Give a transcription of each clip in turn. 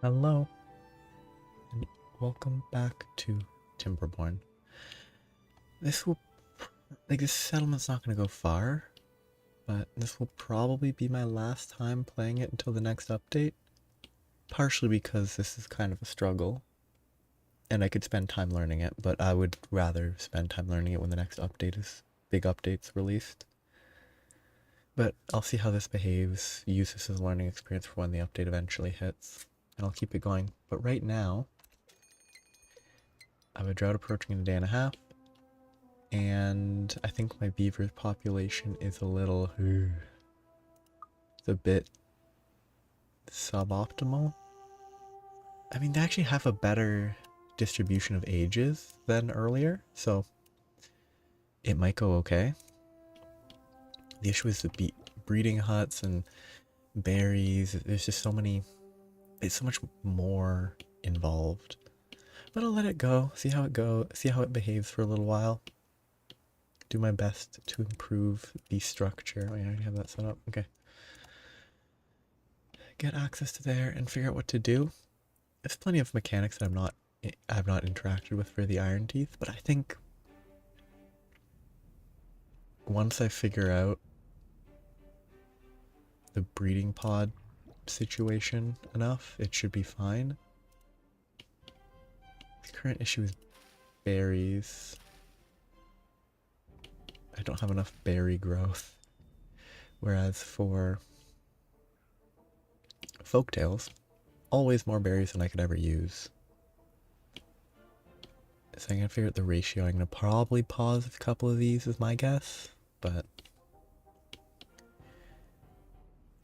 Hello, and welcome back to Timberborn. This settlement's not gonna go far, but this will probably be my last time playing it until the next update. Partially because this is kind of a struggle, and I could spend time learning it, but I would rather spend time learning it when the next big update's released. But I'll see how this behaves, use this as a learning experience for when the update eventually hits, and I'll keep it going. But right now, I have a drought approaching in a day and a half, and I think my beaver population is it's a bit suboptimal. I mean, they actually have a better distribution of ages than earlier, so it might go okay. The issue is the breeding huts and berries. There's just it's so much more involved. But I'll let it go, see how it behaves for a little while. Do my best to improve the structure. Oh yeah, I already have that set up. Okay. Get access to there and figure out what to do. There's plenty of mechanics that I've not interacted with for the Iron Teeth, but I think once I figure out the breeding pod situation enough, it should be fine. The current issue is berries. I don't have enough berry growth. Whereas for folktales, always more berries than I could ever use. So I'm gonna figure out the ratio. I'm gonna probably pause a couple of these is my guess, but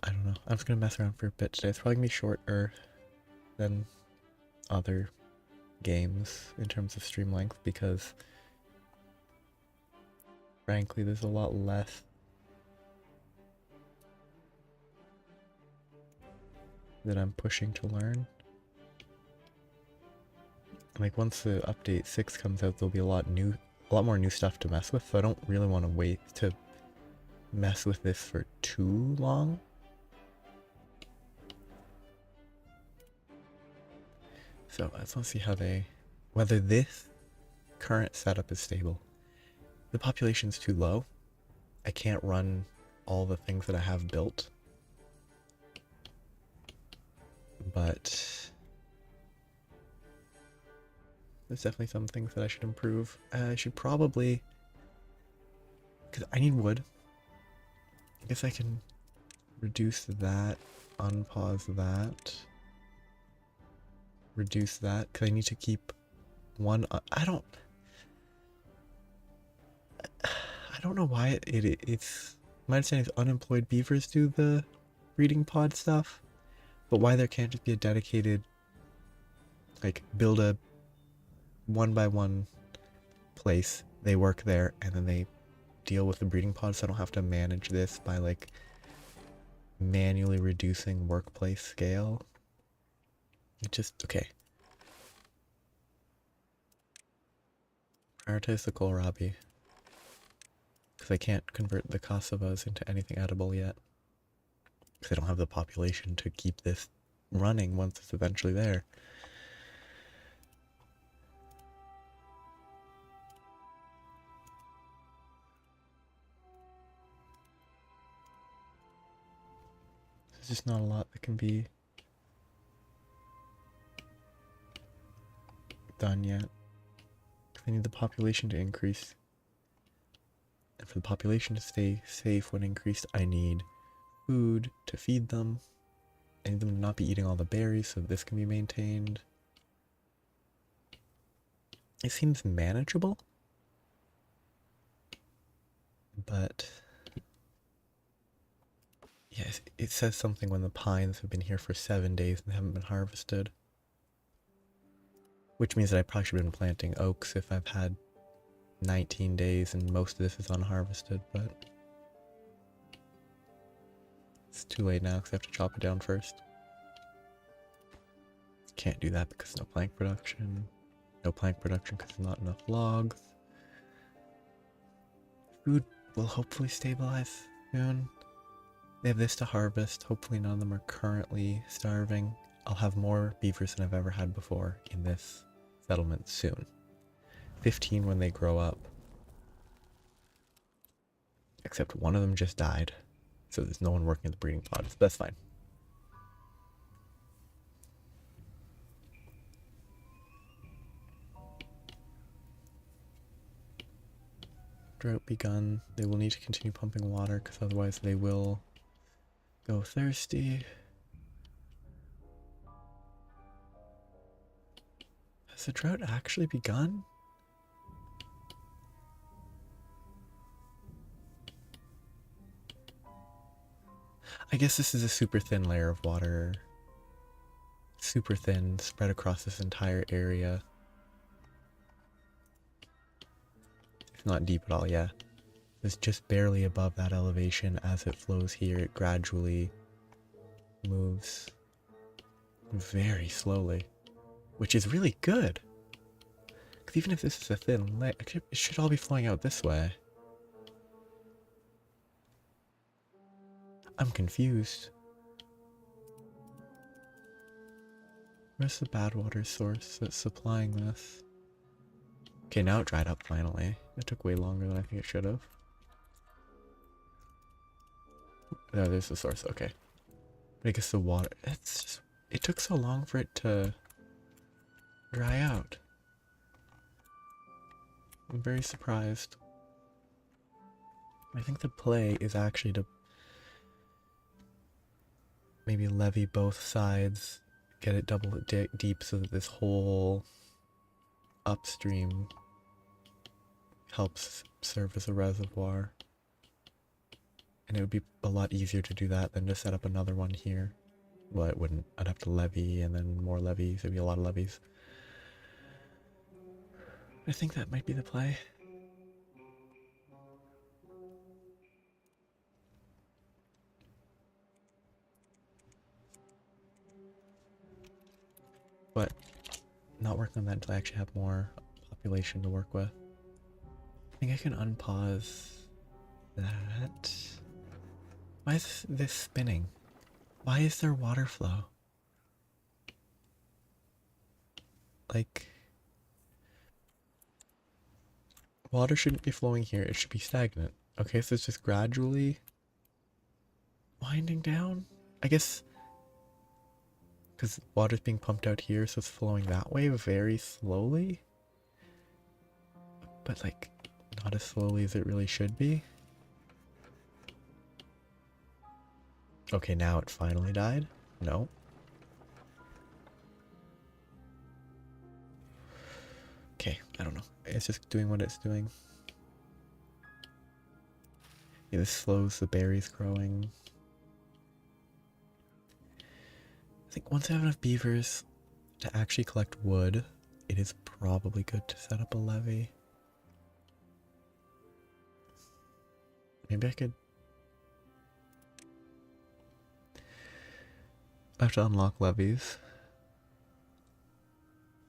I don't know. I'm just gonna mess around for a bit today. It's probably gonna be shorter than other games in terms of stream length because frankly there's a lot less that I'm pushing to learn. Like once the update 6 comes out, there'll be a lot more new stuff to mess with, so I don't really want to wait to mess with this for too long. So I just want to see whether this current setup is stable. The population's too low. I can't run all the things that I have built. But there's definitely some things that I should improve. I should probably, because I need wood. I guess I can reduce that, unpause that, reduce that, because I need to keep one. I don't know why it's. My understanding is unemployed beavers do the breeding pod stuff, but why there can't just be a dedicated, like, build a 1x1 place, they work there, and then they deal with the breeding pod, so I don't have to manage this by, like, manually reducing workplace scale. It just, okay. Prioritize the kohlrabi. Because I can't convert the cassavas into anything edible yet. Because I don't have the population to keep this running once it's eventually there. There's just not a lot that can be done yet. I need the population to increase. And for the population to stay safe when increased, I need food to feed them. I need them to not be eating all the berries so this can be maintained. It seems manageable. But yes, it says something when the pines have been here for 7 days and haven't been harvested. Which means that I probably should have been planting oaks if I've had 19 days and most of this is unharvested, but it's too late now because I have to chop it down first. Can't do that because no plank production. No plank production because there's not enough logs. Food will hopefully stabilize soon. They have this to harvest. Hopefully none of them are currently starving. I'll have more beavers than I've ever had before in this settlement soon. 15 when they grow up. Except one of them just died. So there's no one working at the breeding pods. That's fine. Drought begun. They will need to continue pumping water because otherwise they will go thirsty. Has the drought actually begun? I guess this is a super thin layer of water. Super thin, spread across this entire area. It's not deep at all, yeah. It's just barely above that elevation. As it flows here, it gradually moves very slowly, which is really good. Because even if this is a thin layer, it should all be flowing out this way. I'm confused. Where's the bad water source that's supplying this? Okay, now it dried up finally. It took way longer than I think it should have. No, there's the source, okay. But I guess the water, it's just, it took so long for it to dry out. I'm very surprised. I think the play is actually to maybe levee both sides, get it double deep so that this whole upstream helps serve as a reservoir. And it would be a lot easier to do that than to set up another one here. Well, it wouldn't. I'd have to levee and then more levees. It'd be a lot of levees. I think that might be the play. But not working on that until I actually have more population to work with. I think I can unpause that. Why is this spinning? Why is there water flow? Like, water shouldn't be flowing here, it should be stagnant. Okay, so it's just gradually winding down? I guess because water's being pumped out here, so it's flowing that way very slowly. But like, not as slowly as it really should be. Okay, now it finally died? No. Okay, I don't know. It's just doing what it's doing. Yeah, this slows the berries growing. I think once I have enough beavers to actually collect wood, it is probably good to set up a levee. Maybe I could... I have to unlock levees.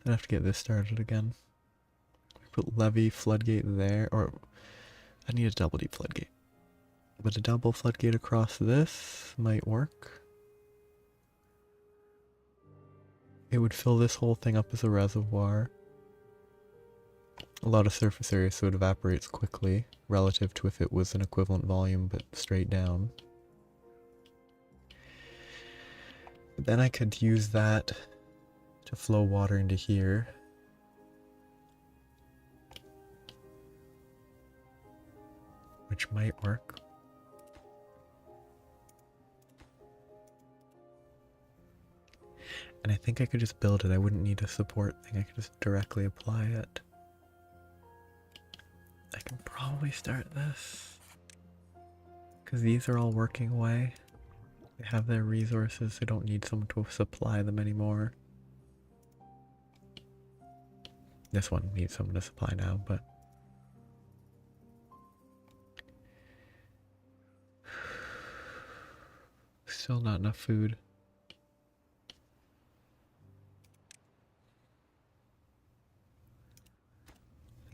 I'd have to get this started again. Put levee, floodgate there, or I need a double deep floodgate. But a double floodgate across this might work. It would fill this whole thing up as a reservoir. A lot of surface area, so it evaporates quickly, relative to if it was an equivalent volume but straight down. But then I could use that to flow water into here. Which might work. And I think I could just build it. I wouldn't need a support thing. I could just directly apply it. I can probably start this. Because these are all working away. They have their resources. They don't need someone to supply them anymore. This one needs someone to supply now, but... Still not enough food.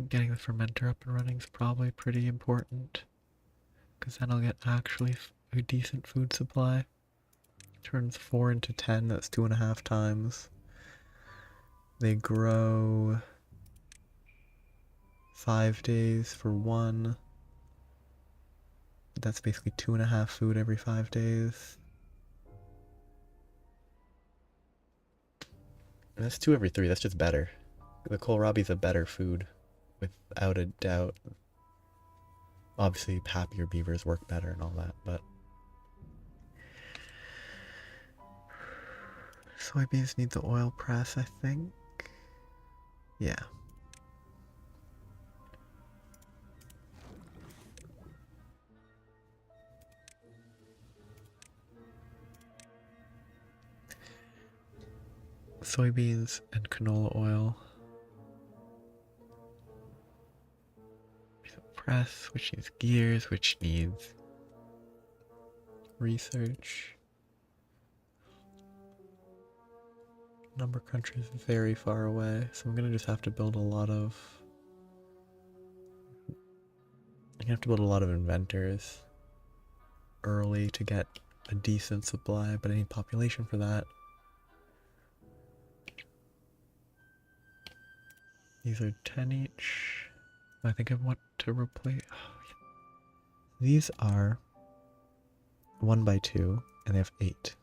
Getting the fermenter up and running is probably pretty important, because then I'll get actually a decent food supply. turns 4 into 10, that's 2.5 times. They grow 5 days for 1. That's basically 2.5 food every 5 days. And that's 2 every 3, that's just better. The kohlrabi's a better food, without a doubt. Obviously, happier beavers work better and all that, but... Soybeans need the oil press, I think. Yeah. Soybeans and canola oil. Press, which needs gears, which needs research. Number cruncher is very far away, so I'm gonna just have to build a lot of... I'm gonna have to build a lot of inventors early to get a decent supply, but I need population for that. These are 10 each. I think I want to replace... Oh, yeah. These are 1 by 2, and they have 8.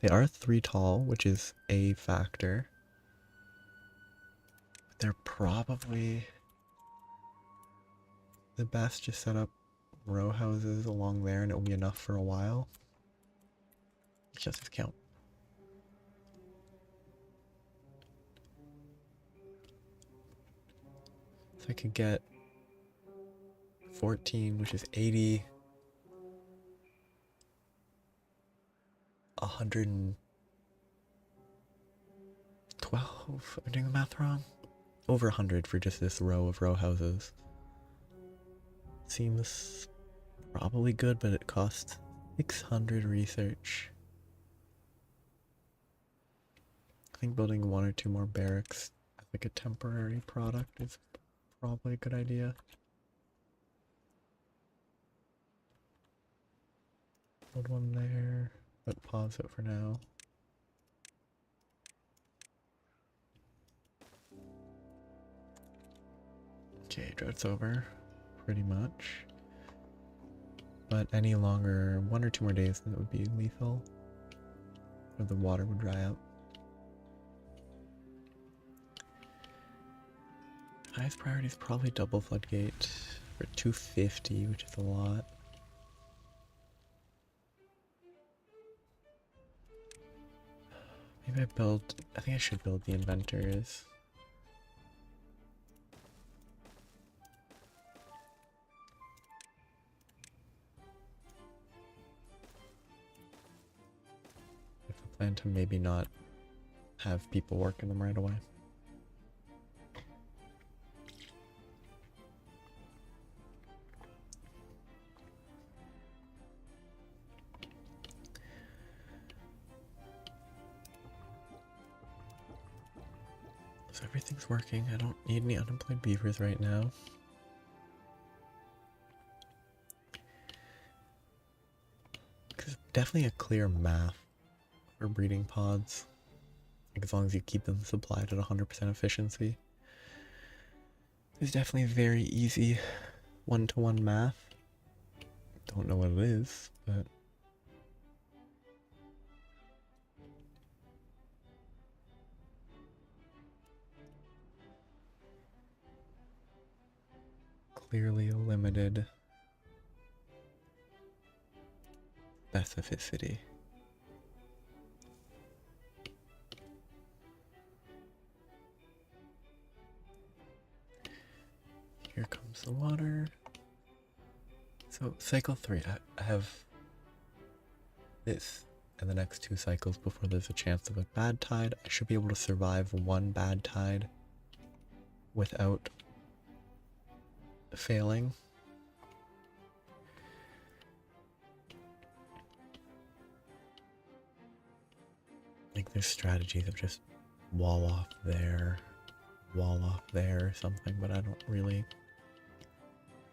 They are 3 tall, which is a factor. But they're probably the best to set up row houses along there, and it will be enough for a while. Let's just count. So I could get 14, which is 80, 112, am I doing the math wrong? Over 100 for just this row of row houses. Seems probably good, but it costs 600 research. I think building 1 or 2 more barracks as like a temporary product is probably a good idea. Build 1 there, but pause it for now. Okay, drought's over, pretty much. But any longer, 1 or 2 more days, then it would be lethal. Or the water would dry up. Highest priority is probably double floodgate for 250, which is a lot. Maybe I think I should build the inventors. If I plan to maybe not have people work in them right away. So everything's working. I don't need any unemployed beavers right now. There's definitely a clear math for breeding pods. Like as long as you keep them supplied at 100% efficiency. There's definitely very easy one-to-one math. Don't know what it is, but... clearly limited specificity. Here comes the water. So cycle 3, I have this and the next 2 cycles before there's a chance of a bad tide. I should be able to survive 1 bad tide without failing. Like there's strategies of just wall off there or something, but I don't really...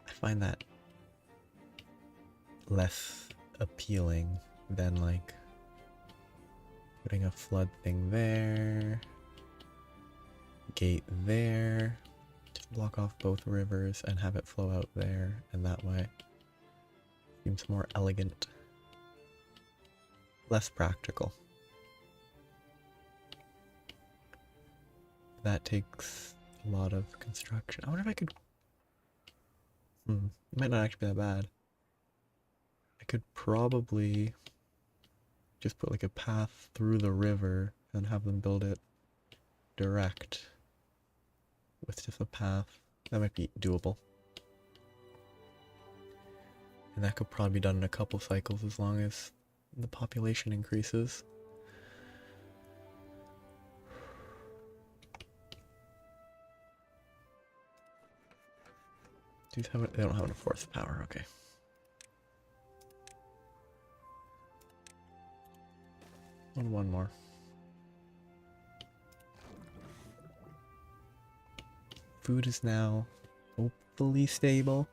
I find that less appealing then like putting a flood thing there, gate there, just block off both rivers and have it flow out there, and that way seems more elegant, less practical. That takes a lot of construction. I wonder if I could, it might not actually be that bad. I could probably just put like a path through the river and have them build it direct with just a path. That might be doable. And that could probably be done in a couple cycles as long as the population increases. They don't have enough force power, okay. And one more. Food is now hopefully stable.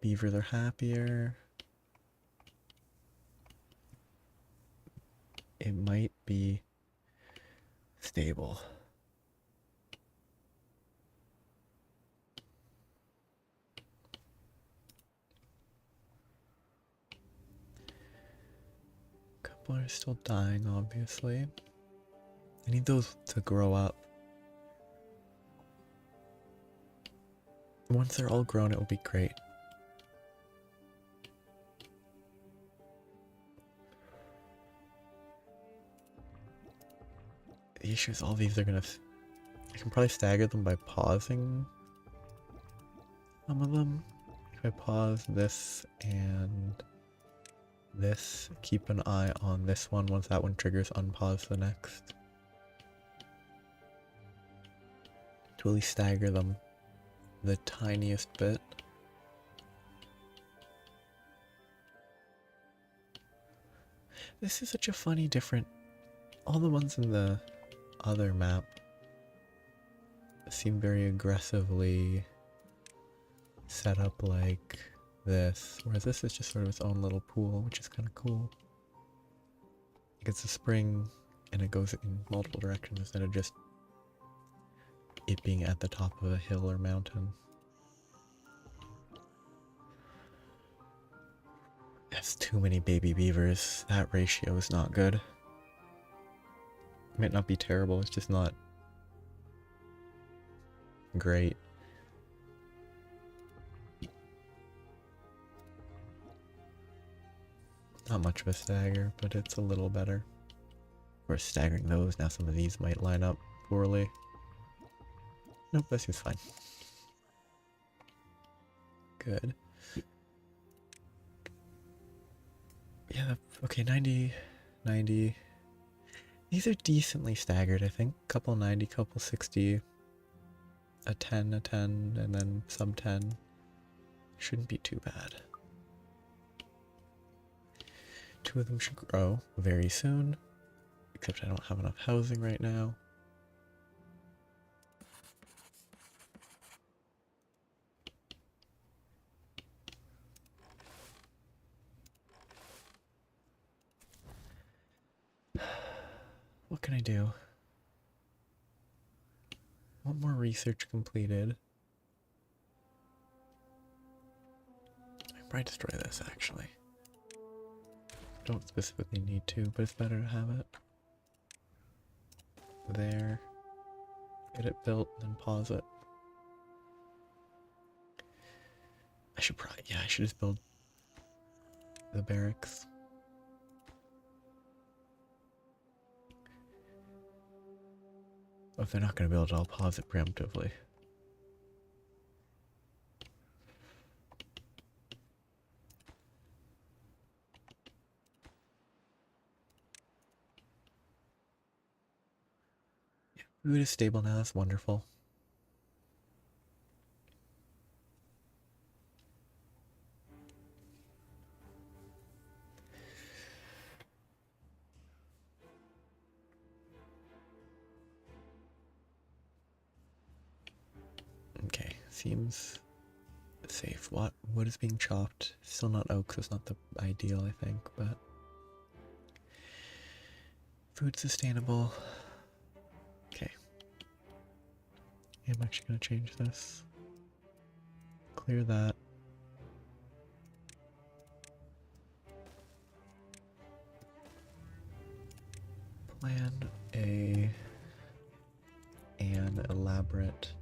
Beavers are happier. It might be stable. A couple are still dying, obviously. I need those to grow up. Once they're all grown, it will be great. The issue is all these are gonna... I can probably stagger them by pausing some of them. If I pause this and this, keep an eye on this one. Once that one triggers, unpause the next. To at least stagger them the tiniest bit. This is such a funny different... All the ones in the other map seem very aggressively set up like this, whereas this is just sort of its own little pool, which is kind of cool. Like it's a spring and it goes in multiple directions instead of just it being at the top of a hill or mountain. That's too many baby beavers. That ratio is not good. It might not be terrible, it's just not great. Not much of a stagger, but it's a little better. We're staggering those, now some of these might line up poorly. Nope, that seems fine. Good. Yeah, okay, 90, 90. These are decently staggered, I think. Couple 90, couple 60, a 10, and then sub 10. Shouldn't be too bad. 2 of them should grow very soon, except I don't have enough housing right now. What can I do? Want more research completed. I can probably destroy this actually. Don't specifically need to, but it's better to have it. There. Get it built, then pause it. I should probably, yeah, I should just build the barracks. Oh, if they're not going to build it, I'll pause it preemptively. Yeah, food is stable now, that's wonderful. Okay, seems safe. What wood is being chopped? Still not oak, so it's not the ideal, I think, but food sustainable. Okay. Yeah, I'm actually gonna change this. Clear that. Plan an elaborate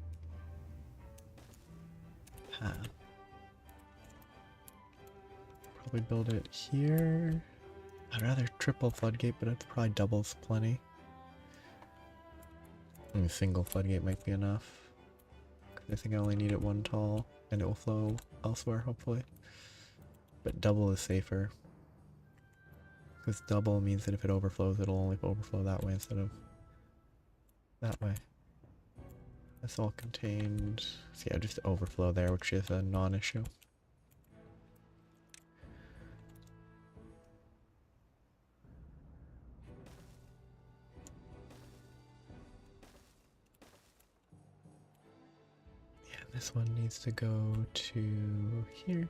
path. Probably build it here. I'd rather triple floodgate, but it's probably doubles plenty. I mean, single floodgate might be enough. I think I only need it one tall, and it will flow elsewhere, hopefully. But double is safer. Because double means that if it overflows, it'll only overflow that way instead of that way. That's all contained. So yeah, just overflow there, which is a non-issue. Yeah, this one needs to go to here.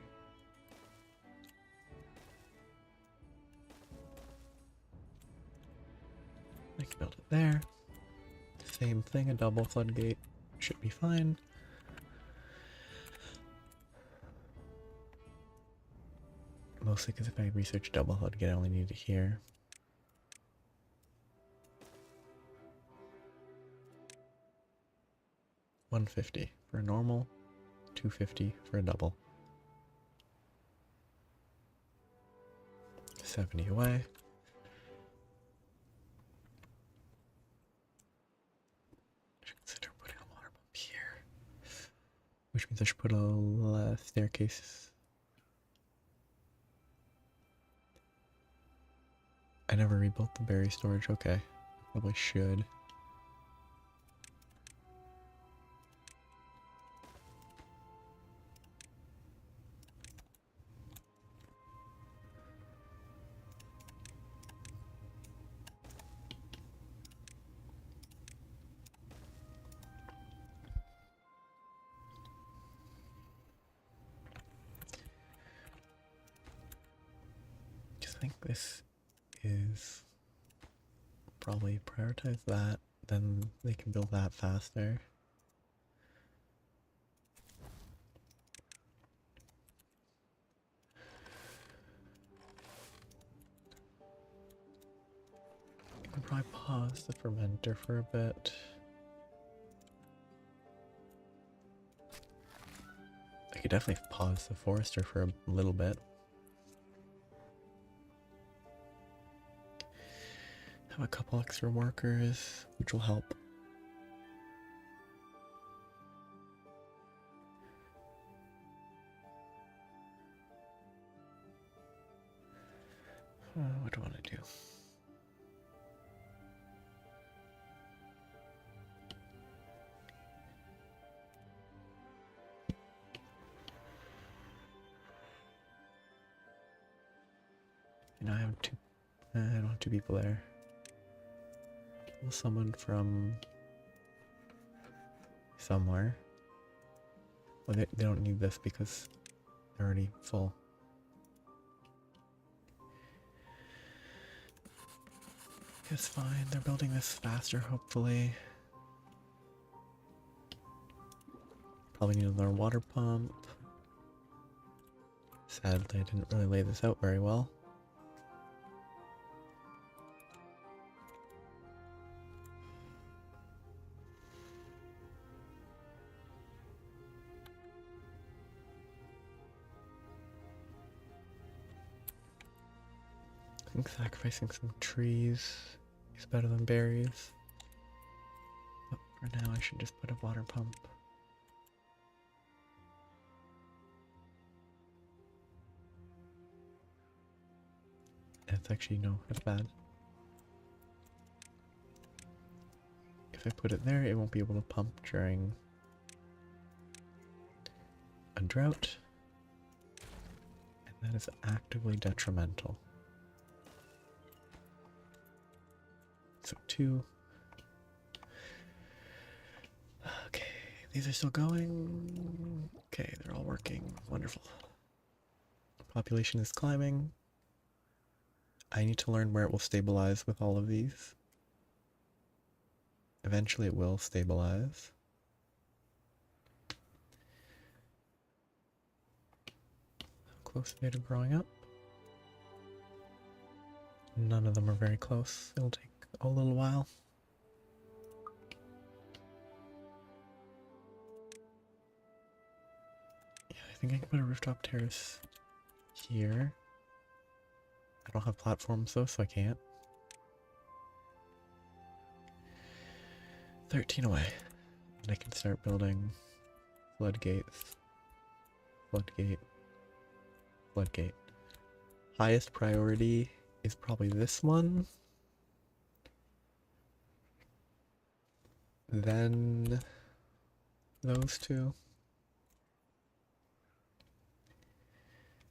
I can build it there. Same thing, a double floodgate should be fine. Mostly because if I research double floodgate, I only need it here. $150 for a normal, $250 for a double. 70 away. Consider putting a water pump here, which means I should put a staircase. I never rebuilt the berry storage. Okay, probably should. I think this is probably prioritize that, then they can build that faster. I can probably pause the fermenter for a bit. I could definitely pause the forester for a little bit. Have a couple extra workers, which will help. What do I want to do? You know, I have two. I don't have two people there. Someone from somewhere. Well, they don't need this because they're already full. It's fine. They're building this faster, hopefully. Probably need another water pump. Sadly, I didn't really lay this out very well. I think sacrificing some trees is better than berries. But for now, I should just put a water pump. It's actually, no, it's bad. If I put it there, it won't be able to pump during a drought. And that is actively detrimental. So 2. Okay, these are still going. Okay. Okay, they're all working. Wonderful. Population is climbing. I need to learn where it will stabilize with all of these. Eventually it will stabilize. How close are they to growing up? None of them are very close. It'll take a little while. Yeah, I think I can put a rooftop terrace here. I don't have platforms though, so I can't. 13 away. And I can start building floodgates. Floodgate. Floodgate. Highest priority is probably this one. Then those two.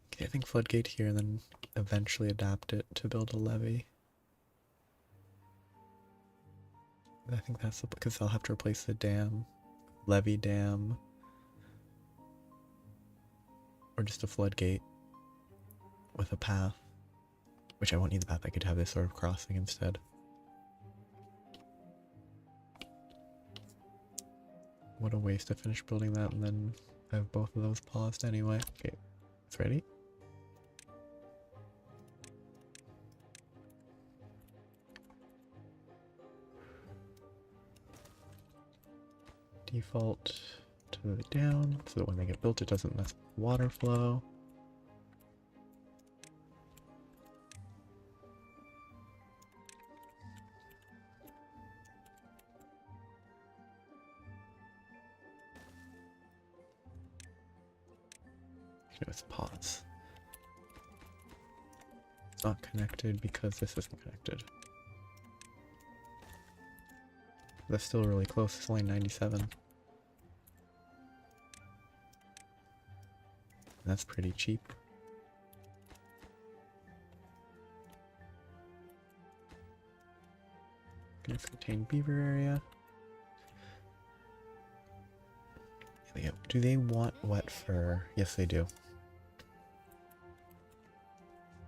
Okay, I think floodgate here and then eventually adapt it to build a levee. I think that's because I'll have to replace the dam. Levee dam. Or just a floodgate with a path. Which I won't need the path, I could have this sort of crossing instead. What a waste to finish building that and then have both of those paused anyway. Okay, it's ready. Default to the down so that when they get built it doesn't mess with water flow. Let's pause. It's not connected because this isn't connected. That's still really close, it's only 97. And that's pretty cheap. Gonna contain beaver area. Here we go. Do they want wet fur? Yes, they do.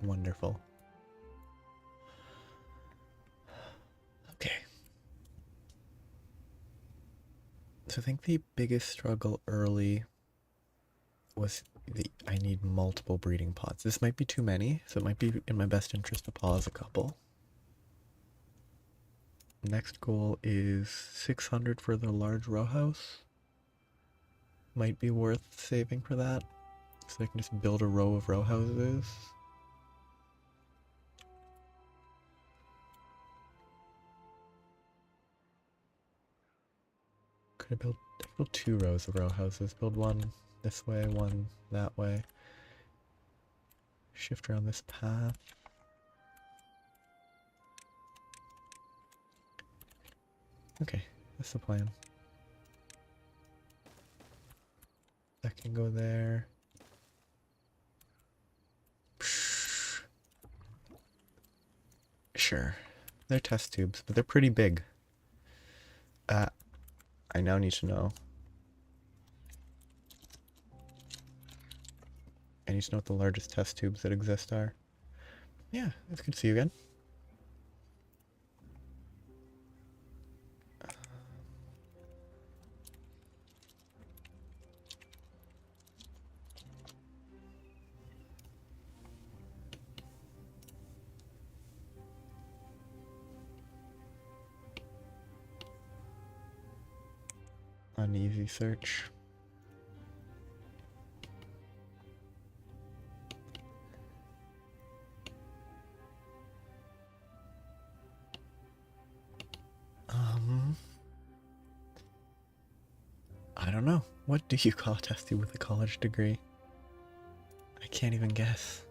Wonderful. Okay. So I think the biggest struggle early was I need multiple breeding pods. This might be too many, so it might be in my best interest to pause a couple. Next goal is 600 for the large row house. Might be worth saving for that, so I can just build a row of row houses. Could I build 2 rows of row houses? Build one this way, one that way. Shift around this path. Okay, that's the plan. That can go there. Sure. They're test tubes, but they're pretty big. I now need to know. I need to know what the largest test tubes that exist are. Yeah, it's good to see you again. On easy search. I don't know. What do you call a test tube with a college degree? I can't even guess.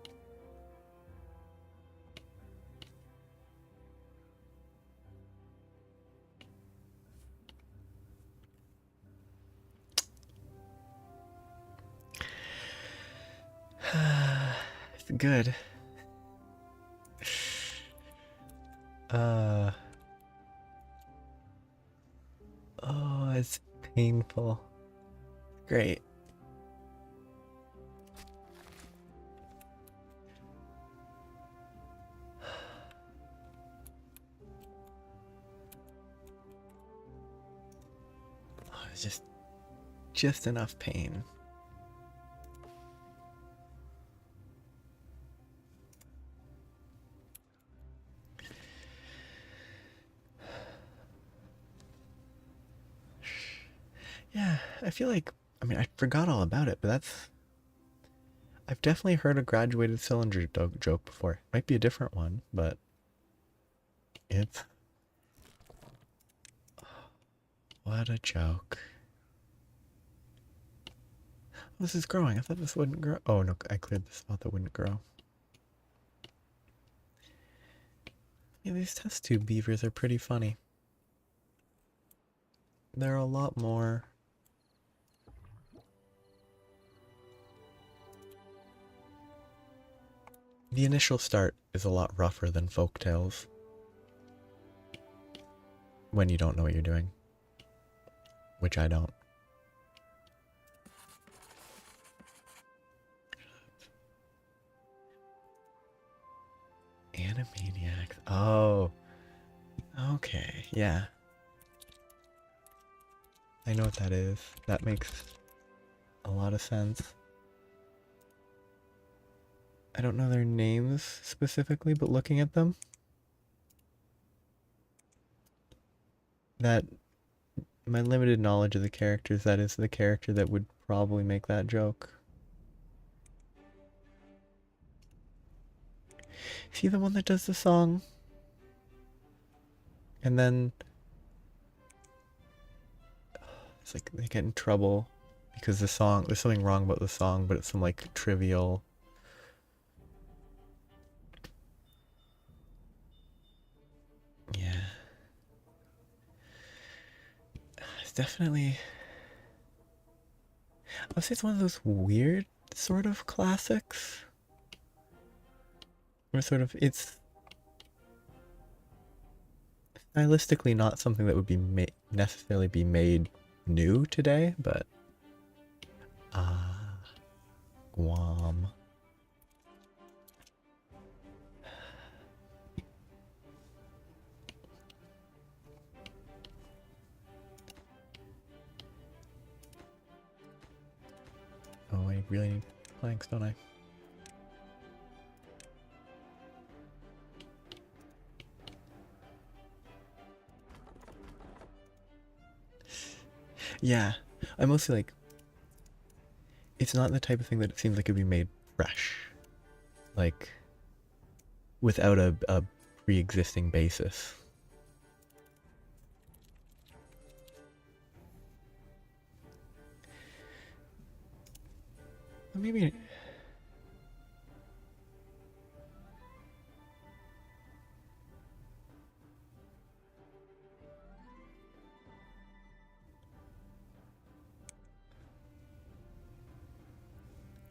It's good. Oh, it's painful. Great. it's just enough pain. Yeah, I feel like, I mean, I forgot all about it, but I've definitely heard a graduated cylinder joke before. Might be a different one, but it's, what a joke. This is growing. I thought this wouldn't grow. Oh no, I cleared the spot that wouldn't grow. Yeah, these test tube beavers are pretty funny. They're a lot more. The initial start is a lot rougher than folktales when you don't know what you're doing, which I don't. Animaniacs. Oh, okay, yeah. I know what that is. That makes a lot of sense. I don't know their names specifically, but looking at them, that my limited knowledge of the characters, that is the character that would probably make that joke. Is he the one that does the song? And then it's like they get in trouble because there's something wrong about the song, but it's some like trivial. Yeah. It's definitely, I would say it's one of those weird sort of classics. Where sort of it's stylistically not something that would be necessarily be made new today, but Guam. Oh, I really need planks, don't I? Yeah, I mostly like. It's not the type of thing that it seems like it would be made fresh, like without a pre-existing basis. Maybe.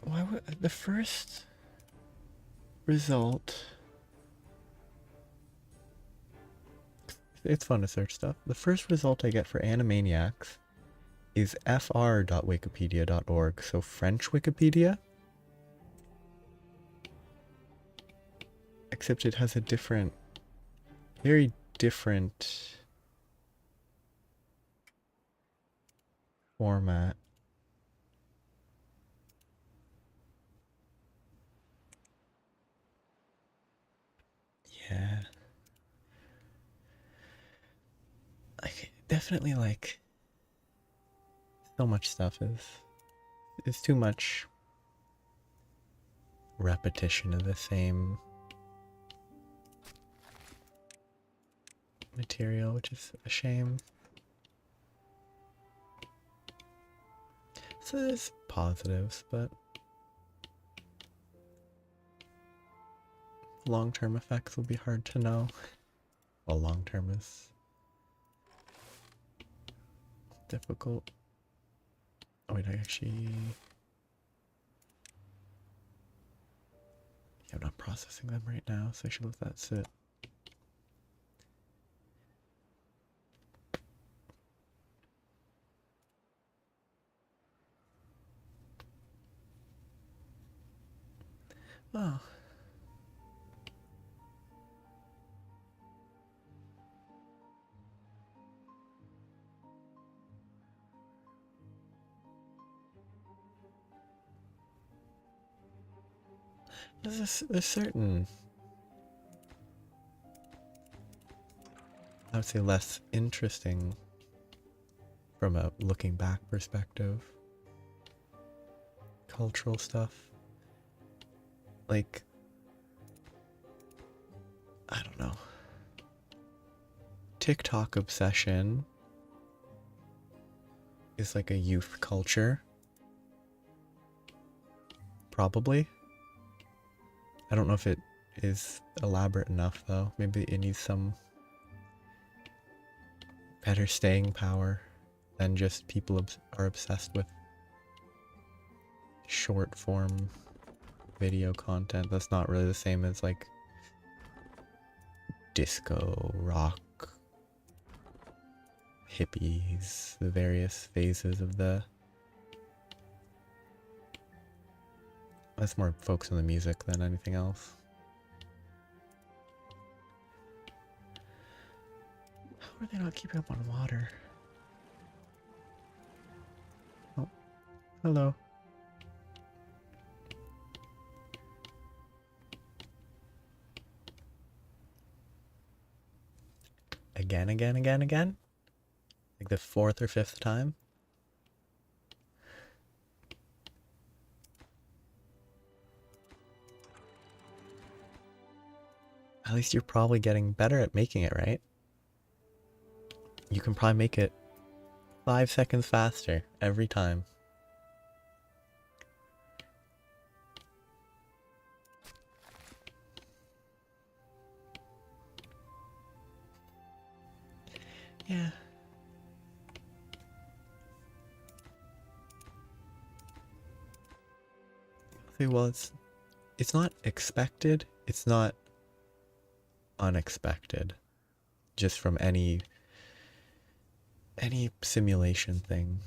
Why would the first result? It's fun to search stuff. The first result I get for Animaniacs is fr.wikipedia.org, so French Wikipedia. Except it has a different, very different format. Yeah. Like, definitely like, so much stuff is too much repetition of the same material, which is a shame. So there's positives, but long-term effects will be hard to know. Well, long-term is difficult. Oh wait, yeah, I'm not processing them right now, so I should let that sit. Oh. There's a certain, I would say, less interesting from a looking back perspective. Cultural stuff. Like, I don't know. TikTok obsession is like a youth culture. Probably. I don't know if it is elaborate enough though. Maybe it needs some better staying power than just people are obsessed with short form video content. That's not really the same as like disco, rock, hippies, the various phases of the... That's more focused on the music than anything else. How are they not keeping up on water? Oh, hello. Again, again, again, again? Like the 4th or 5th time? At least you're probably getting better at making it, right? You can probably make it 5 seconds faster every time. Yeah. Okay, well, it's not expected. It's not unexpected. Just from any simulation thing.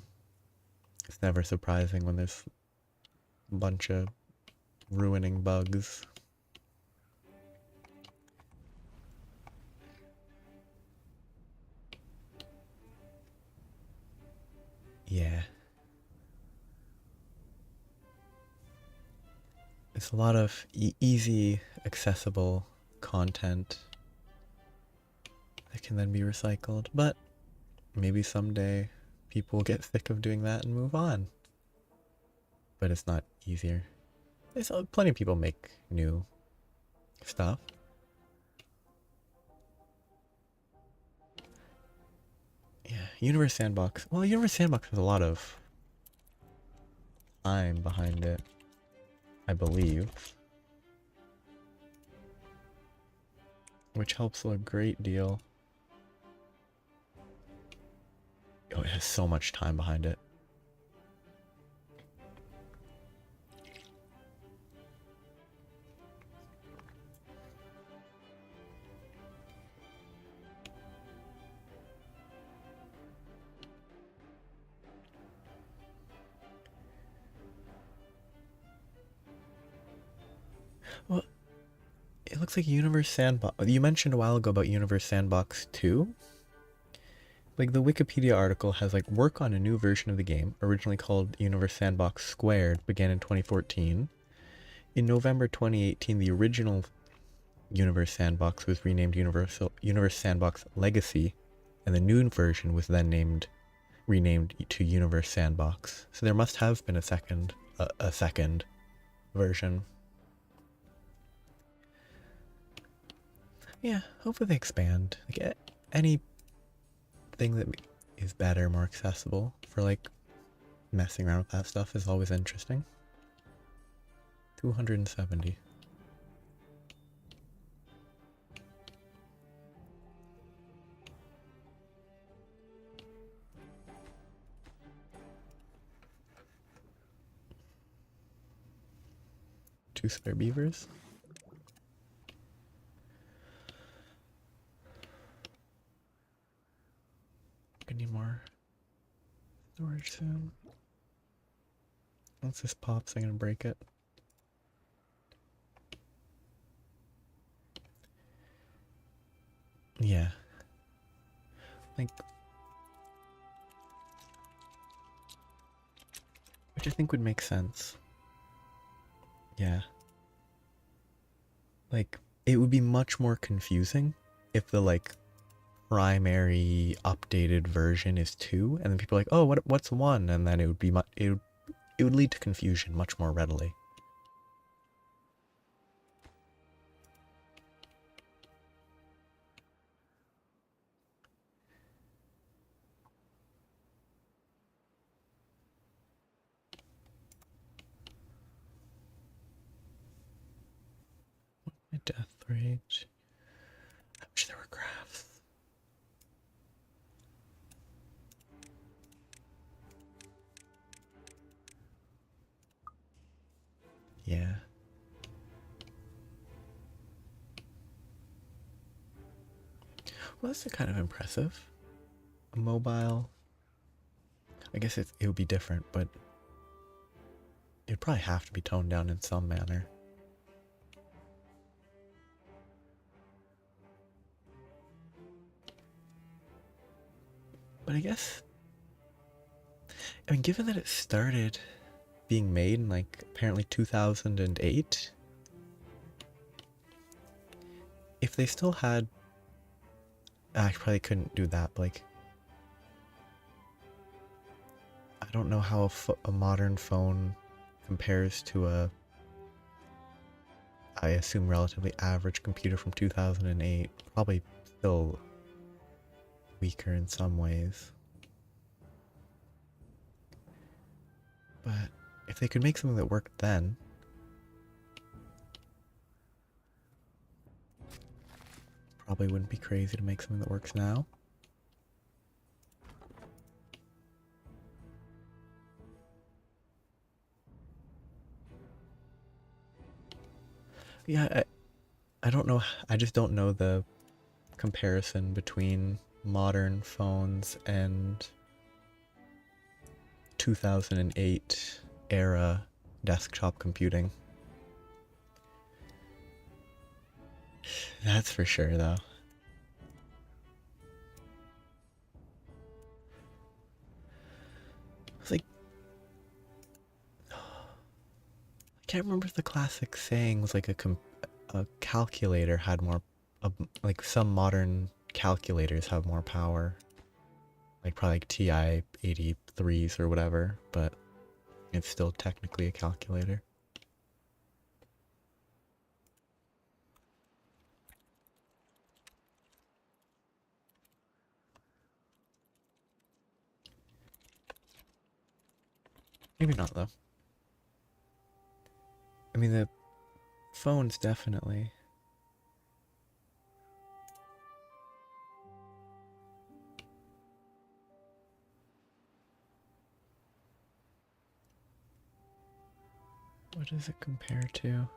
It's never surprising when there's a bunch of ruining bugs. Yeah. It's a lot of easy, accessible content that can then be recycled, but maybe someday people will get sick of doing that and move on. But it's not easier. There's plenty of people make new stuff. Yeah, Universe Sandbox. Well, Universe Sandbox has a lot of time behind it, I believe. Which helps a great deal. Oh, it has so much time behind it. Well, it looks like Universe Sandbox. You mentioned a while ago about Universe Sandbox 2. Like the Wikipedia article has like work on a new version of the game, originally called Universe Sandbox Squared, began in 2014. In November 2018, the original Universe Sandbox was renamed Universe Sandbox Legacy, and the new version was then renamed to Universe Sandbox. So there must have been a second version. Yeah, hopefully they expand. Like anything that is better, more accessible for like messing around with that stuff is always interesting. 270. Two spare beavers. I need more storage soon. Once this pops, I'm gonna break it. Yeah. Like, which I think would make sense. Yeah. Like, it would be much more confusing if the like primary updated version is 2, and then people are like, oh, what's 1? And then it would be it would lead to confusion much more readily. My death rate. I wish there were graphs. Yeah. Well, that's kind of impressive. A mobile. I guess it would be different, but it'd probably have to be toned down in some manner. But I guess, I mean, given that it started being made in like apparently 2008, if they still had, I probably couldn't do that, but like, I don't know how a modern phone compares to a, I assume, relatively average computer from 2008. Probably still weaker in some ways. But if they could make something that worked then, probably wouldn't be crazy to make something that works now. Yeah, I don't know. I just don't know the comparison between modern phones and 2008 era desktop computing. That's for sure, though. It's like, I can't remember if the classic saying was like a calculator had more, like some modern calculators have more power. Like probably like TI 83s or whatever, but it's still technically a calculator. Maybe not though. I mean, the phones definitely. What does it compare to?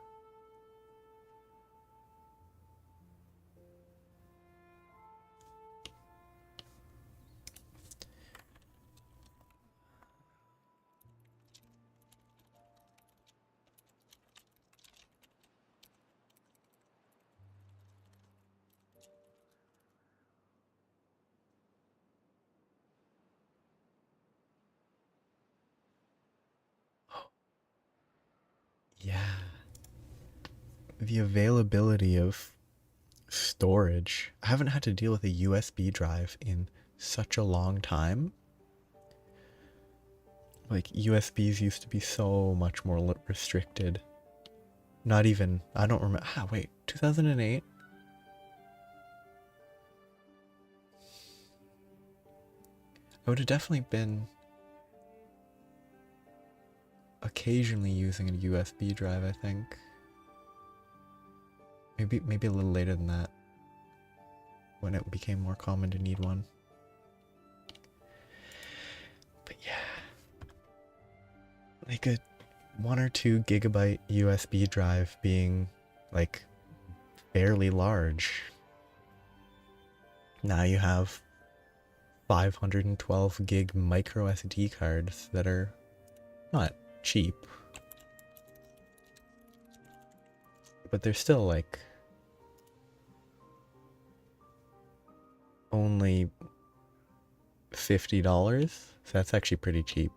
Yeah. The availability of storage. I haven't had to deal with a USB drive in such a long time. Like, USBs used to be so much more restricted. Not even, I don't remember. Ah, wait, 2008? I would have definitely been occasionally using a USB drive, I think. Maybe a little later than that, when it became more common to need one. But yeah, like a 1 or 2 gigabyte USB drive being like fairly large. Now you have 512 gig micro SD cards that are not cheap, but they're still like only $50, so that's actually pretty cheap.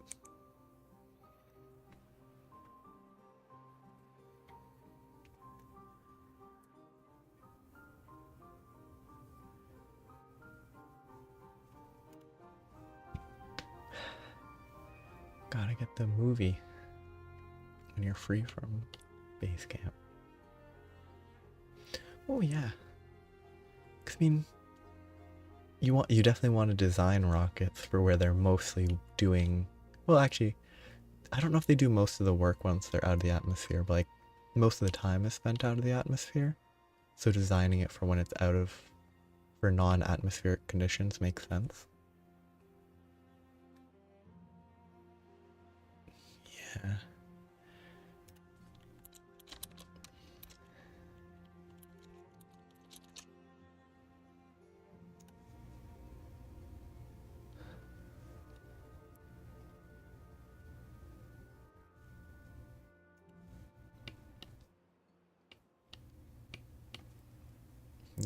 gotta get the movie when you're free from base camp. Oh yeah. 'Cause, I mean, you definitely want to design rockets for where they're mostly doing. Well, actually, I don't know if they do most of the work once they're out of the atmosphere, but like most of the time is spent out of the atmosphere. So designing it for when it's out of for non-atmospheric conditions makes sense. Yeah.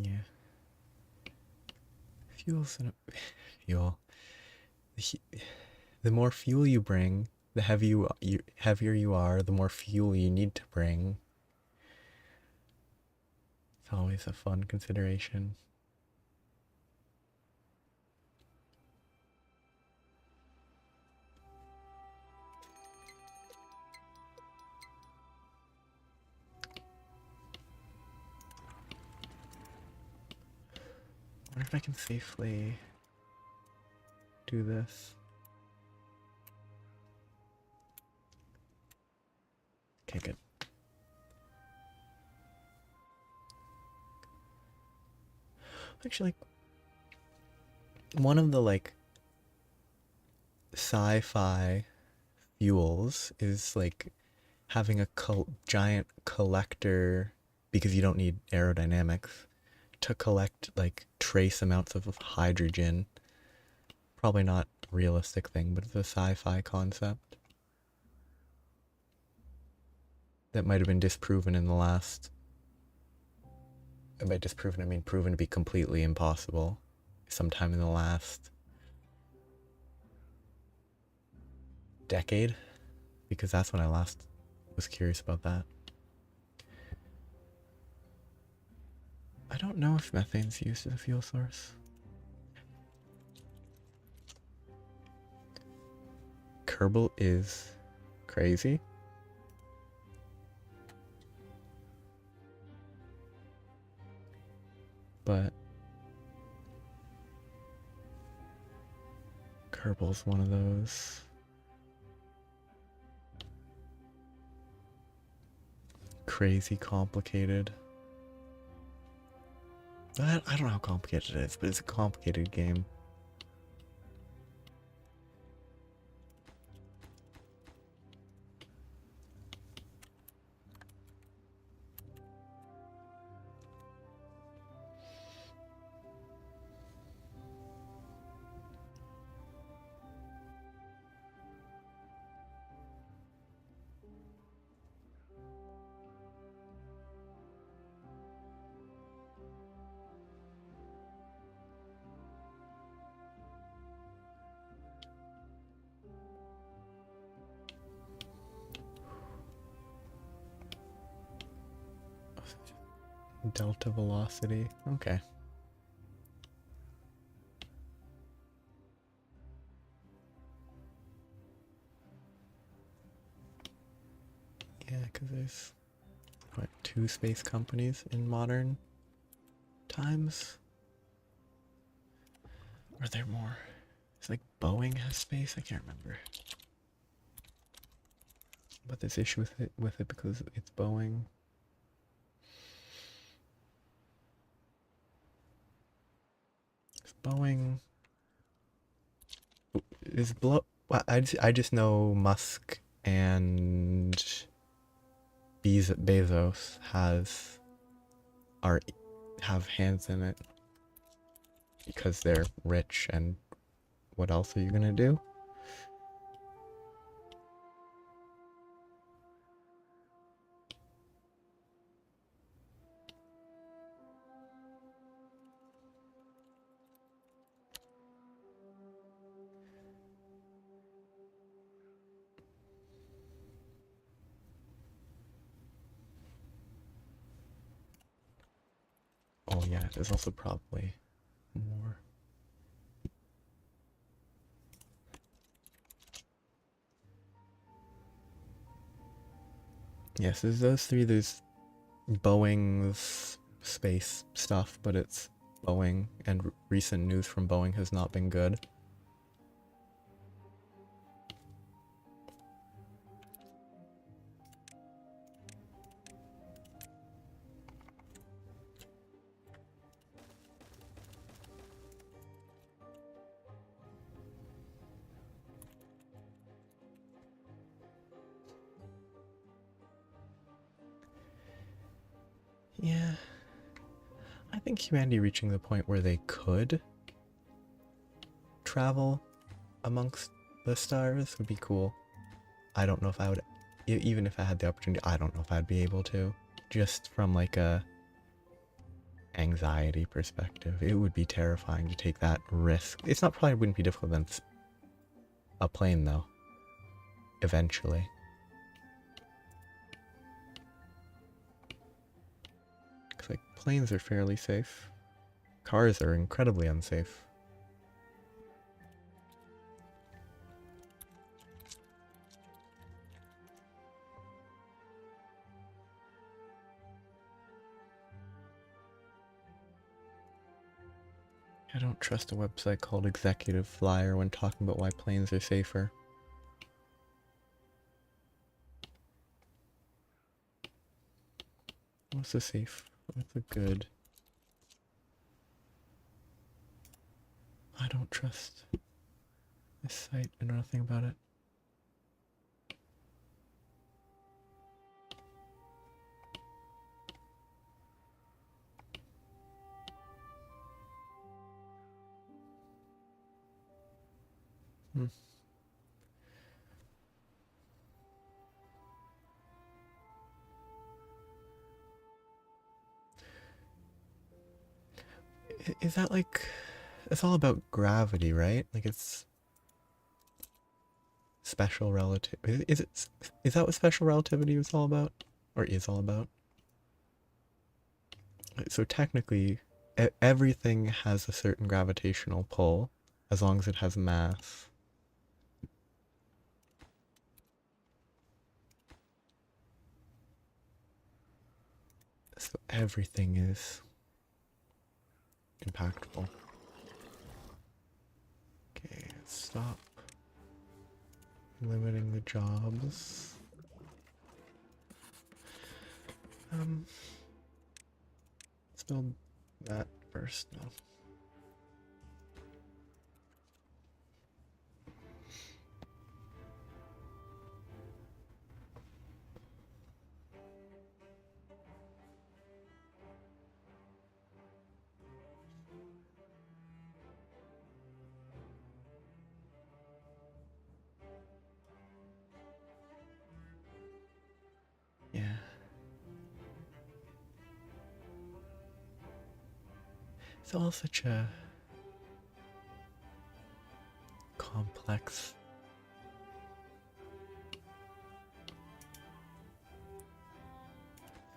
Yeah. Fuel's in a fuel. The more fuel you bring, the heavier you are, the more fuel you need to bring. It's always a fun consideration. I wonder if I can safely do this. Okay, good. Actually, one of the like sci-fi fuels is like having a giant collector, because you don't need aerodynamics to collect like trace amounts of hydrogen. Probably not a realistic thing, but it's a sci-fi concept that might have been disproven in the last. And by disproven, I mean proven to be completely impossible sometime in the last decade, because that's when I last was curious about that. I don't know if methane's used as a fuel source. Kerbal is crazy. But Kerbal's one of those crazy complicated. I don't know how complicated it is, but it's a complicated game. Delta velocity. Okay. Yeah, because there's what, 2 space companies in modern times? Or are there more? It's like Boeing has space, I can't remember. But this issue with it because it's Boeing. Boeing is I just know Musk and Bezos have hands in it because they're rich, and what else are you gonna do? Oh yeah, there's also probably more. Yes, there's those three. There's Boeing's space stuff, but it's Boeing, and recent news from Boeing has not been good. Yeah, I think humanity reaching the point where they could travel amongst the stars would be cool. I don't know if I would, even if I had the opportunity, I don't know if I'd be able to. Just from like a anxiety perspective, it would be terrifying to take that risk. It's not probably wouldn't be difficult than a plane though. Eventually. Cause like planes are fairly safe. Cars are incredibly unsafe. I don't trust a website called Executive Flyer when talking about why planes are safer. What's a safe? What's a good? I don't trust this site. I know nothing about it. Hmm. Is that like... It's all about gravity, right? Like it's... Special relative... Is that what special relativity is all about? Or is all about? So technically, everything has a certain gravitational pull, as long as it has mass. So everything is impactful. Okay, stop limiting the jobs. Let's build that first now. Yeah. It's all such a complex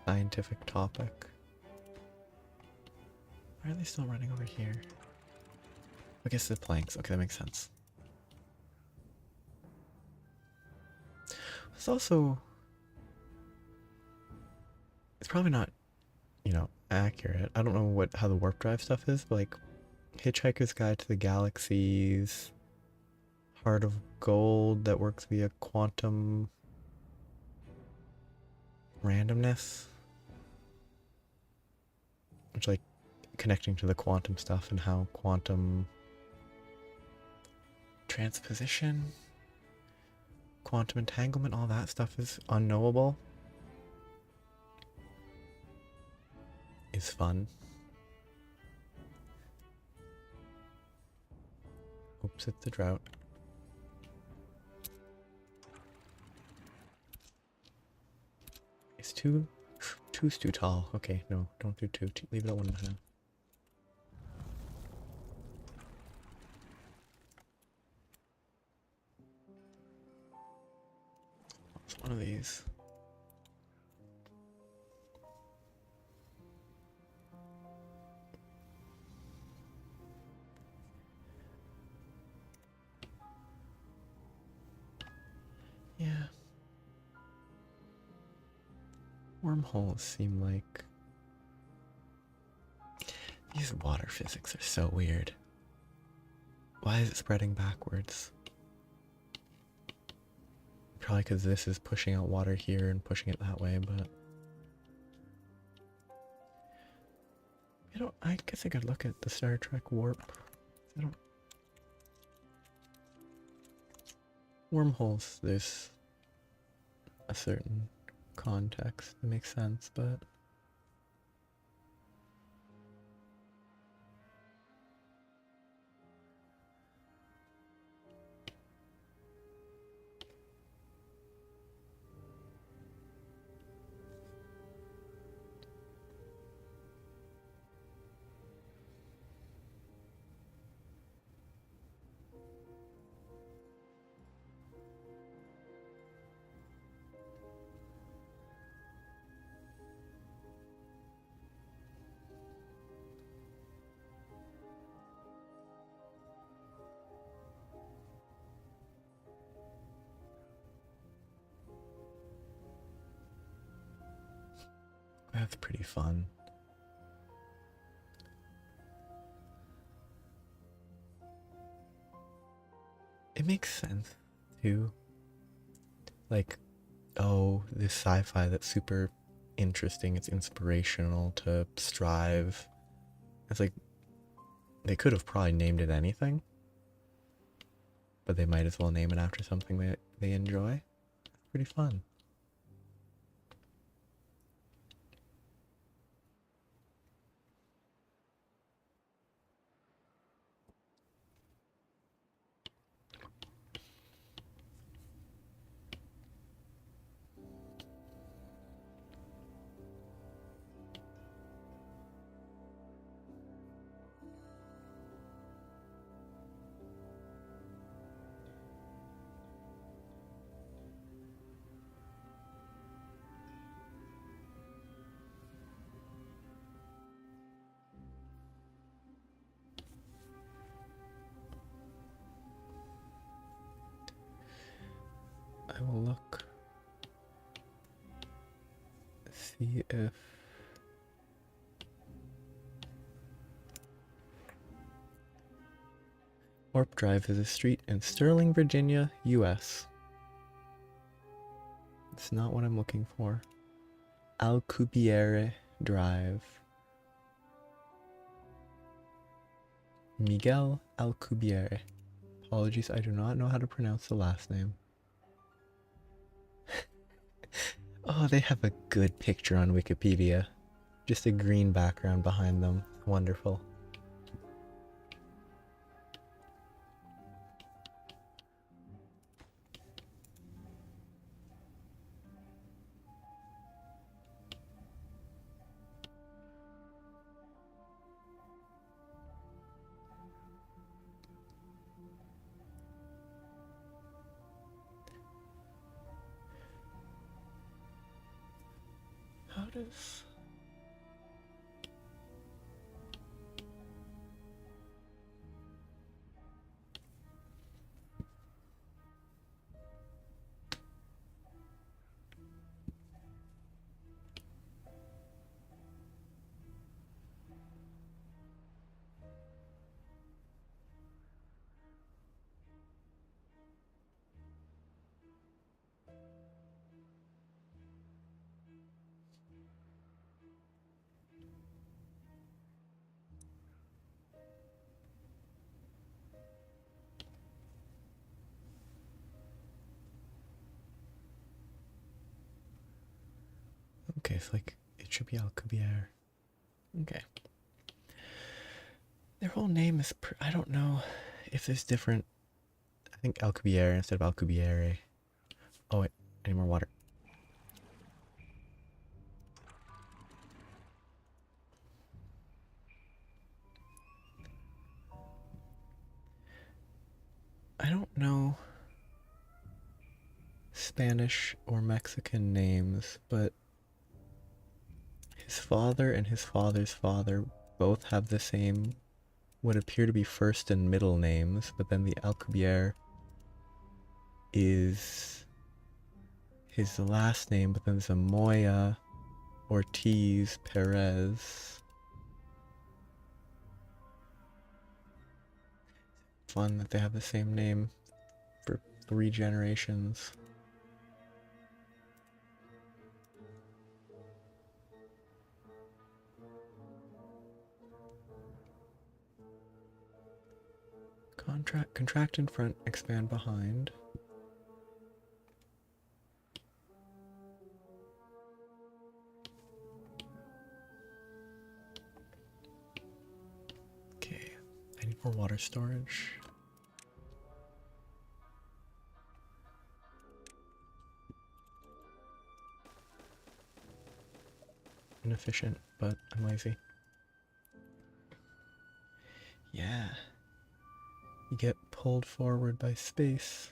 scientific topic. Why are they still running over here? I guess the planks. Okay, that makes sense. It's also... It's probably not, accurate. I don't know how the warp drive stuff is, but like Hitchhiker's Guide to the Galaxies, Heart of Gold that works via quantum randomness, which like connecting to the quantum stuff and how quantum transposition, quantum entanglement, all that stuff is unknowable, is fun. Oops, it's the drought. It's two's too tall. Okay, no, don't do two. Leave it at 1.5. It's one of these. Yeah. Wormholes seem like... These water physics are so weird. Why is it spreading backwards? Probably because this is pushing out water here and pushing it that way, but... I guess I could look at the Star Trek warp. Wormholes, there's a certain context that makes sense, but... That's pretty fun. It makes sense, too. Like, oh, this sci-fi that's super interesting, it's inspirational to strive. It's like, they could have probably named it anything, but they might as well name it after something that they enjoy. It's pretty fun. I will look, see if Warp Drive is a street in Sterling, Virginia, US. It's not what I'm looking for. Alcubierre Drive. Miguel Alcubierre. Apologies, I do not know how to pronounce the last name. Oh, they have a good picture on Wikipedia. Just a green background behind them. Wonderful. How does... Okay, it's like, it should be Alcubierre. Okay. Their whole name is, I don't know if there's different, I think Alcubierre instead of Alcubierre. Oh wait, I need more water. I don't know Spanish or Mexican names, but his father and his father's father both have the same, what appear to be first and middle names, but then the Alcubierre is his last name, but then there's a Moya Ortiz, Perez. Fun that they have the same name for 3 generations. Contract in front, expand behind. Okay, I need more water storage. Inefficient, but I'm lazy. Yeah. You get pulled forward by space.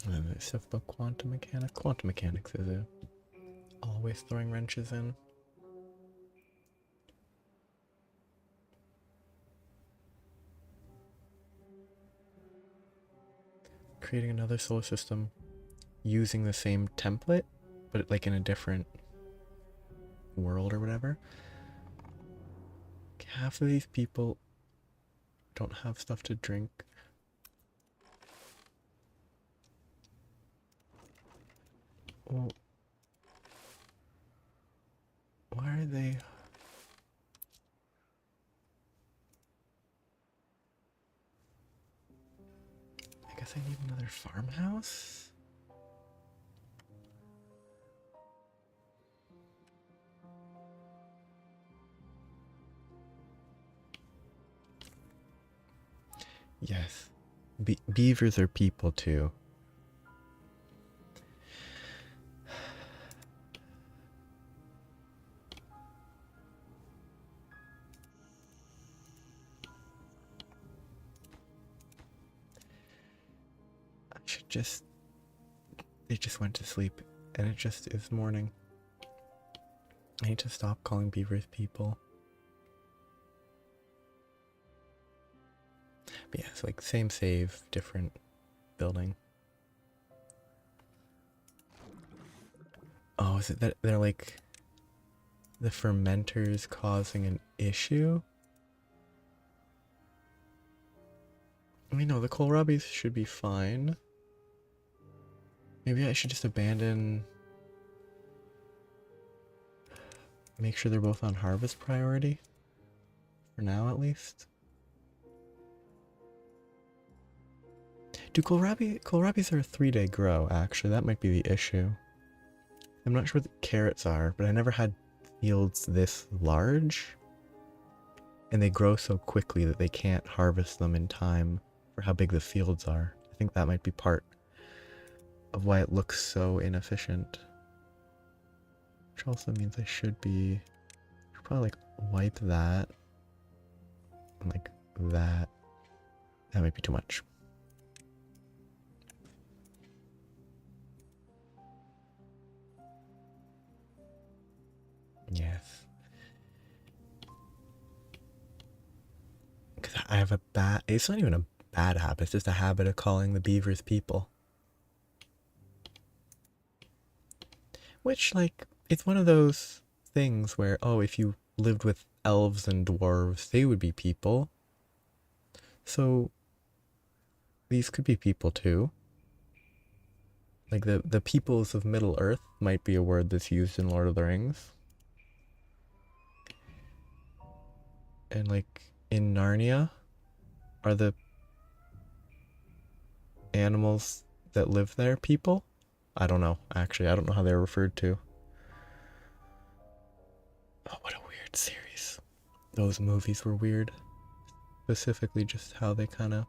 And then there's stuff about quantum mechanics. Quantum mechanics is always throwing wrenches in. Creating another solar system using the same template, but like in a different world or whatever. Half of these people don't have stuff to drink. Well, why are they... I guess I need another farmhouse? Yes. Beavers are people too. I should just... They just went to sleep and it just is morning. I need to stop calling beavers people. But yeah, it's like same save, different building. Oh, is it that they're like the fermenters causing an issue? I mean, no, the kohlrabis should be fine. Maybe I should just abandon... Make sure they're both on harvest priority. For now, at least. Do kohlrabis are a 3-day grow, actually. That might be the issue. I'm not sure what the carrots are, but I never had fields this large. And they grow so quickly that they can't harvest them in time for how big the fields are. I think that might be part of why it looks so inefficient. Which also means I should probably like wipe that. And like that. That might be too much. Yes. Because I have a bad... It's not even a bad habit. It's just a habit of calling the beavers people. Which, like, it's one of those things where, oh, if you lived with elves and dwarves, they would be people. So, these could be people too. Like, the peoples of Middle Earth might be a word that's used in Lord of the Rings. And, like, in Narnia, are the animals that live there people? I don't know, actually. I don't know how they're referred to. Oh, what a weird series. Those movies were weird. Specifically just how they kind of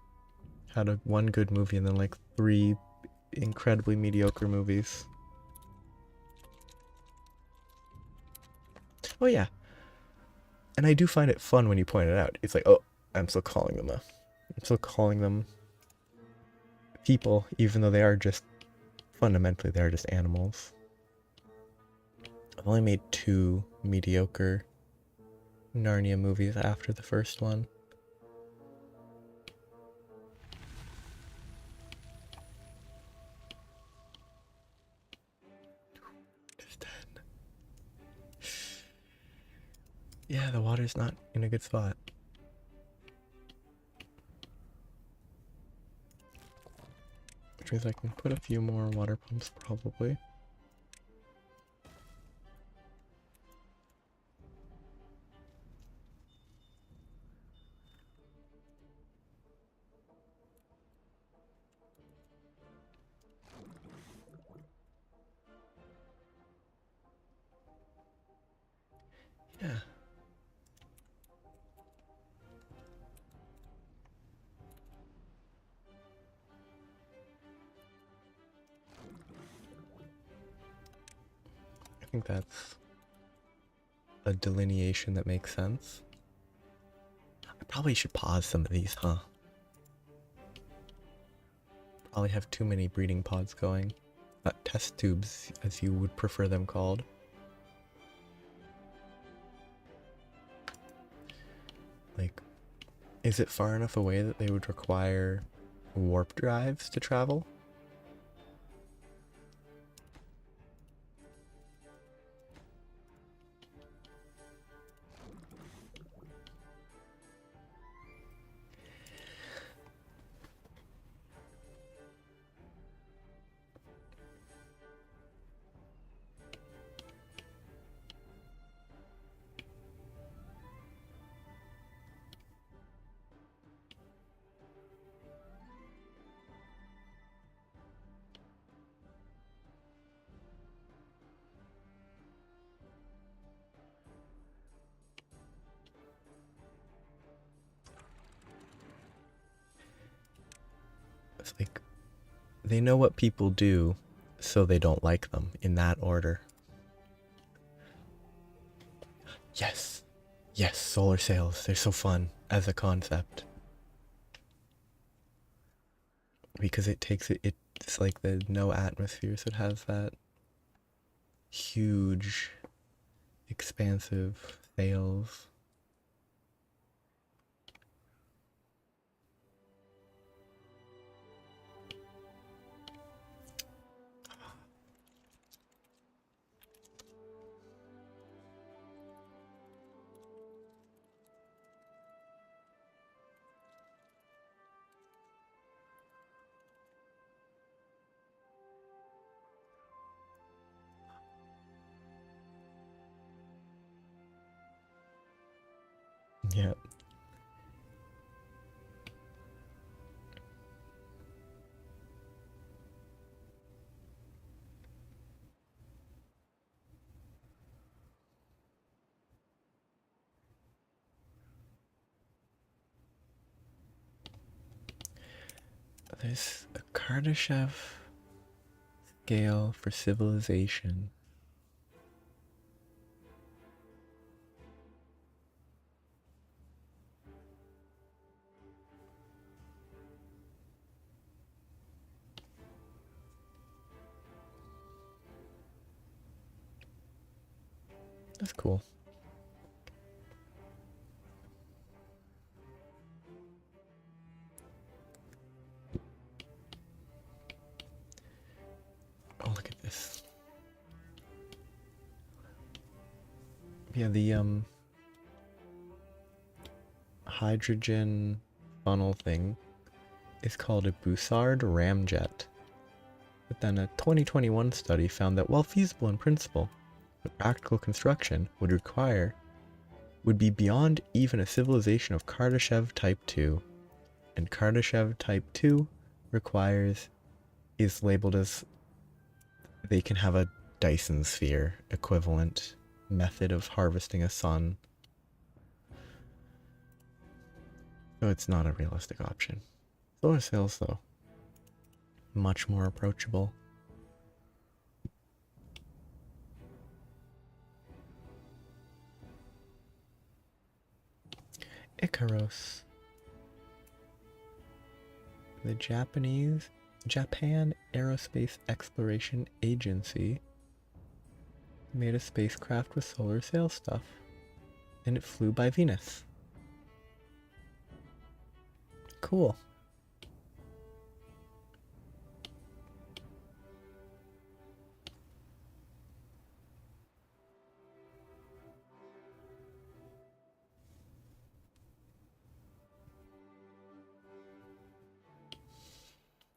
had one good movie and then like 3 incredibly mediocre movies. Oh yeah. And I do find it fun when you point it out. It's like, oh, I'm still calling them people, even though they are just, fundamentally, they're just animals. I've only made 2 mediocre Narnia movies after the first one. It's 10. Yeah, the water's not in a good spot. Which means I can put a few more water pumps, probably. Yeah. I think that's a delineation that makes sense. I probably should pause some of these, huh? Probably have too many breeding pods going. Test tubes, as you would prefer them called. Like, is it far enough away that they would require warp drives to travel? It's like, they know what people do, so they don't like them, in that order. Yes! Yes, solar sails, they're so fun as a concept. Because it takes it's like the no atmosphere, so it has that huge, expansive sails. Yeah. There's a Kardashev scale for civilization. That's cool. Oh, look at this. Yeah, the hydrogen funnel thing is called a Bussard ramjet. But then a 2021 study found that while feasible in principle, the practical construction would be beyond even a civilization of Kardashev Type 2. And Kardashev Type 2 is labeled as, they can have a Dyson sphere equivalent method of harvesting a sun. So it's not a realistic option. Solar sails, though, much more approachable. Icaros. The Japan Aerospace Exploration Agency made a spacecraft with solar sail stuff, and it flew by Venus. Cool.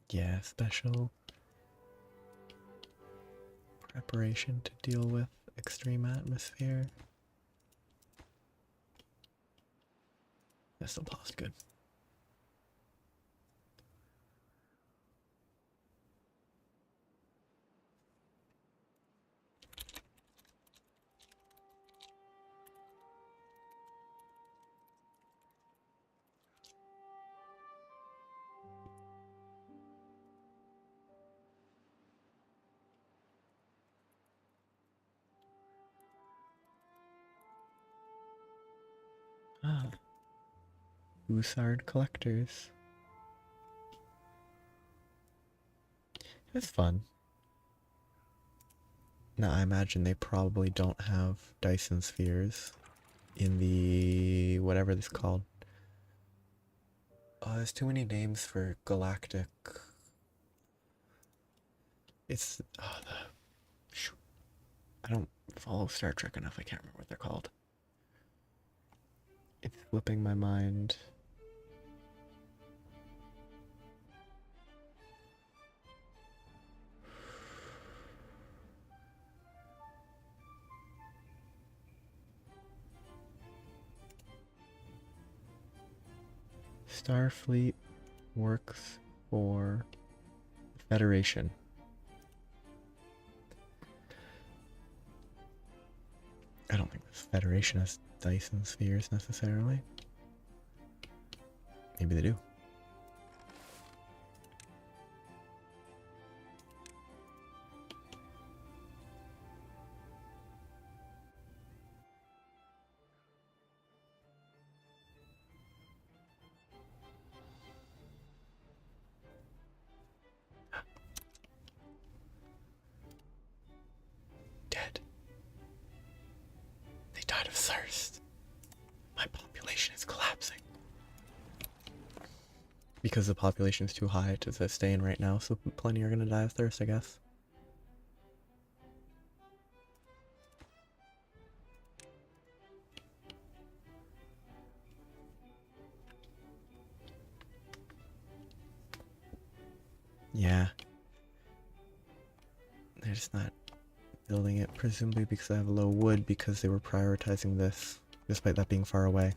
Yeah, special preparation to deal with extreme atmosphere. That still paused good. Ah, Hussard collectors. That's fun. Now, I imagine they probably don't have Dyson spheres in the whatever this called. Oh, there's too many names for galactic. It's I don't follow Star Trek enough. I can't remember what they're called. It's slipping my mind. Starfleet works for the Federation. I don't think this Federation has Dyson spheres necessarily. Maybe they do. Dead. They died of thirst. My population is collapsing. Because the population is too high to sustain right now, so plenty are gonna die of thirst, I guess. Yeah. They're just not building it, presumably because I have low wood, because they were prioritizing this, despite that being far away.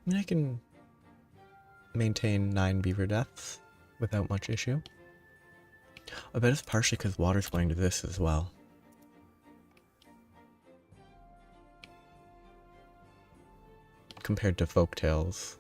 And I can maintain 9 beaver deaths without much issue. I bet it's partially because water's going to this as well. Compared to folktales.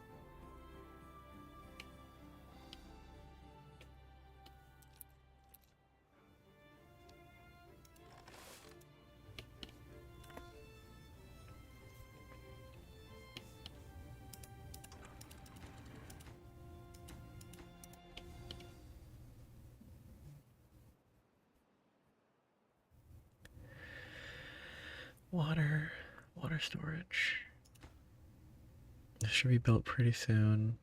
Water storage. This should be built pretty soon.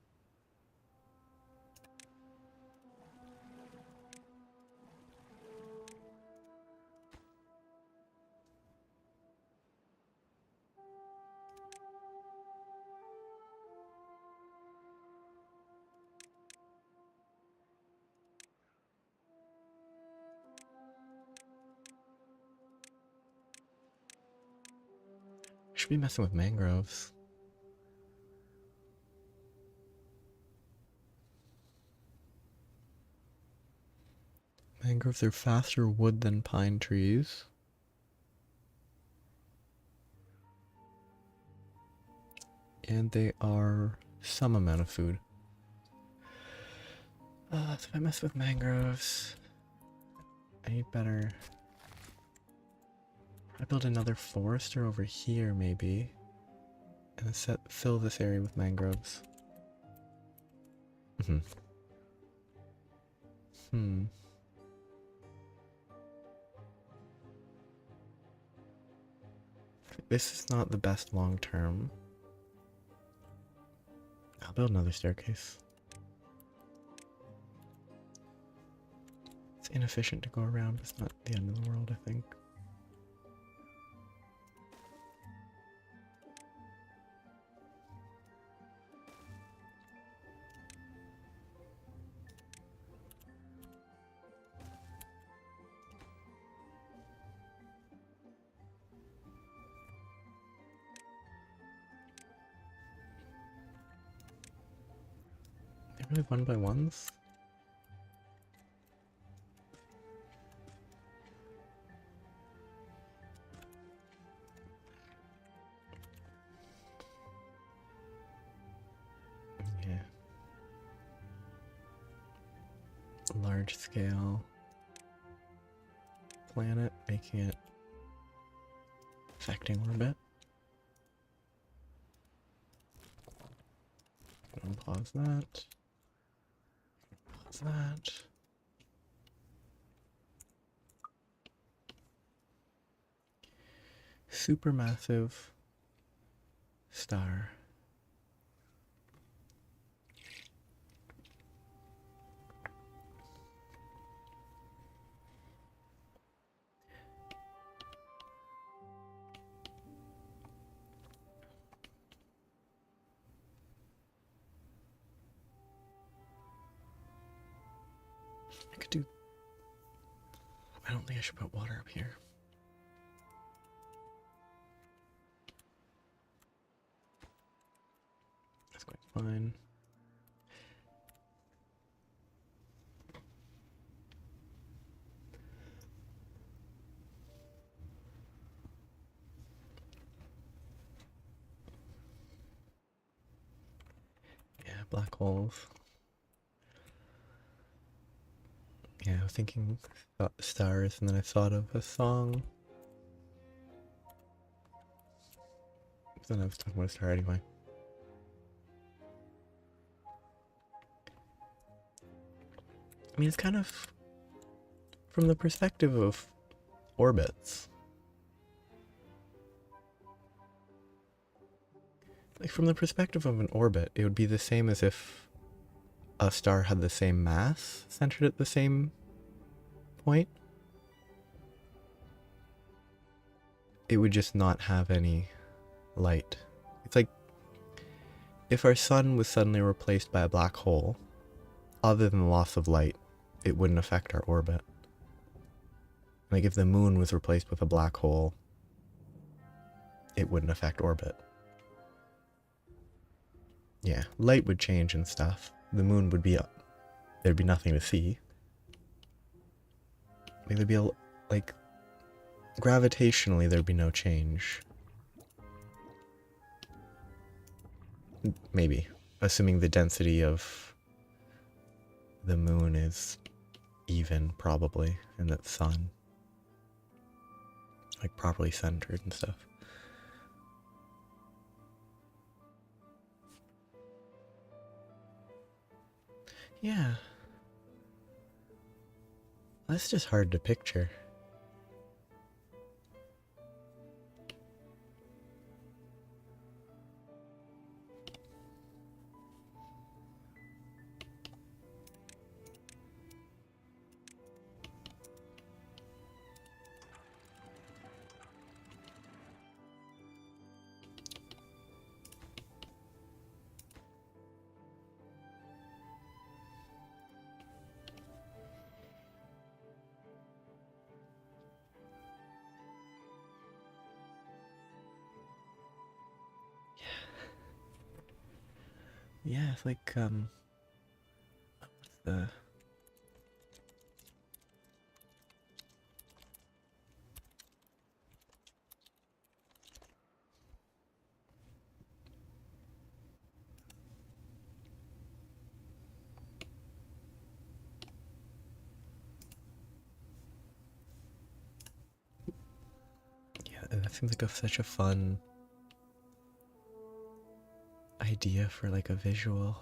Should be messing with mangroves. Mangroves are faster wood than pine trees. And they are some amount of food. So if I mess with mangroves, I need better. I build another forester over here, maybe, and then fill this area with mangroves. This is not the best long term. I'll build another staircase. It's inefficient to go around, but it's not the end of the world, I think. They're really one by ones? Yeah. Large scale planet, making it affecting orbit. Pause that. Pause that. Supermassive star. I could do. I don't think I should put water up here. That's going fine. Yeah, black holes. Yeah, I was thinking stars, and then I thought of a song. Then I was talking about a star anyway. I mean, it's kind of from the perspective of orbits. Like, from the perspective of an orbit, it would be the same as if a star had the same mass, centered at the same point. It would just not have any light. It's like if our sun was suddenly replaced by a black hole, other than the loss of light, it wouldn't affect our orbit. Like if the moon was replaced with a black hole, it wouldn't affect orbit. Yeah, light would change and stuff. The moon would be up. There'd be nothing to see. Like, there'd be like gravitationally there'd be no change. Maybe, assuming the density of the moon is even, probably, and that sun like properly centered and stuff. Yeah. That's just hard to picture. Yeah, it's like, what's the... That seems like such a fun idea for like a visual,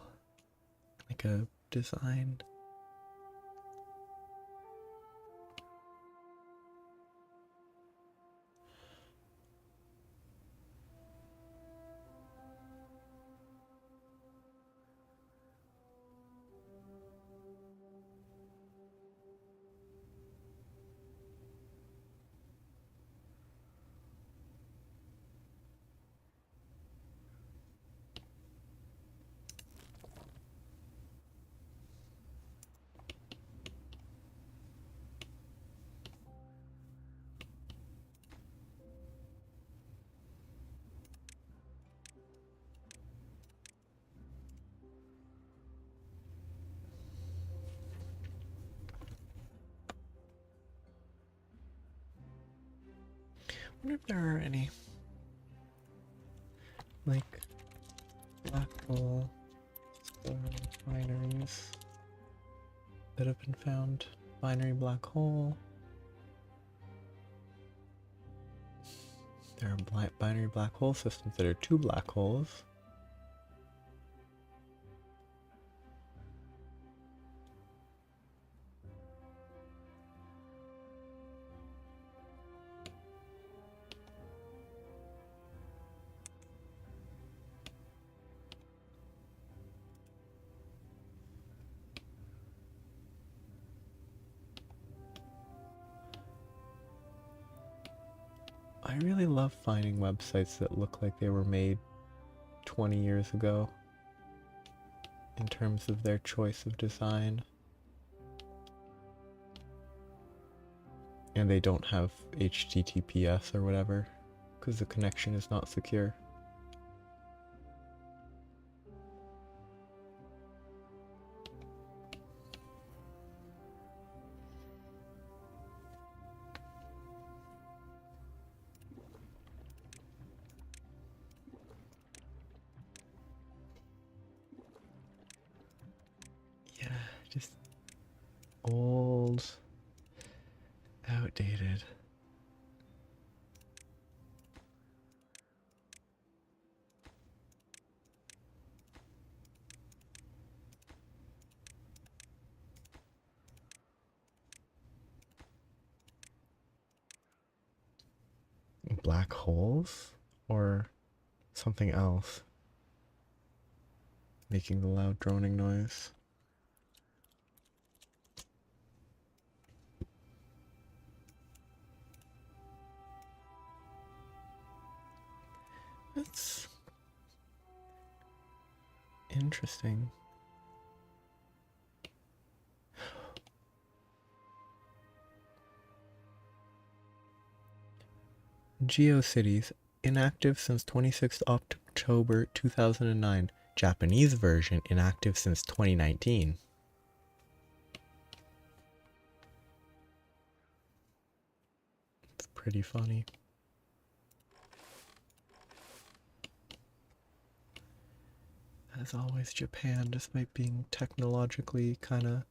like a design. I wonder if there are any like black hole binaries that have been found. Binary black hole. There are binary black hole systems that are two black holes. I really love finding websites that look like they were made 20 years ago in terms of their choice of design. And they don't have HTTPS or whatever, because the connection is not secure. Yeah, just old, outdated. Black holes or something else making the loud droning noise. That's interesting. GeoCities, inactive since 26th October 2009. Japanese version, inactive since 2019. It's pretty funny. As always, Japan, despite being technologically or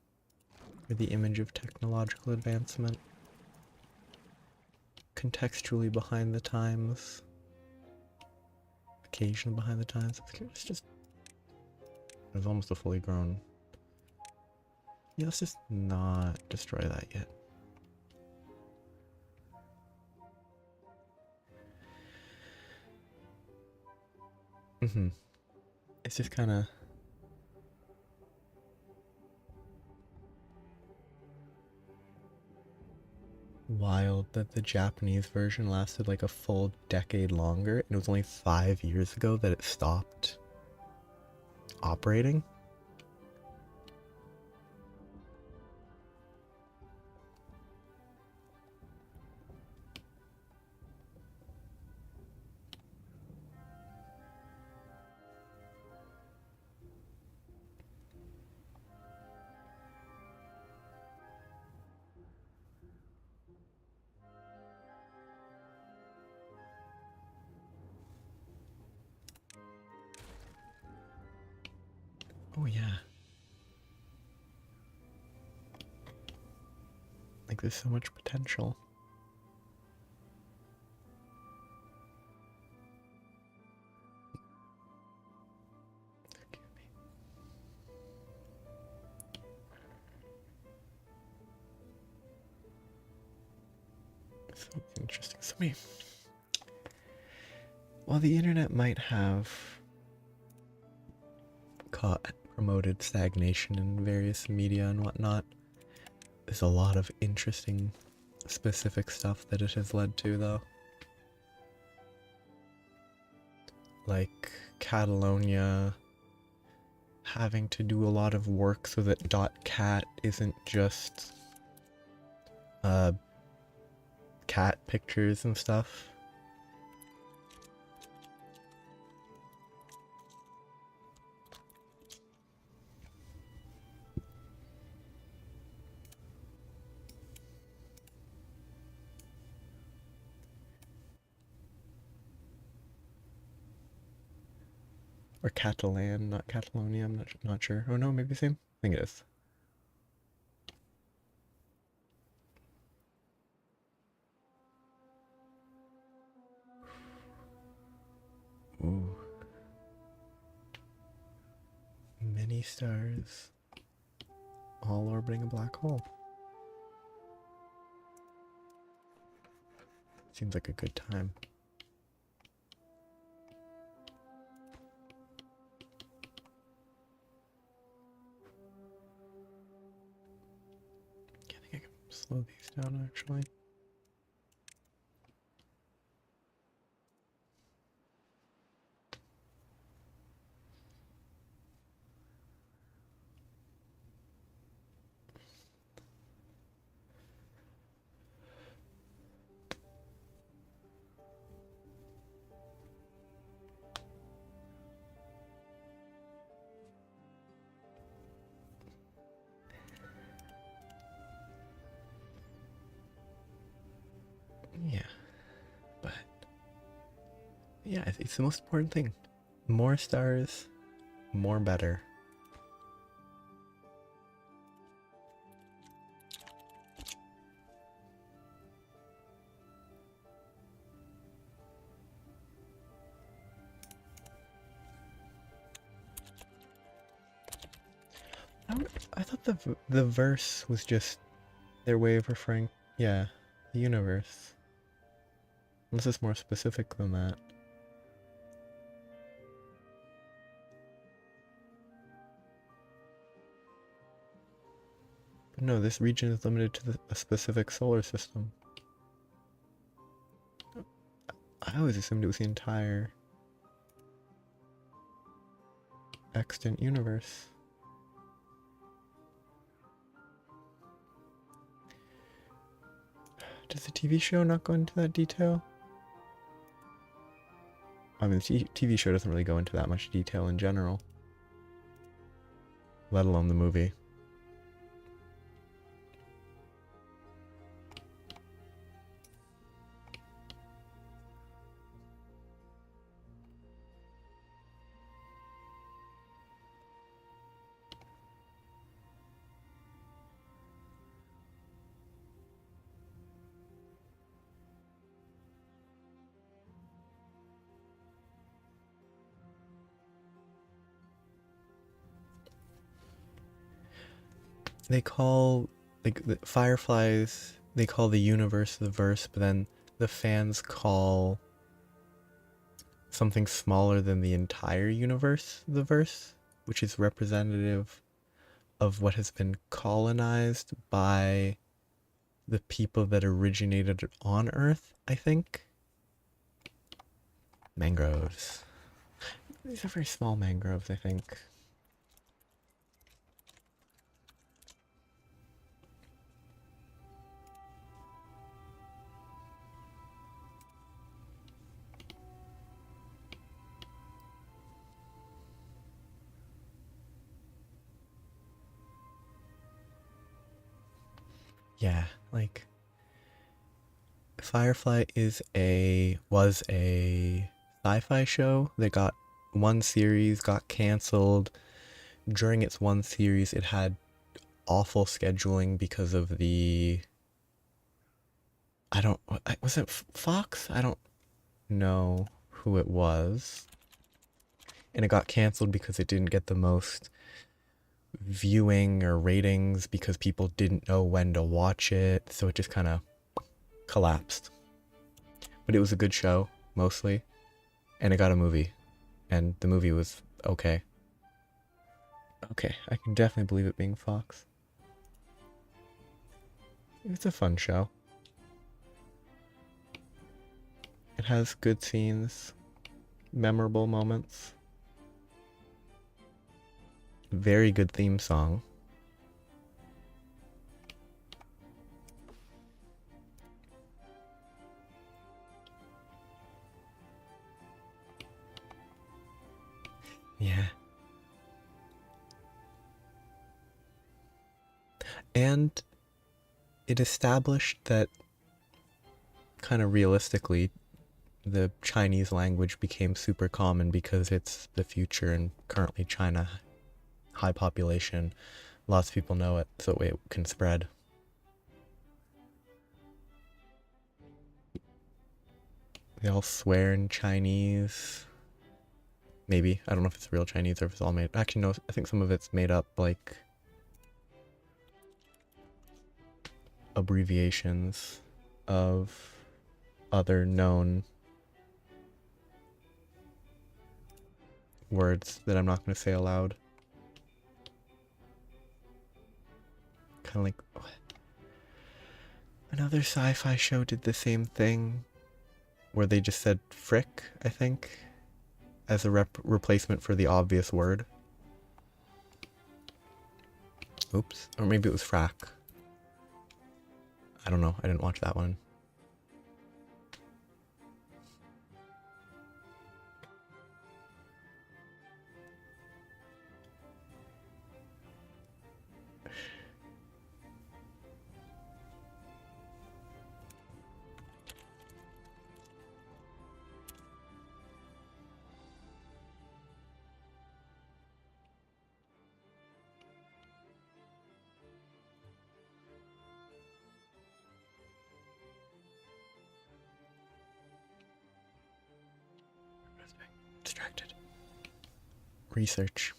the image of technological advancement, contextually behind the times, occasionally behind the times. It's just, it was almost a fully grown. Yeah, let's just not destroy that yet. It's just kind of wild that the Japanese version lasted like a full decade longer, and it was only 5 years ago that it stopped operating. Oh yeah. Like there's so much potential. So interesting. So many. While the internet might have promoted stagnation in various media and whatnot, there's a lot of interesting specific stuff that it has led to, though. Like Catalonia having to do a lot of work so that .cat isn't just cat pictures and stuff. Or Catalan, not Catalonia, I'm not sure. Oh no, maybe the same? I think it is. Ooh. Many stars, all orbiting a black hole. Seems like a good time. I think I can slow these down actually. Yeah, but yeah, it's the most important thing. More stars, more better. I thought the verse was just their way of referring, yeah, the universe. Unless it's more specific than that. But no, this region is limited to a specific solar system. I always assumed it was the entire extant universe. Does the TV show not go into that detail? I mean, the TV show doesn't really go into that much detail in general. Let alone the movie. They call, like, the Fireflies, they call the universe the verse, but then the fans call something smaller than the entire universe the verse, which is representative of what has been colonized by the people that originated on Earth, I think. Mangroves. These are very small mangroves, I think. Yeah, like Firefly was a sci-fi show that got one series got canceled. During its one series, it had awful scheduling because of the was it Fox? I don't know who it was. And it got canceled because it didn't get the most viewing or ratings because people didn't know when to watch it. So it just kind of collapsed. But it was a good show, mostly. And it got a movie. And the movie was okay. Okay, I can definitely believe it being Fox. It's a fun show. It has good scenes, memorable moments. Very good theme song. Yeah. And it established that kind of realistically the Chinese language became super common because it's the future and currently China, high population, lots of people know it, so it can spread. They all swear in Chinese. Maybe. I don't know if it's real Chinese or if it's all made. Actually, no, I think some of it's made up, like abbreviations of other known words that I'm not going to say aloud. Kind of like another sci-fi show did the same thing where they just said frick, I think, as a replacement for the obvious word. Oops. Or maybe it was frack. I don't know. I didn't watch that one. Distracted. Research.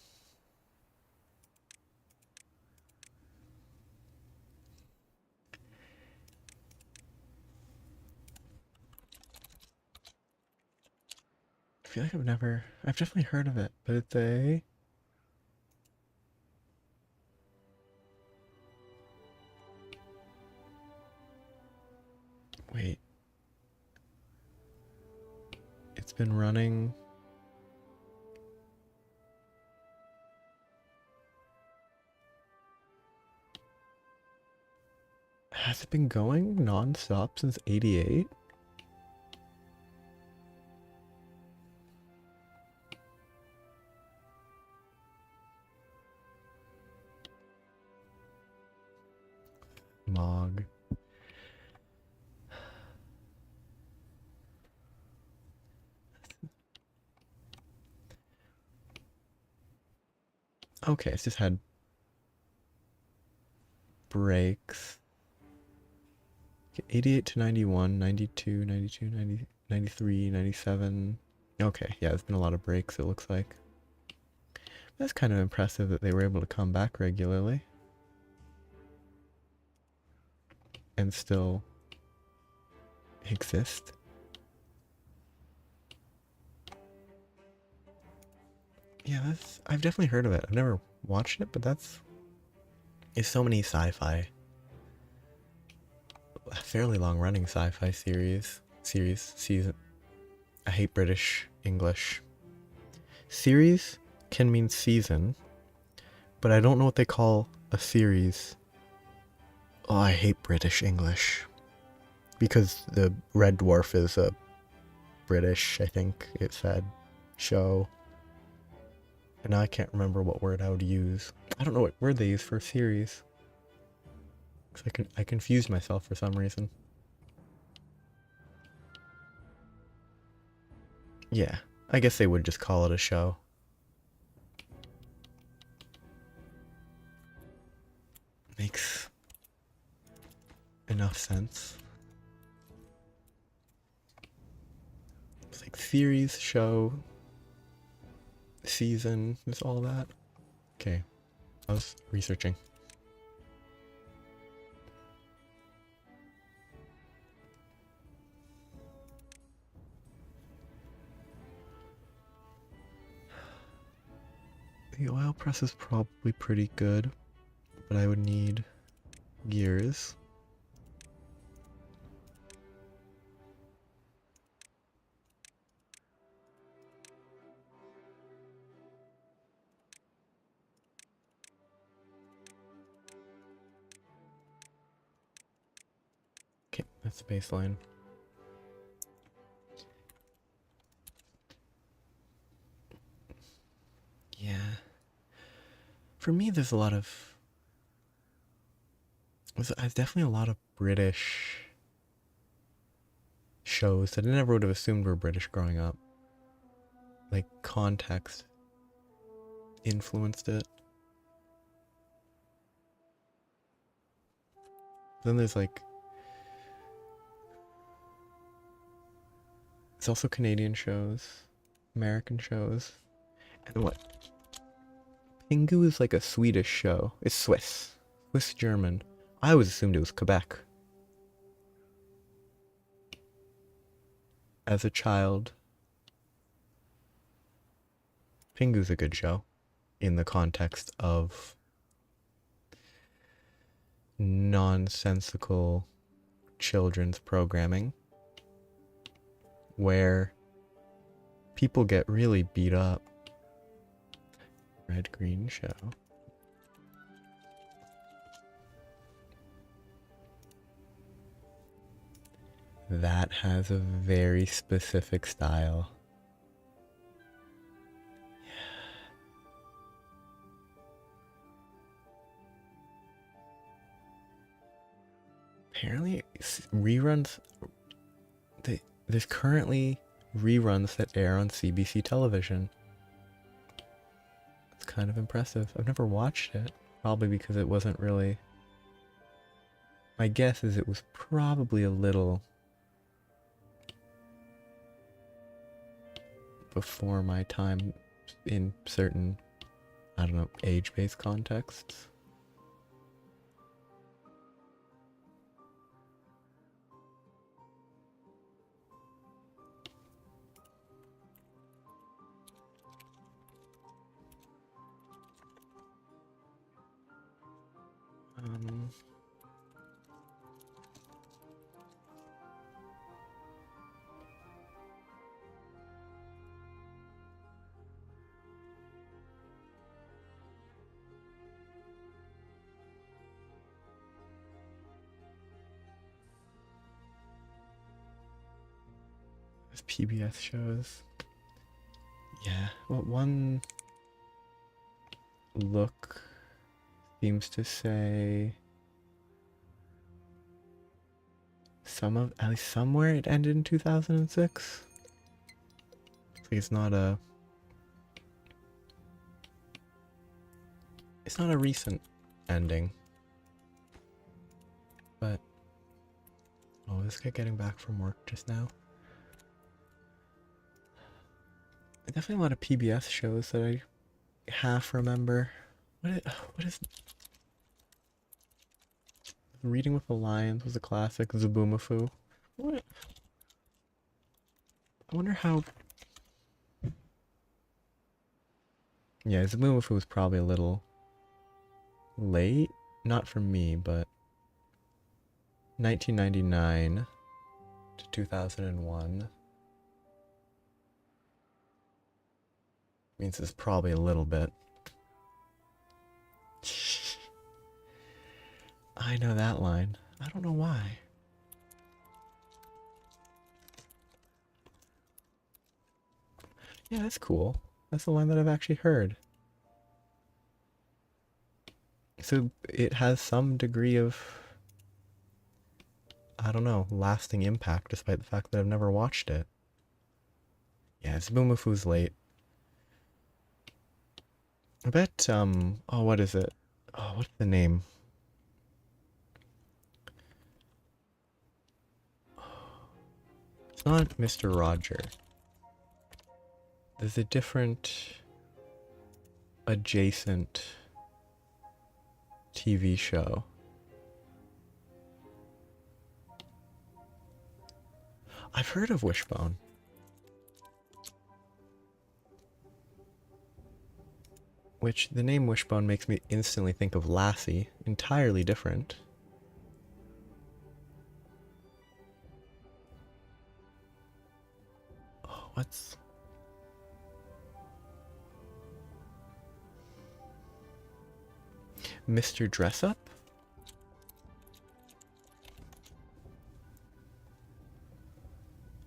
I feel like I've definitely heard of it, but it's a... Wait. It's been running... Has it been going non-stop since 88? Mog. Okay, it's just had breaks. 88 to 91, 92, 92, 90, 93, 97. Okay, yeah, there's been a lot of breaks, it looks like. That's kind of impressive that they were able to come back regularly. And still exist. Yeah, I've definitely heard of it. I've never watched it, but it's so many sci-fi, fairly long-running sci-fi season. I hate British English. Series can mean season, but I don't know what they call a series. Oh, I hate British English. Because the Red Dwarf is a British, I think it said, show. And now I can't remember what word I would use. I don't know what word they use for series. Because I confused myself for some reason. Yeah, I guess they would just call it a show. Makes enough sense. It's like series, show, season, it's all that. Okay, I was researching. The oil press is probably pretty good, but I would need gears. Okay, that's the baseline. Yeah. For me, there's definitely a lot of British shows that I never would have assumed were British growing up. Like, context influenced it. Then there's it's also Canadian shows, American shows. And what? Pingu is like a Swedish show. It's Swiss. Swiss German. I always assumed it was Quebec. As a child, Pingu's a good show in the context of nonsensical children's programming where people get really beat up. Red Green Show. That has a very specific style. Apparently, reruns. There's currently reruns that air on CBC television. It's kind of impressive. I've never watched it, probably because it wasn't really. My guess is it was probably a little before my time in certain, I don't know, age-based contexts. PBS shows. Yeah, well, one look seems to say at least somewhere it ended in 2006. It's not a recent ending. But oh, this guy getting back from work just now. Definitely a lot of PBS shows that I half remember. What is Reading with the Lions was a classic. Zaboomafoo. What? I wonder how. Yeah, Zaboomafoo was probably a little late. Not for me, but 1999 to 2001 means it's probably a little bit. I know that line. I don't know why. Yeah, that's cool. That's the line that I've actually heard. So it has some degree of, I don't know, lasting impact despite the fact that I've never watched it. Yeah, Zaboomafoo's late. I bet, oh, what is it? Oh, what's the name? It's not Mr. Roger. There's a different adjacent TV show. I've heard of Wishbone. Which the name Wishbone makes me instantly think of Lassie. Entirely different. Oh, what's... Mr. Dressup?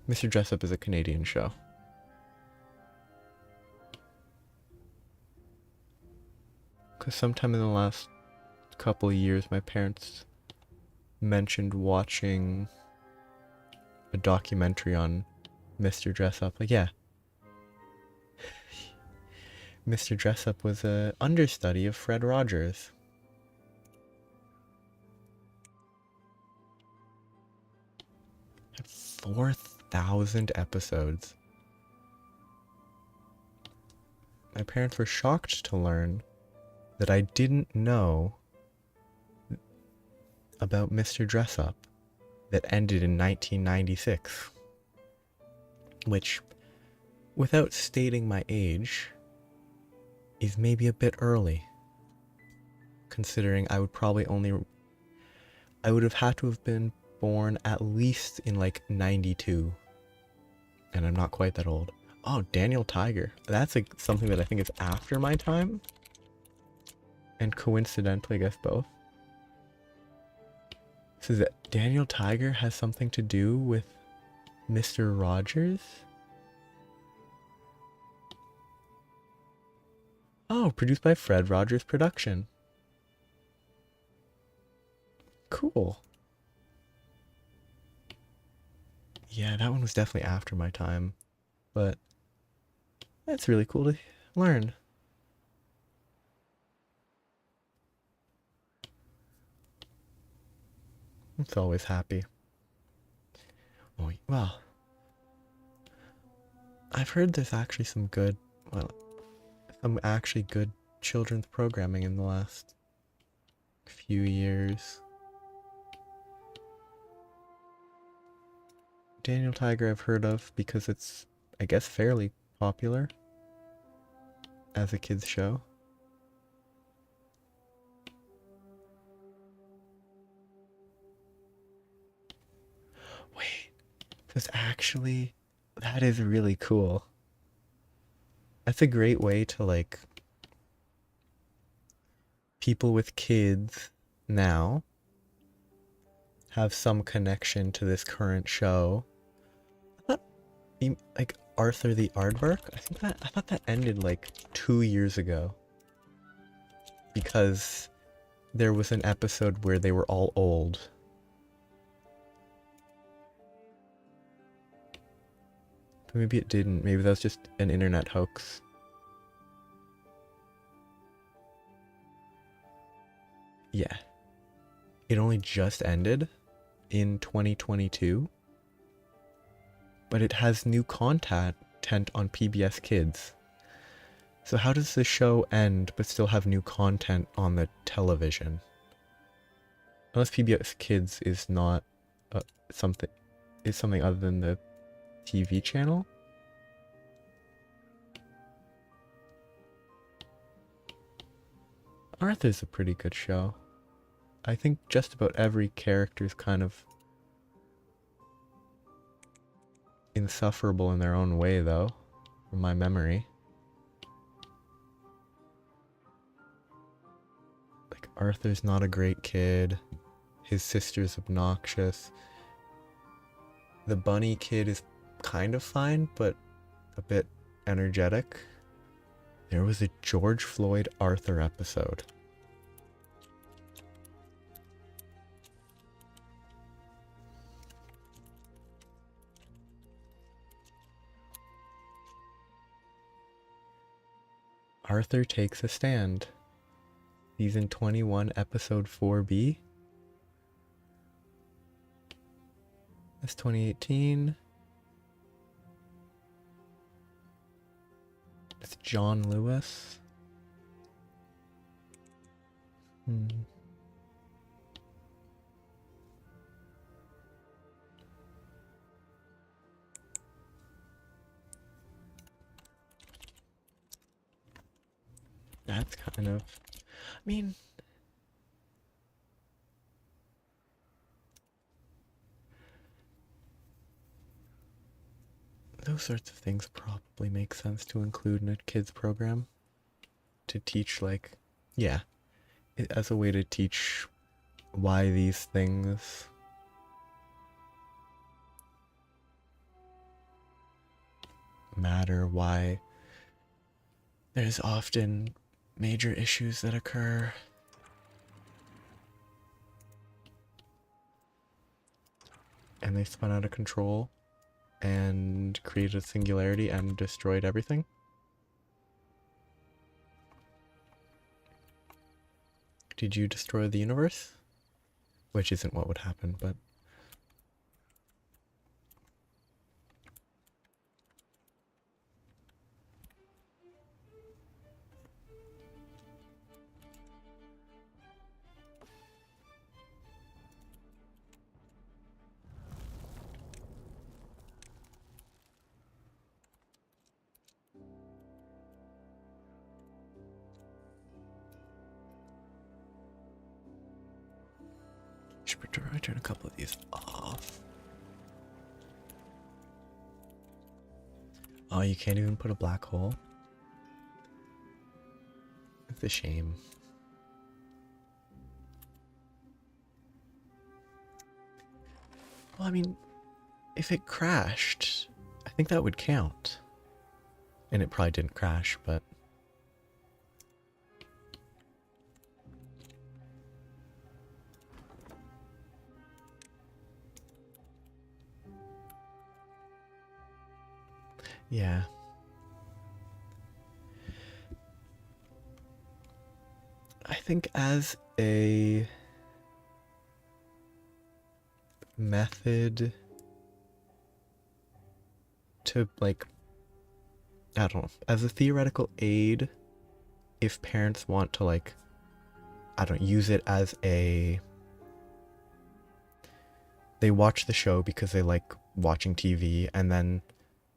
Mr. Dressup is a Canadian show. Because sometime in the last couple of years, my parents mentioned watching a documentary on Mr. Dressup. Like, yeah. Mr. Dressup was a understudy of Fred Rogers. Had 4,000 episodes. My parents were shocked to learn that I didn't know about Mr. Dressup that ended in 1996. Which, without stating my age, is maybe a bit early. Considering I would have had to have been born at least in like 92. And I'm not quite that old. Oh, Daniel Tiger. That's like something that I think is after my time. And coincidentally, I guess both. So that Daniel Tiger has something to do with Mr. Rogers? Oh, produced by Fred Rogers Production. Cool. Yeah, that one was definitely after my time. But that's really cool to learn. It's always happy. Oh, well, I've heard there's actually some actually good children's programming in the last few years. Daniel Tiger I've heard of because it's, I guess, fairly popular as a kids show. Wait, that is really cool. That's a great way to, like, people with kids now have some connection to this current show. I thought, like, Arthur the Aardvark? I thought that ended like 2 years ago. Because there was an episode where they were all old. But maybe it didn't. Maybe that was just an internet hoax. Yeah. It only just ended in 2022. But it has new content on PBS Kids. So how does the show end but still have new content on the television? Unless PBS Kids is not something other than the TV channel? Arthur's a pretty good show. I think just about every character is kind of insufferable in their own way, though, from my memory. Like, Arthur's not a great kid. His sister's obnoxious. The bunny kid is kind of fine, but a bit energetic. There was a George Floyd Arthur episode. Arthur Takes a Stand. Season 21, Episode 4B. That's 2018. It's John Lewis. It's kind of, I mean, those sorts of things probably make sense to include in a kids program to teach, like, yeah, as a way to teach why these things matter, why there's often major issues that occur. And they spun out of control and created a singularity and destroyed everything. Did you destroy the universe? Which isn't what would happen, but... should turn a couple of these off. Oh, you can't even put a black hole? It's a shame. Well, I mean, if it crashed, I think that would count. And it probably didn't crash, but... yeah. I think as a method to, like, I don't know, as a theoretical aid, if parents want to, like, I don't use it as a... They watch the show because they like watching TV, and then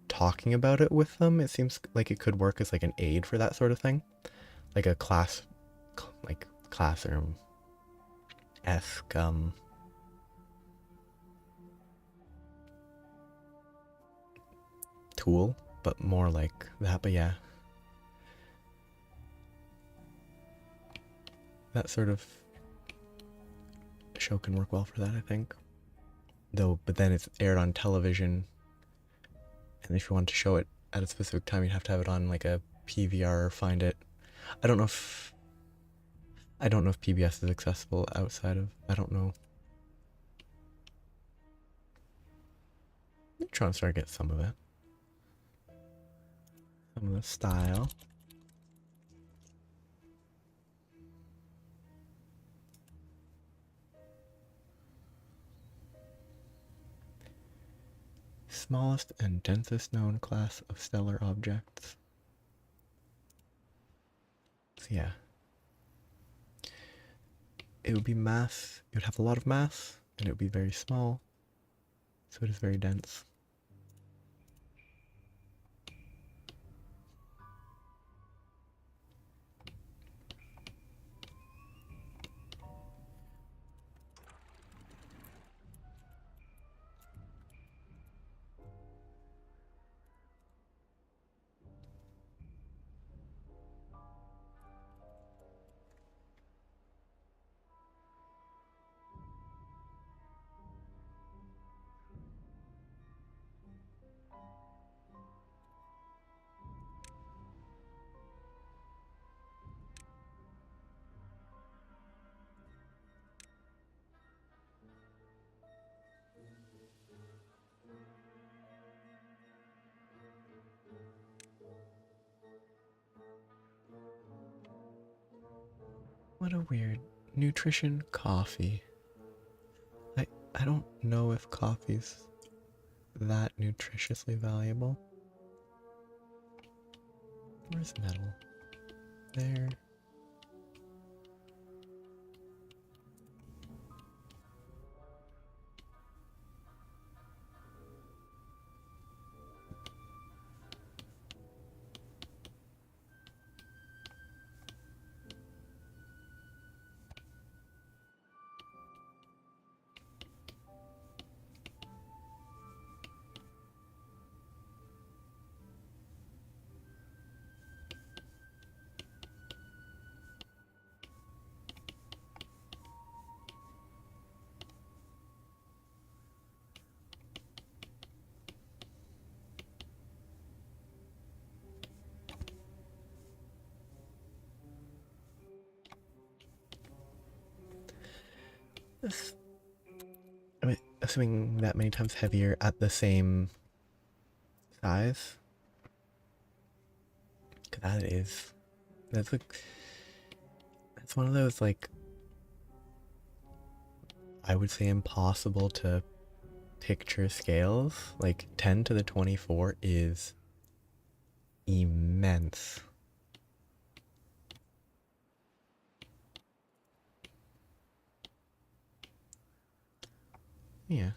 talking about it with them, it seems like it could work as like an aid for that sort of thing. Like a classroom-esque, tool, but more like that, but yeah. That sort of show can work well for that, I think. Though, but then it's aired on television, and if you want to show it at a specific time, you'd have to have it on like a PVR or find it. I don't know if PBS is accessible outside of, I don't know. I'm trying to start to get some of it. Some of the style. Smallest and densest known class of stellar objects. So yeah. It would be mass, it would have a lot of mass, and it would be very small. So it is very dense. What a weird nutrition coffee. I don't know if coffee's that nutritiously valuable. Where's metal? There. I mean, assuming that many times heavier at the same size. That is, that's like, that's one of those like, I would say impossible to picture scales. Like 10 to the 24 is immense. Yeah.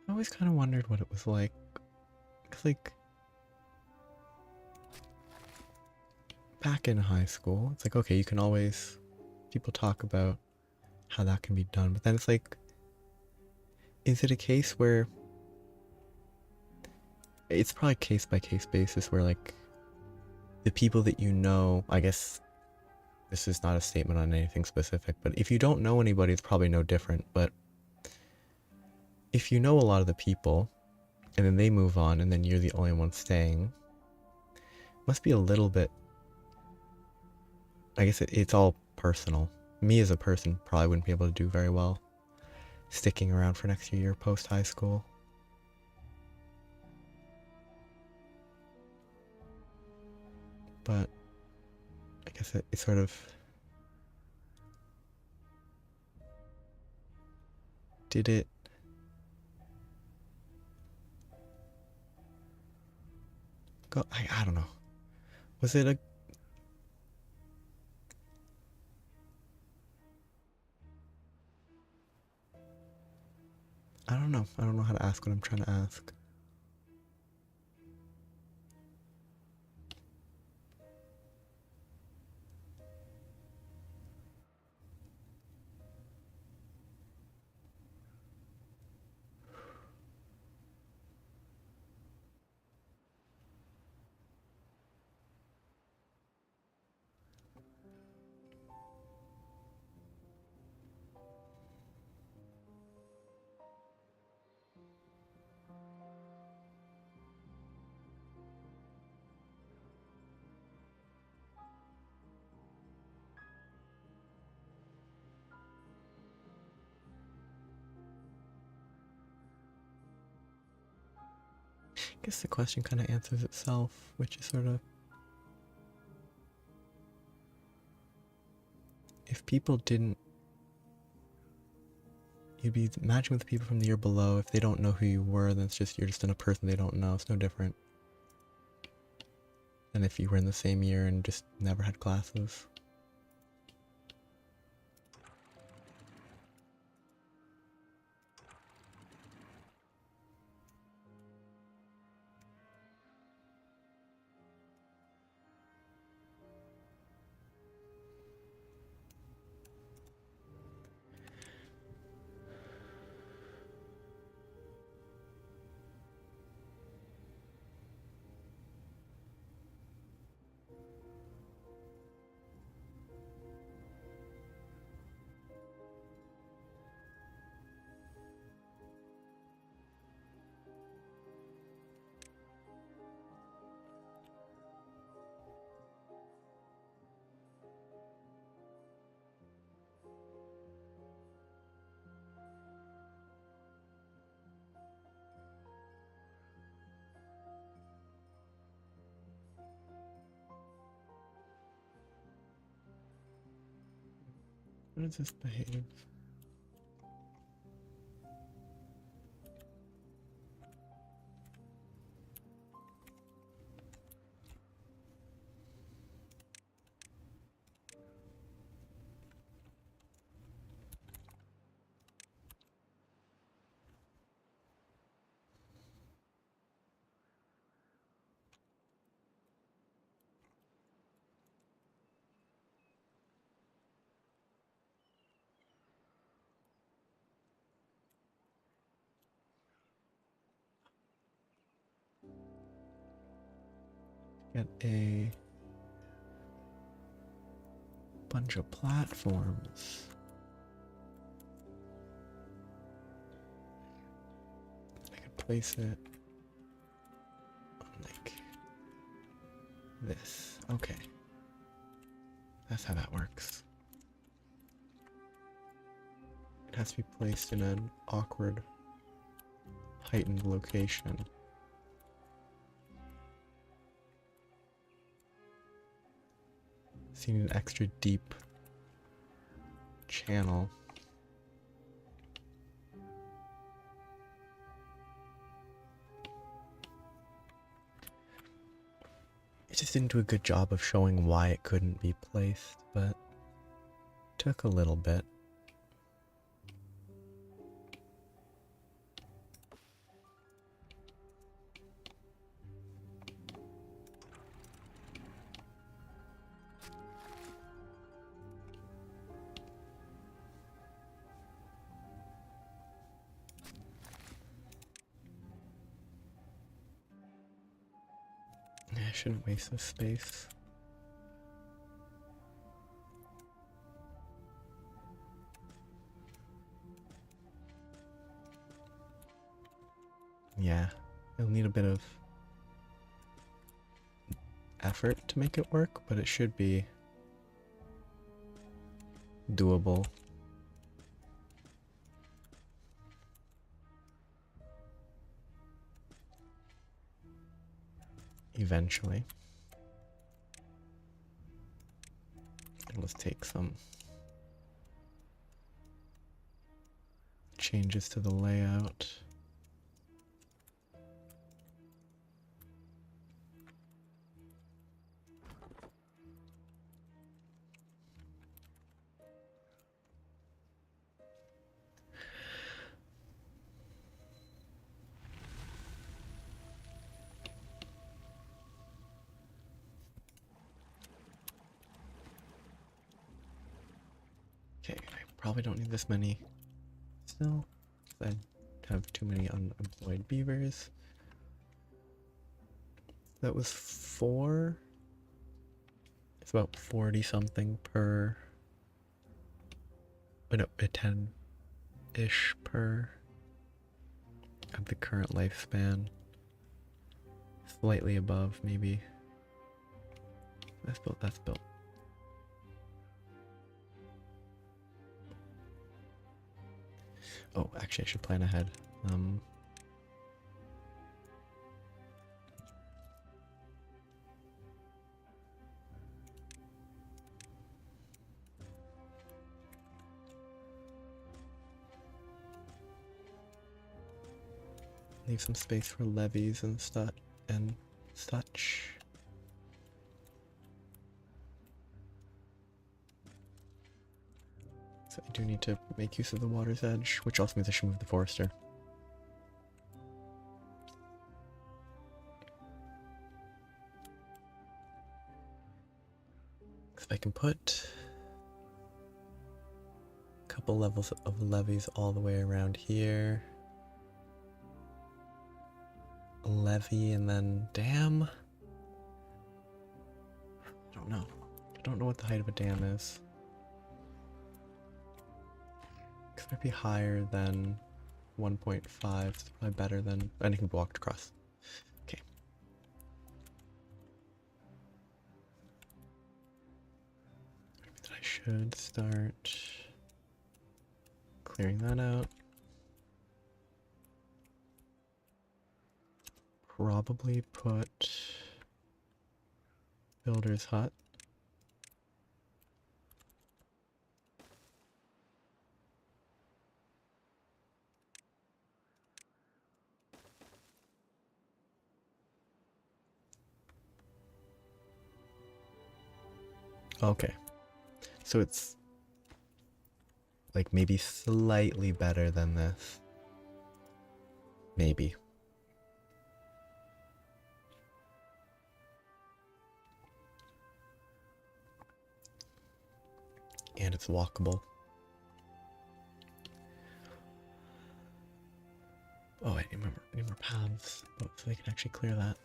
I always kind of wondered what it was like. 'Cause like, back in high school, it's like, okay, you can always, people talk about how that can be done, but then it's like, is it a case where, it's probably case by case basis where like, the people that you know, I guess this is not a statement on anything specific, but if you don't know anybody, it's probably no different, but if you know a lot of the people, and then they move on, and then you're the only one staying, must be a little bit, I guess it's all personal. Me as a person probably wouldn't be able to do very well sticking around for an extra year post high school. But I guess it sort of did it. Go, I don't know. Was it a, I don't know. I don't know how to ask what I'm trying to ask. I guess the question kind of answers itself, which is sort of, if people didn't, you'd be matching with the people from the year below. If they don't know who you were, then it's just, you're just in a person they don't know. It's no different than if you were in the same year and just never had classes. How does this behave? Get a bunch of platforms. I could place it like this. Okay. That's how that works. It has to be placed in an awkward, heightened location. So you need an extra deep channel. It just didn't do a good job of showing why it couldn't be placed, but took a little bit. I shouldn't waste this space. Yeah, it'll need a bit of effort to make it work, but it should be doable. Eventually. And let's take some changes to the layout. Okay, I probably don't need this many still. I have too many unemployed beavers. That was 4. It's about 40 something per. Oh no, 10-ish per of the current lifespan. Slightly above, maybe. That's built, that's built. Oh, actually I should plan ahead. Leave some space for levies and such. So I do need to make use of the water's edge, which also means I should move the forester. If I can put a couple levels of levees all the way around here. Levy and then dam. I don't know. I don't know what the height of a dam is. It might be higher than 1.5. It's probably better than. And it can be walked across. Okay. Maybe that I should start clearing that out. Probably put builder's hut. Okay. So it's like maybe slightly better than this. Maybe. And it's walkable. Oh, I need more paths, so they can actually clear that.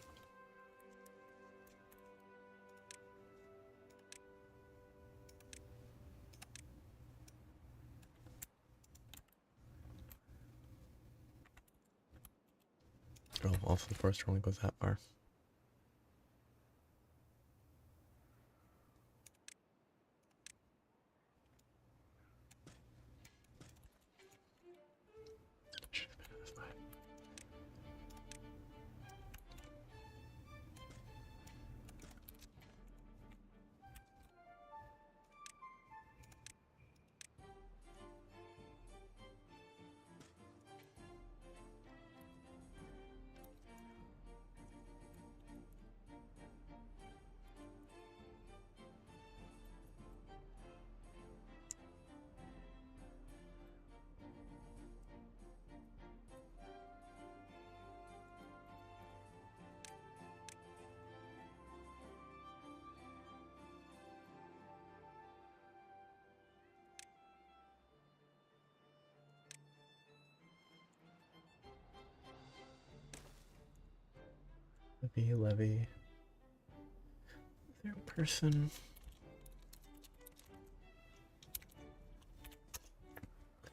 Oh, also the forester only goes that far. Levy. Is there a person?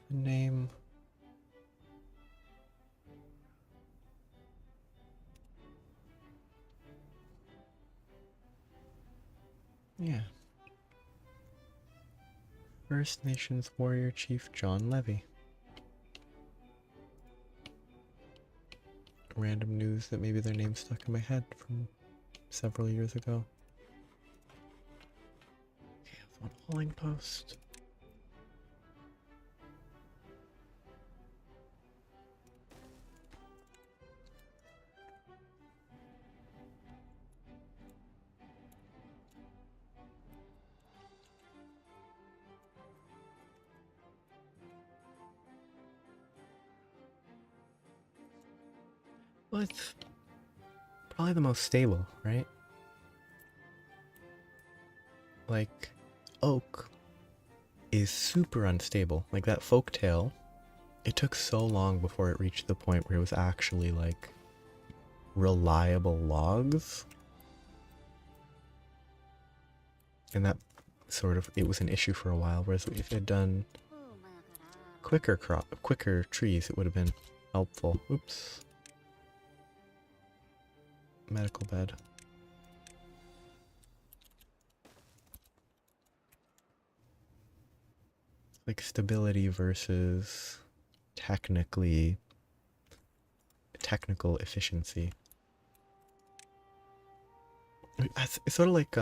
Name? Yeah. First Nations warrior chief John Levy. Random news that maybe their name stuck in my head from several years ago. Okay, that's one hauling post. Well, it's probably the most stable, right? Like, oak is super unstable. Like that folktale, it took so long before it reached the point where it was actually like reliable logs. And that sort of, it was an issue for a while, whereas if it had done quicker trees, it would have been helpful. Oops. Medical bed. Like stability versus technical efficiency. It's sort of like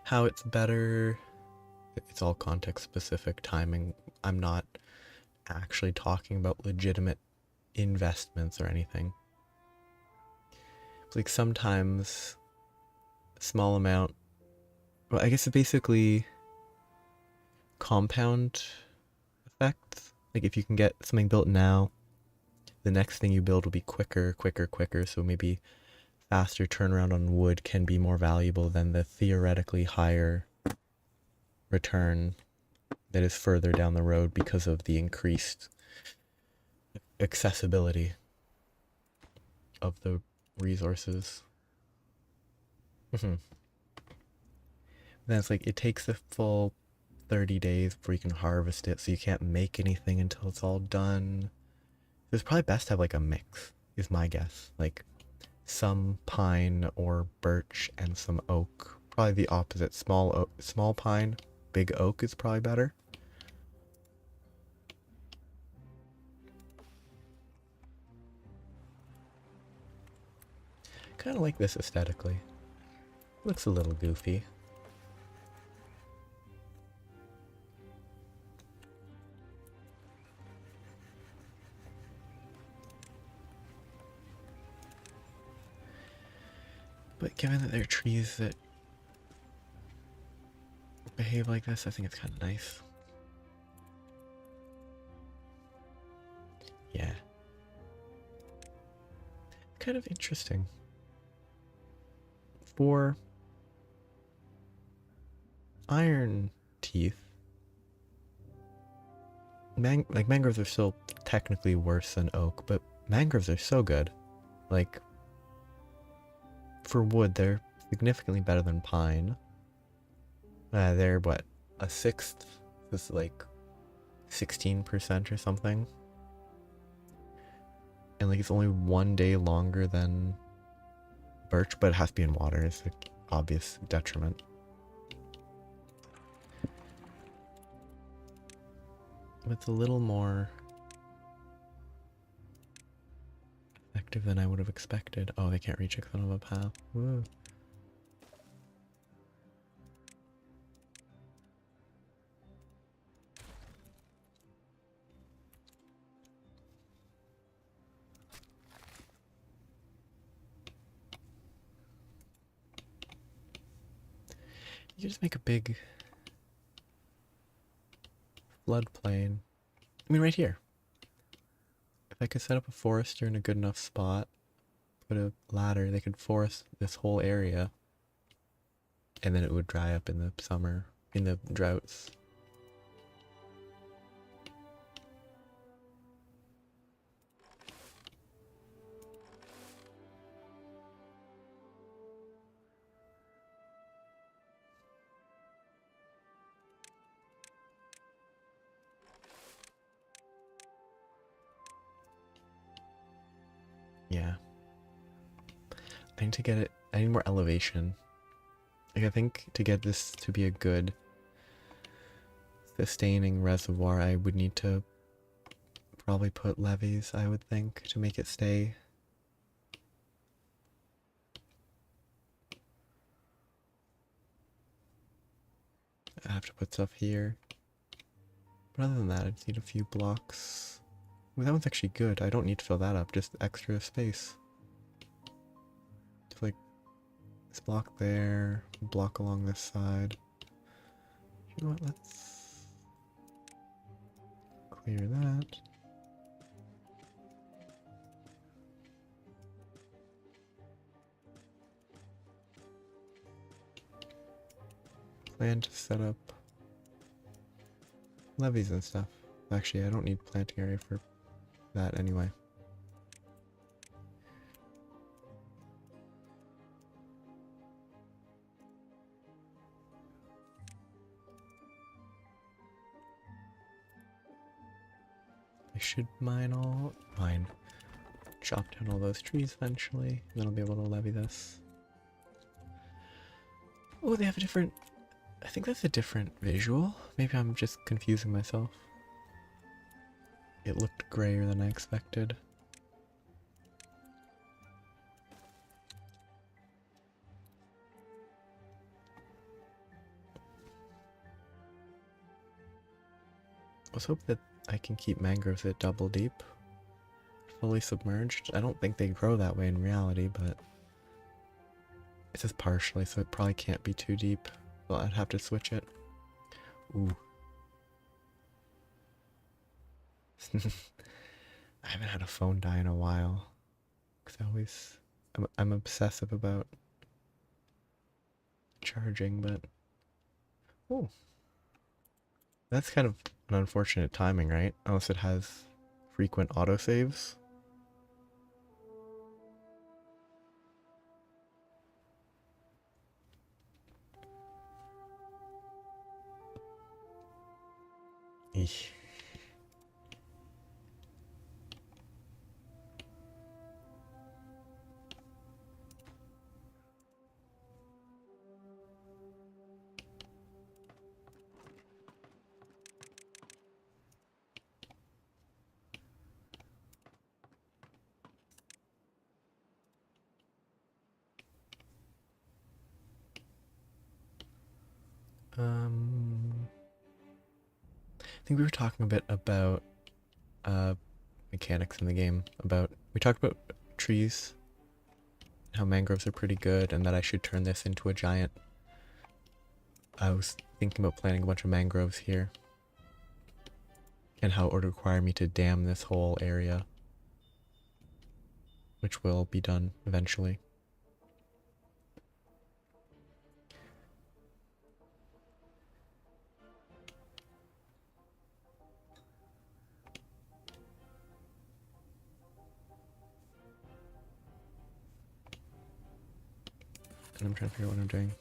how it's better. It's all context specific timing. I'm not actually talking about legitimate investments or anything. It's like sometimes small amount, well, I guess it's basically compound effects. Like if you can get something built now, the next thing you build will be quicker. So maybe faster turnaround on wood can be more valuable than the theoretically higher return that is further down the road because of the increased accessibility of the resources. Then it's like it takes the full 30 days before you can harvest it, so you can't make anything until it's all done. It's probably best to have like a mix, is my guess. Like some pine or birch and some oak. Probably the opposite. Small pine, big oak is probably better. Kind of like this aesthetically. Looks a little goofy. But given that they're trees that behave like this, I think it's kind of nice. Yeah. Kind of interesting. For iron teeth, mangroves are still technically worse than oak, but mangroves are so good. Like, for wood, they're significantly better than pine. They're what, a sixth? This is like 16% or something. And like it's only 1 day longer than birch, but it has to be in water. It's an obvious detriment. It's a little more effective than I would have expected. Oh, they can't reach a kind of a path. Woo. You just make a big floodplain. I mean, right here. If I could set up a forester in a good enough spot, put a ladder, they could forest this whole area. And then it would dry up in the summer, in the droughts. Yeah. I need to get it, I need more elevation. Like I think to get this to be a good sustaining reservoir, I would need to probably put levees, I would think, to make it stay. I have to put stuff here. But other than that, I just need a few blocks. Ooh, that one's actually good. I don't need to fill that up, just extra space. Just like this block there, block along this side. You know what, let's clear that. Plan to set up levees and stuff. Actually, I don't need planting area for that anyway. I should chop down all those trees eventually, and then I'll be able to levy this. Oh, they have a different, I think that's a different visual. Maybe I'm just confusing myself. It looked grayer than I expected. Let's hope that I can keep mangroves at double deep. Fully submerged. I don't think they grow that way in reality, but it says partially, so it probably can't be too deep. Well, I'd have to switch it. Ooh. I haven't had a phone die in a while. Cause I'm obsessive about charging, but oh, that's kind of an unfortunate timing, right? Unless it has frequent autosaves. Eesh. I think we were talking a bit about mechanics in the game. We talked about trees, how mangroves are pretty good, and that I should turn this into a giant. I was thinking about planting a bunch of mangroves here, and how it would require me to dam this whole area, which will be done eventually. And I'm trying to figure out what I'm doing.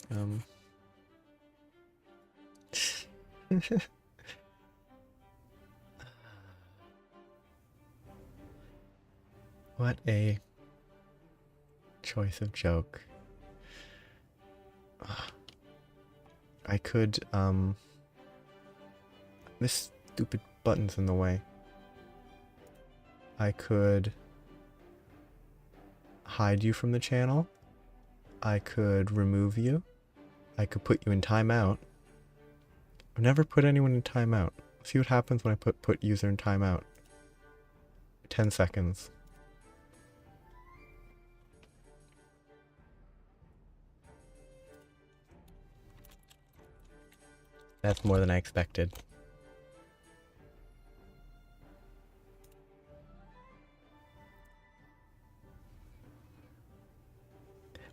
What a choice of joke. I could, this stupid button's in the way. I could hide you from the channel. I could remove you. I could put you in timeout. I've never put anyone in timeout. See what happens when I put user in timeout. 10 seconds. That's more than I expected.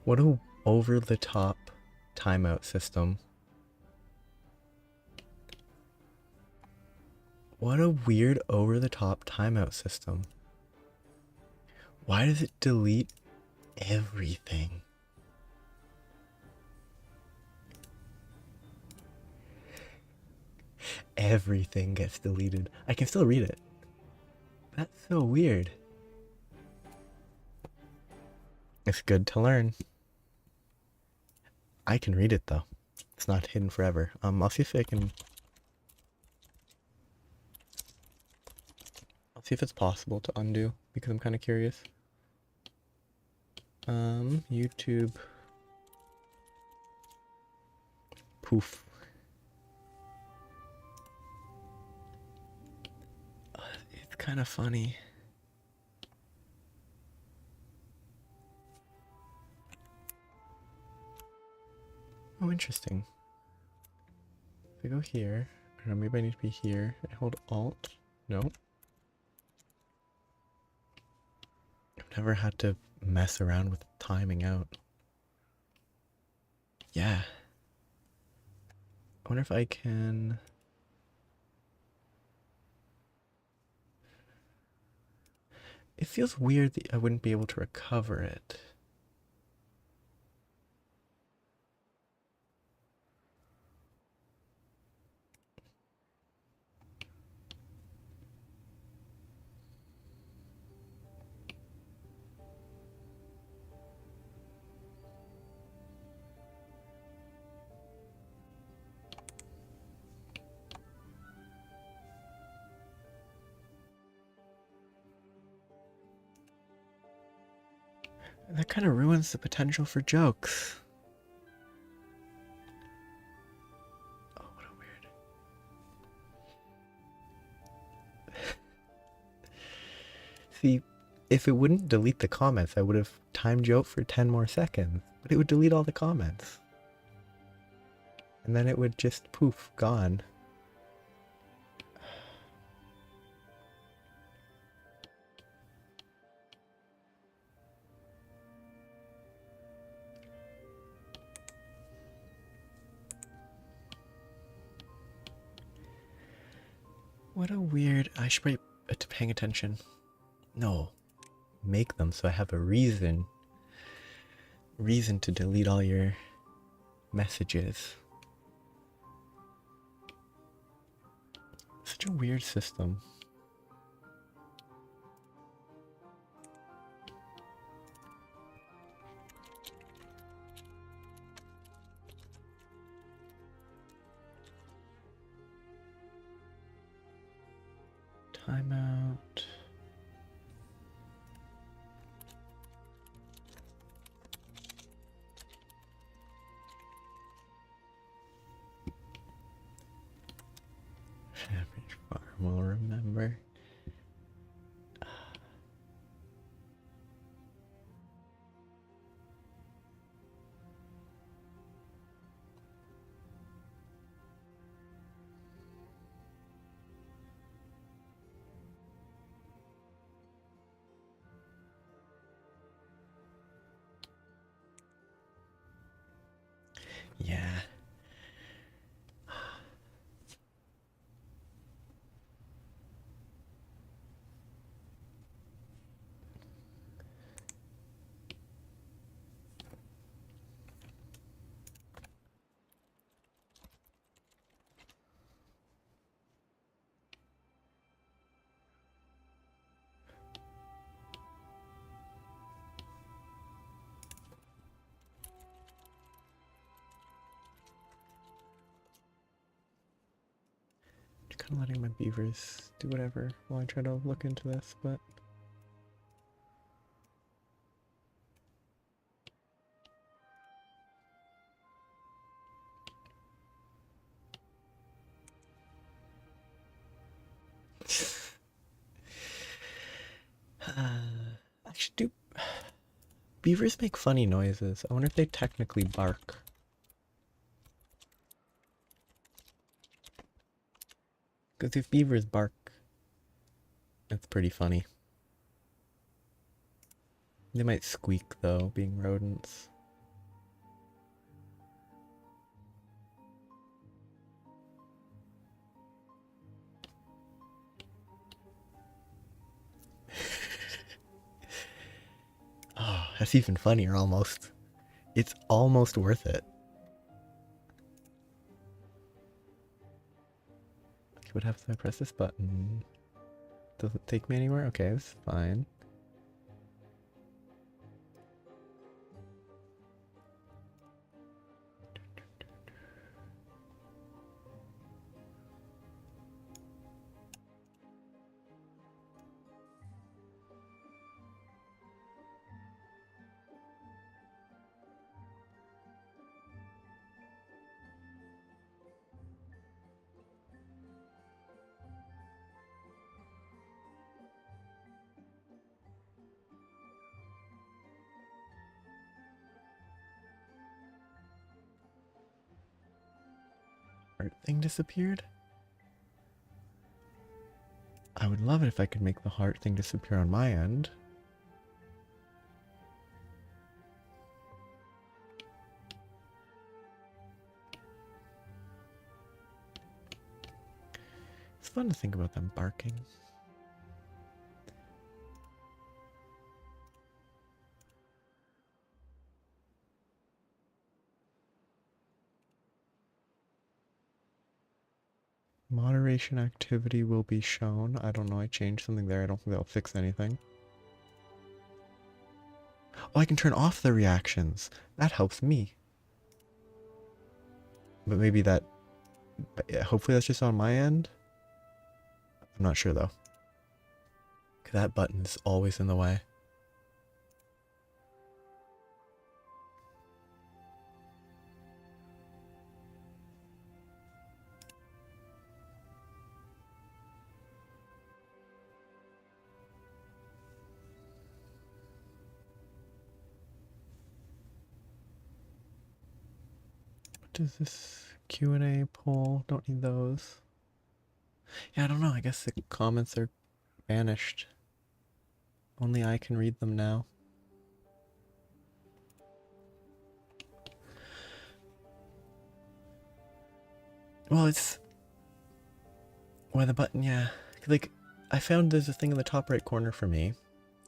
What a over-the-top timeout system. What a weird over-the-top timeout system. Why does it delete everything? Everything gets deleted. I can still read it. That's so weird. It's good to learn. I can read it though. It's not hidden forever. I'll see if I can. I'll see if it's possible to undo because I'm kind of curious. YouTube. Poof. It's kind of funny. Oh, interesting. If I go here, I don't know, maybe I need to be here. I hold Alt. Nope. I've never had to mess around with timing out. Yeah. I wonder if I can. It feels weird that I wouldn't be able to recover it. And that kind of ruins the potential for jokes. Oh, what a weird. See, if it wouldn't delete the comments, I would have timed you out for 10 more seconds. But it would delete all the comments. And then it would just poof, gone. What a weird. I should probably be paying attention. No. Make them so I have a reason. Reason to delete all your messages. Such a weird system. Timeout. Average farm will remember. kind of letting my beavers do whatever while I try to look into this, but... Actually, do beavers make funny noises? I wonder if they technically bark. Because if beavers bark, it's pretty funny. They might squeak though, being rodents. Oh, that's even funnier almost. It's almost worth it. What happens if I press this button? Doesn't take me anywhere? Okay, that's fine. Heart thing disappeared? I would love it if I could make the heart thing disappear on my end. It's fun to think about them barking. Moderation activity will be shown. I don't know, I changed something there. I don't think that'll fix anything. Oh, I can turn off the reactions. That helps me. But maybe that... hopefully that's just on my end. I'm not sure though. That button is always in the way. What does this Q&A poll? Don't need those. Yeah, I don't know. I guess the comments are vanished. Only I can read them now. Well, it's... where the button, yeah. Like, I found there's a thing in the top right corner for me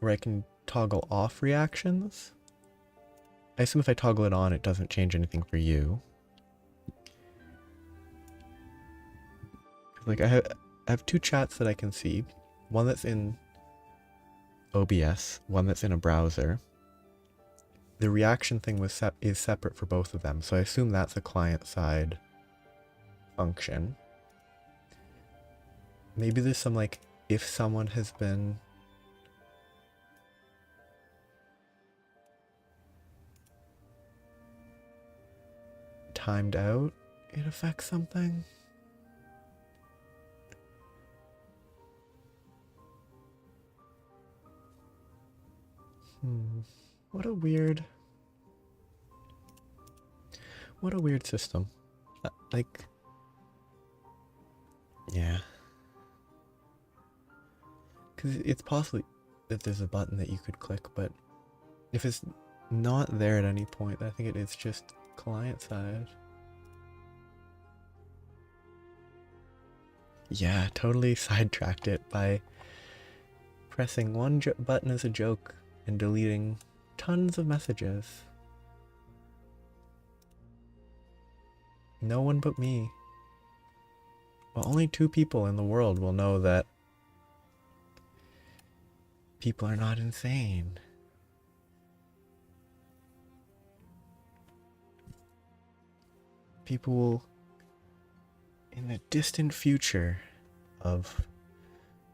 where I can toggle off reactions. I assume if I toggle it on, it doesn't change anything for you. Like, I have two chats that I can see. One that's in OBS, one that's in a browser. The reaction thing is separate for both of them, so I assume that's a client-side function. Maybe there's some, like, if someone has been... timed out, it affects something? What a weird system. Like, yeah. Because it's possible that there's a button that you could click, but if it's not there at any point, I think it's just client side. Yeah, totally sidetracked it by pressing one button as a joke and deleting tons of messages. No one but me. Well, only 2 people in the world will know that people are not insane. People will, in the distant future, of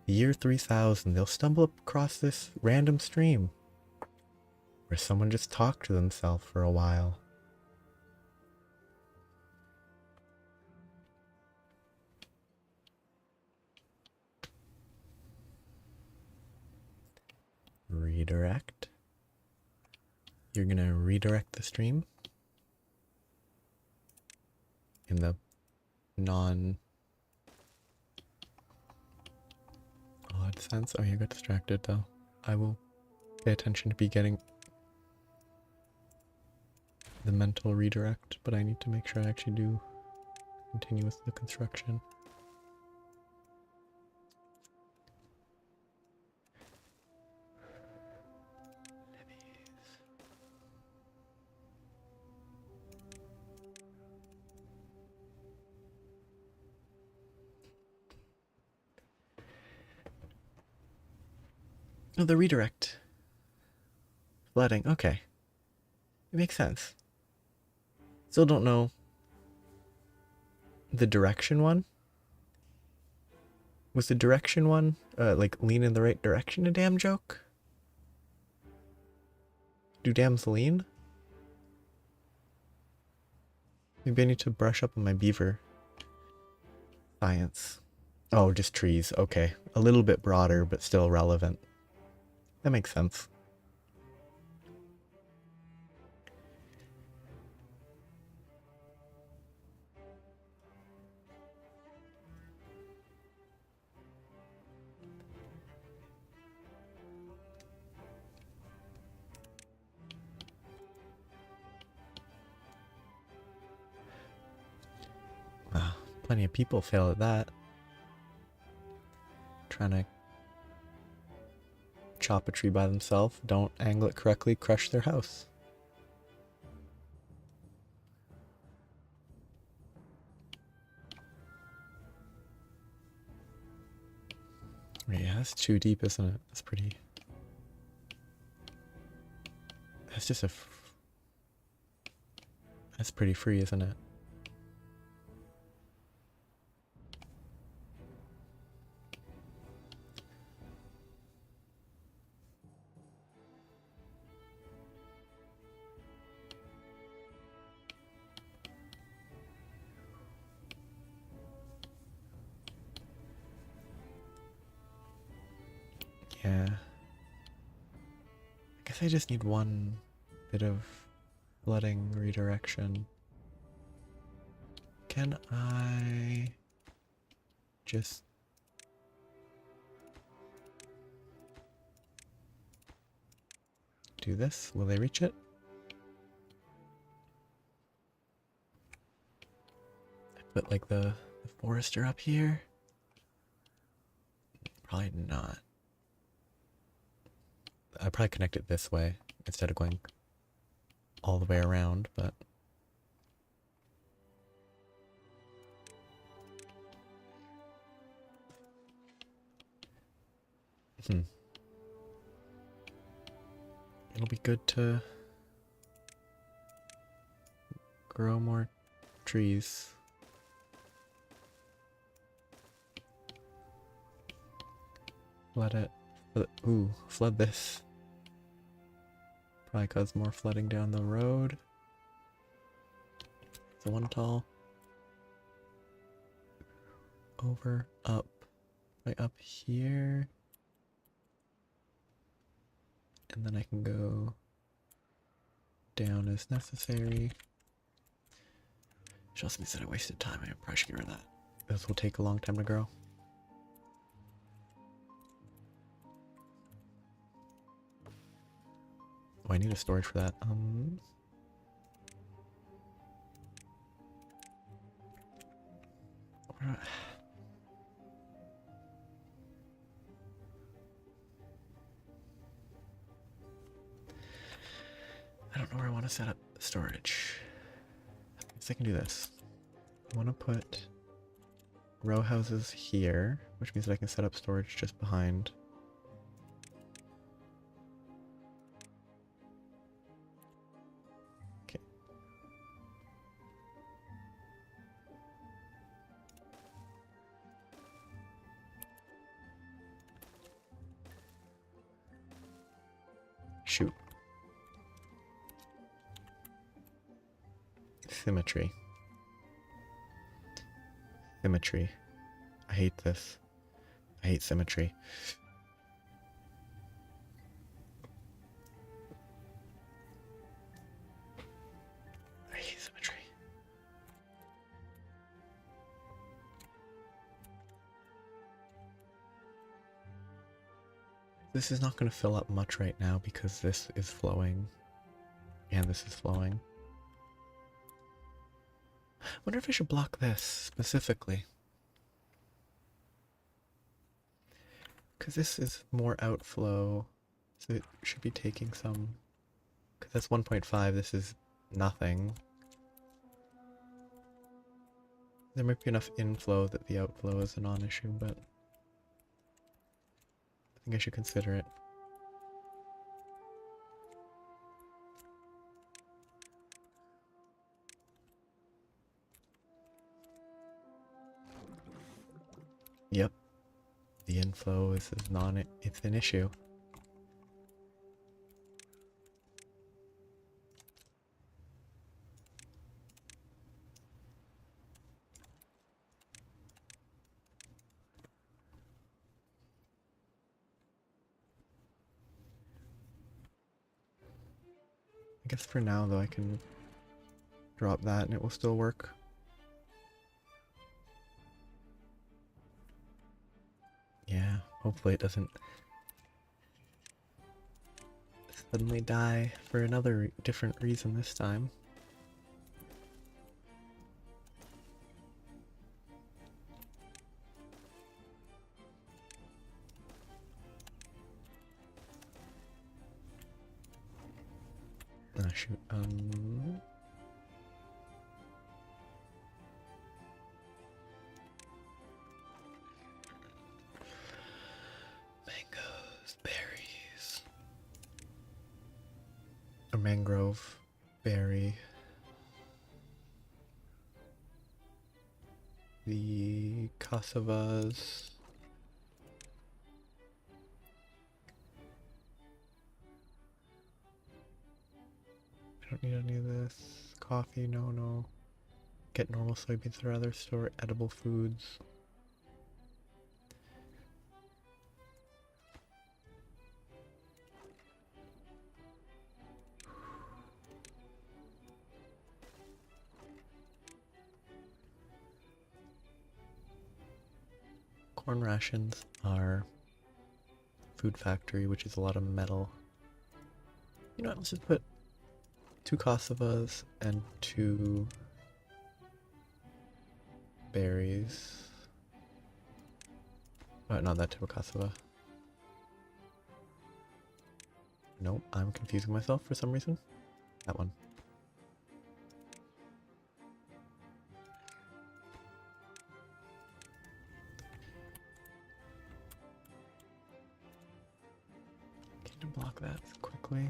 the year 3000, they'll stumble across this random stream where someone just talked to themselves for a while. Redirect. You're gonna redirect the stream in the non odd sense. Oh, you got distracted though. I will pay attention to be getting the mental redirect, but I need to make sure I actually do continue with the construction. Oh, the redirect. Flooding, okay. It makes sense. Still don't know the direction one. Was the direction one, like lean in the right direction a damn joke? Do dams lean? Maybe I need to brush up on my beaver science. Oh, just trees, okay. A little bit broader, but still relevant. That makes sense. Wow, plenty of people fail at that. Trying to chop a tree by themselves, don't angle it correctly, crush their house. Yeah, that's too deep, isn't it? That's pretty... That's just a... That's pretty free, isn't it? Yeah. I guess I just need one bit of flooding redirection. Can I just do this? Will they reach it? I put like the forester up here? Probably not. I'd probably connect it this way instead of going all the way around, but... It'll be good to grow more trees. Flood it. Ooh, flood this. Probably cause more flooding down the road. The one tall. Over, up. Right up here. And then I can go down as necessary. Which also means that I wasted time. I probably should get rid of that. This will take a long time to grow. Oh, I need a storage for that. I don't know where I want to set up storage. So I can do this. I want to put row houses here, which means that I can set up storage just behind. Okay. Symmetry. Symmetry. I hate this. I hate symmetry. I hate symmetry. This is not going to fill up much right now because this is flowing and this is flowing. I wonder if I should block this specifically. Because this is more outflow, so it should be taking some. Because that's 1.5, this is nothing. There might be enough inflow that the outflow is a non-issue, but I think I should consider it. Yep. The inflow is it's an issue. I guess for now though I can drop that and it will still work. Yeah, hopefully it doesn't suddenly die for another different reason this time. Ah, shoot. Mangoes, berries. A mangrove berry. The cassavas. I don't need any of this. Coffee, no. Get normal soybeans or other store edible foods. Corn rations are food factory, which is a lot of metal. You know what, let's just put 2 cassavas and 2 berries. Oh, not that type of cassava. Nope, I'm confusing myself for some reason. That one. Can you block that quickly?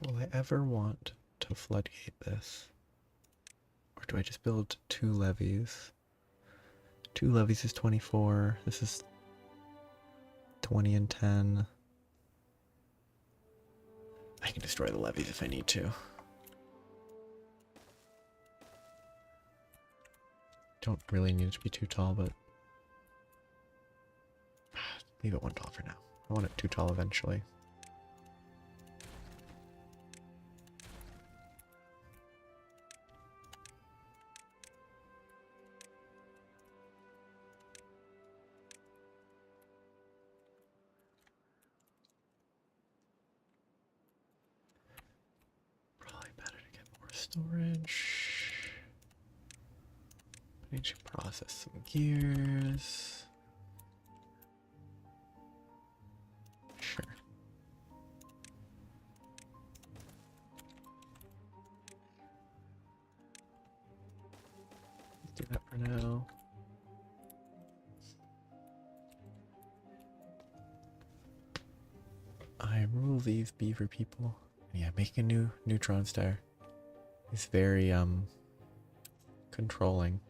Will I ever want to floodgate this? Or do I just build 2 levees? 2 levees is 24. This is 20 and 10. I can destroy the levees if I need to. Don't really need it to be too tall, but leave it 1 tall for now. I want it 2 tall eventually. Probably better to get more storage. I need to process some gears. Sure. Do that for now. I rule these beaver people. Yeah, making a new neutron star is very controlling.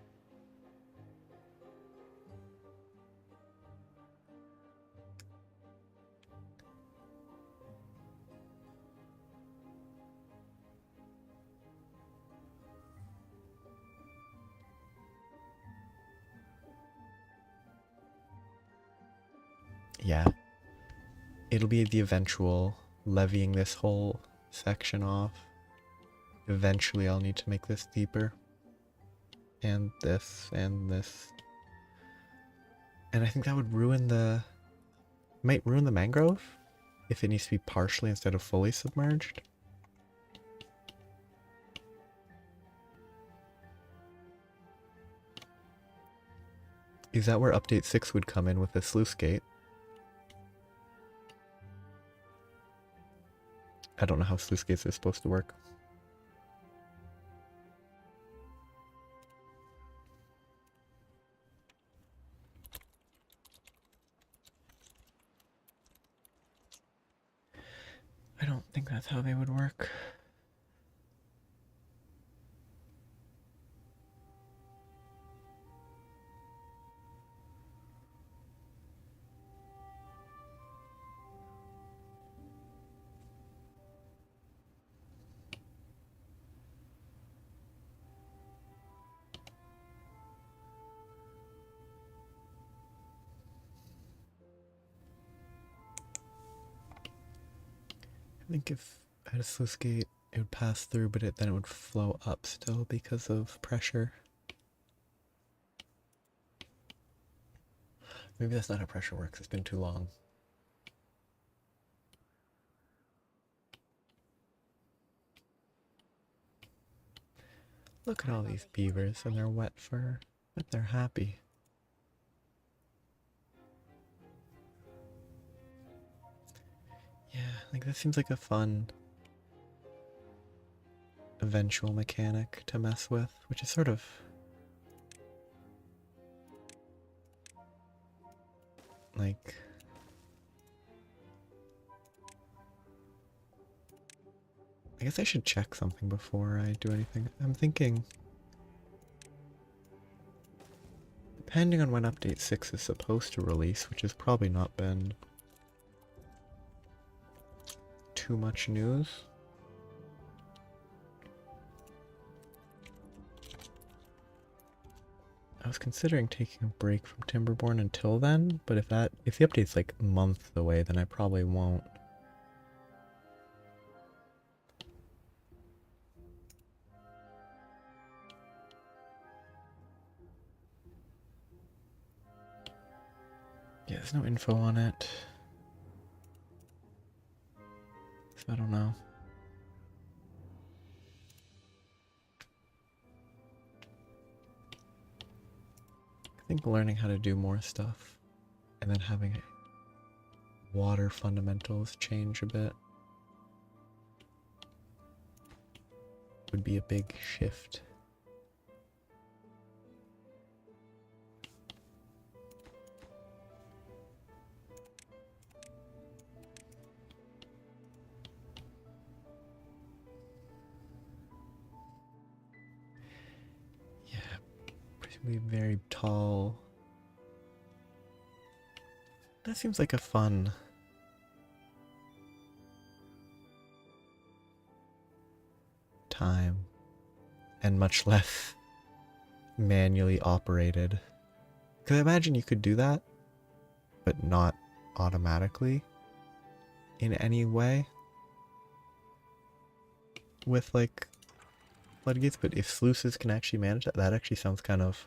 Yeah, it'll be the eventual levying this whole section off. Eventually I'll need to make this deeper. And this, and this. And I think that would ruin might ruin the mangrove if it needs to be partially instead of fully submerged. Is that where update 6 would come in with the sluice gate? I don't know how sluice gates are supposed to work. I don't think that's how they would work. I think if I had a sluice gate, it would pass through, but then it would flow up still because of pressure. Maybe that's not how pressure works. It's been too long. Look at all these beavers and their wet fur, but they're happy. Yeah, like that seems like a fun eventual mechanic to mess with, which is sort of like I guess I should check something before I do anything. I'm thinking depending on when update 6 is supposed to release, which has probably not been too much news. I was considering taking a break from Timberborn until then, but if the update's like months away, then I probably won't. Yeah, there's no info on it. So I don't know. I think learning how to do more stuff and then having water fundamentals change a bit would be a big shift. Yeah, presumably very tall. That seems like a fun time and much less manually operated. Because I imagine you could do that, but not automatically in any way with like floodgates. But if sluices can actually manage that, that actually sounds kind of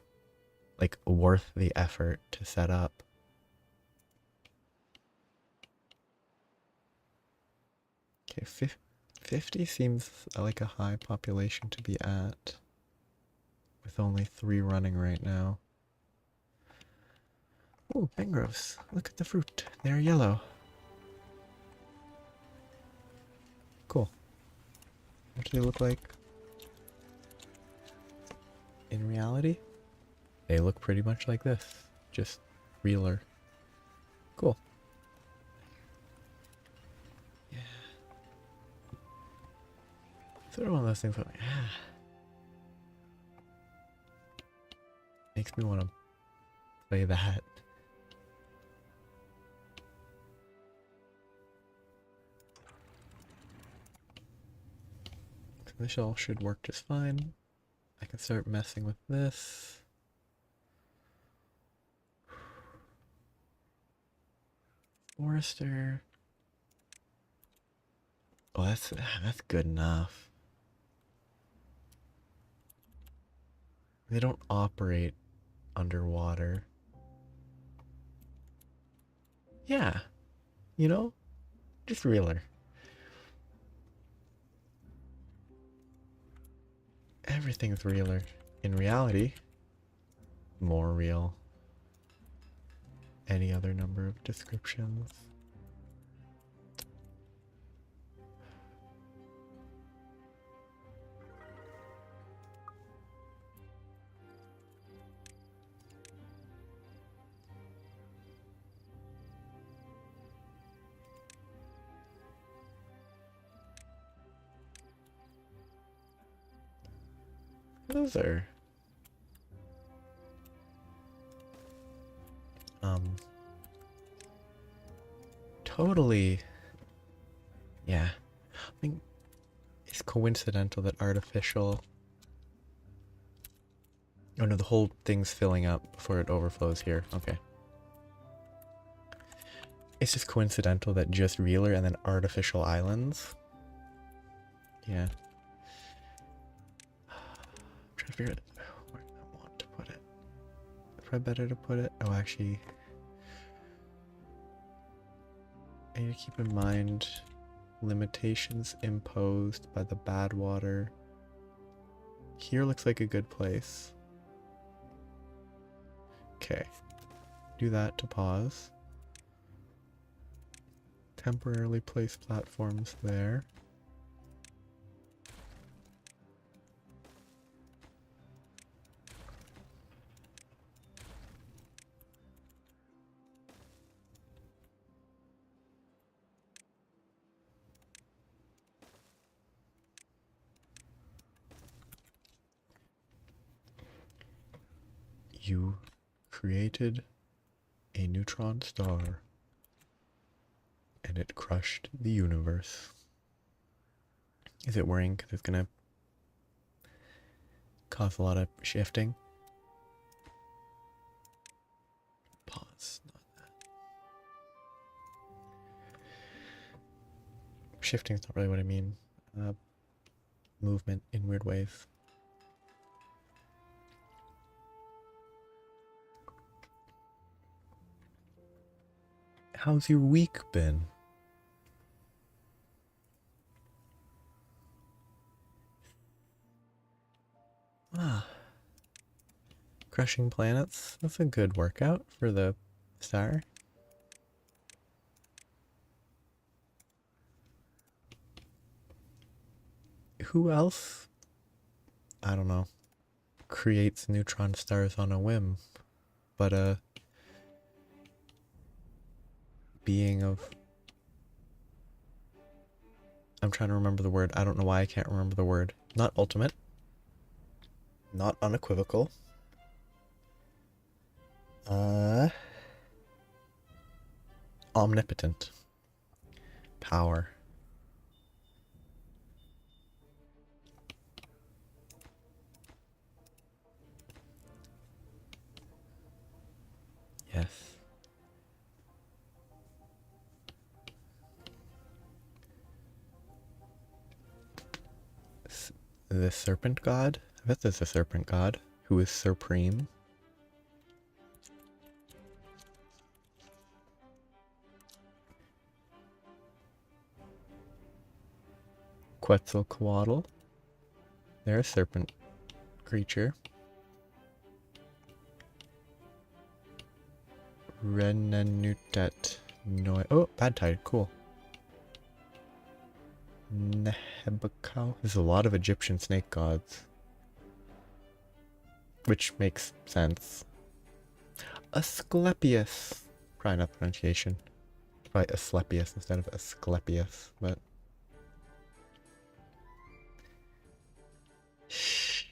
like worth the effort to set up. Okay, 50 seems like a high population to be at, with only 3 running right now. Oh, mangroves. Look at the fruit. They're yellow. Cool. What do they look like in reality? They look pretty much like this, just realer. Cool. Yeah. Sort of one of those things where I'm like, makes me want to play that. So this all should work just fine. I can start messing with this. Forester. Oh, that's good enough. They don't operate underwater. Yeah, you know, just realer. Everything's realer. In reality, more real. Any other number of descriptions. Those are totally, yeah. I think it's coincidental that artificial. Oh no, the whole thing's filling up before it overflows here. Okay. It's just coincidental that just realer and then artificial islands. Yeah. I'm trying to figure out where I want to put it. Is probably better to put it. Oh, actually, I need to keep in mind limitations imposed by the bad water. Here looks like a good place. Okay. Do that to pause. Temporarily place platforms there. You created a neutron star, and it crushed the universe. Is it worrying because it's gonna cause a lot of shifting? Pause. Not that. Shifting is not really what I mean. Movement in weird ways. How's your week been? Ah. Crushing planets. That's a good workout for the star. Who else? I don't know. Creates neutron stars on a whim. But a being of... I'm trying to remember the word. I don't know why I can't remember the word. Not ultimate. Not unequivocal. Omnipotent. Power. Yes. The serpent god? I bet there's a serpent god who is supreme. Quetzalcoatl. They're a serpent creature. Renanutet. No. Oh, bad tide. Cool. Nehebekau. There's a lot of Egyptian snake gods. which makes sense. Asclepius. Probably not pronunciation. Probably Asclepius instead of Asclepius, but... Shh.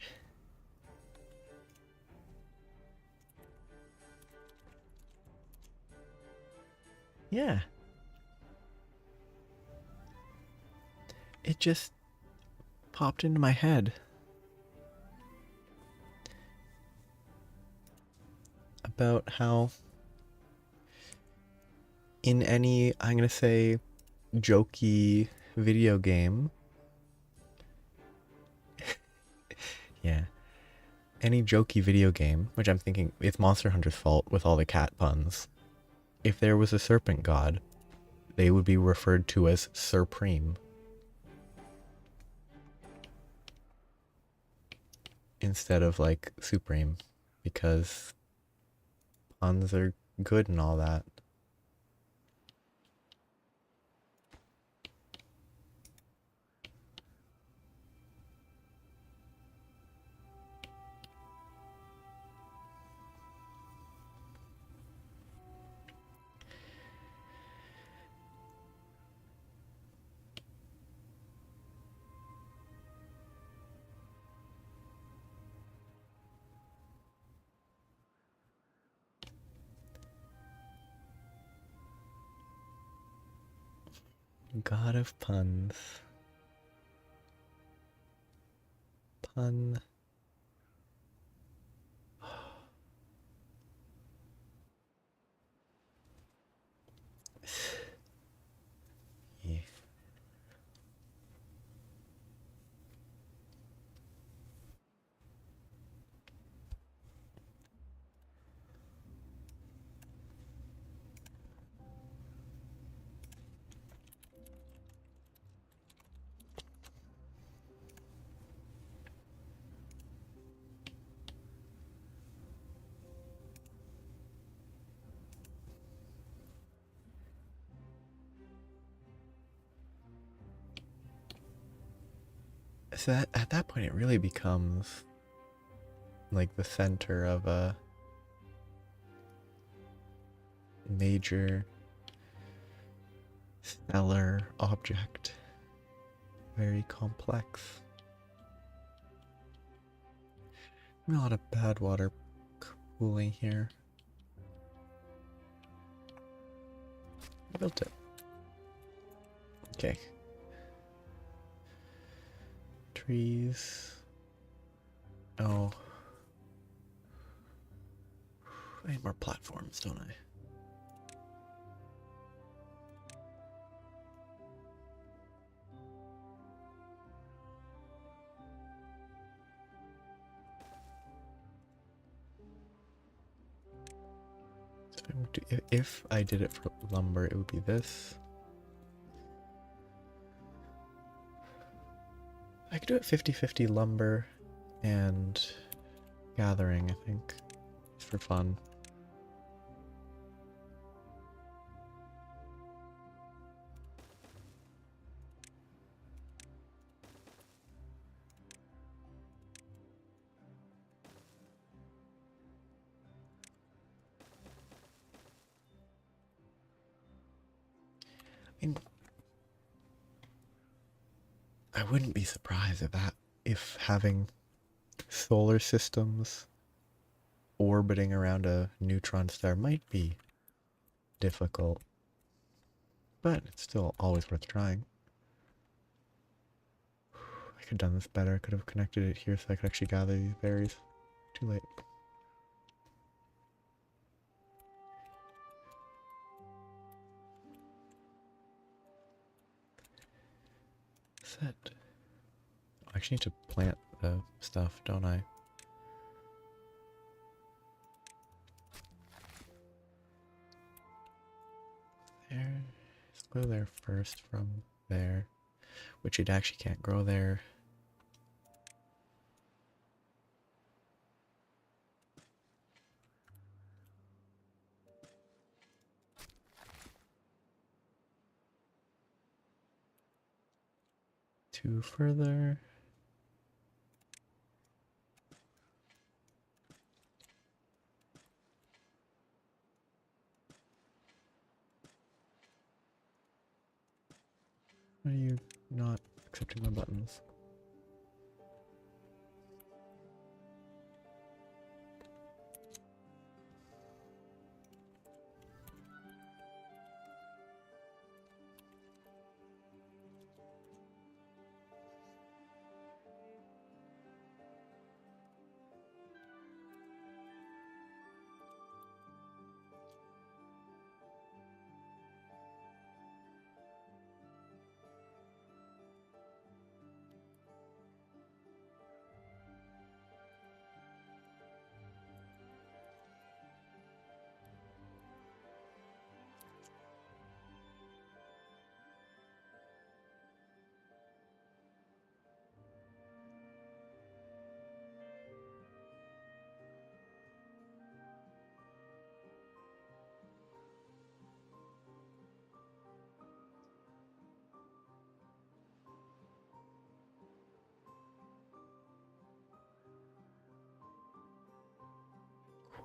Yeah. It just popped into my head. About how in any, I'm gonna say, jokey video game, yeah, any jokey video game, which I'm thinking it's Monster Hunter's fault with all the cat puns. If there was a serpent god, they would be referred to as Supreme instead of like Supreme, because puns are good and all that. God of puns. Pun. Yeah. So at that point, it really becomes like the center of a major stellar object. Very complex. A lot of bad water cooling here. I built it. Okay. Trees. Oh. I need more platforms, don't I? So if I did it for lumber, it would be this. I could do it 50-50 lumber and gathering, I think, just for fun. I mean, I wouldn't be surprised if having solar systems orbiting around a neutron star might be difficult, but it's still always worth trying. I could have done this better. I could have connected it here so I could actually gather these berries. Too late. Set. I actually need to plant the stuff, don't I? There. Let's go there first from there. Which it actually can't grow there. Two further. Why are you not accepting my buttons?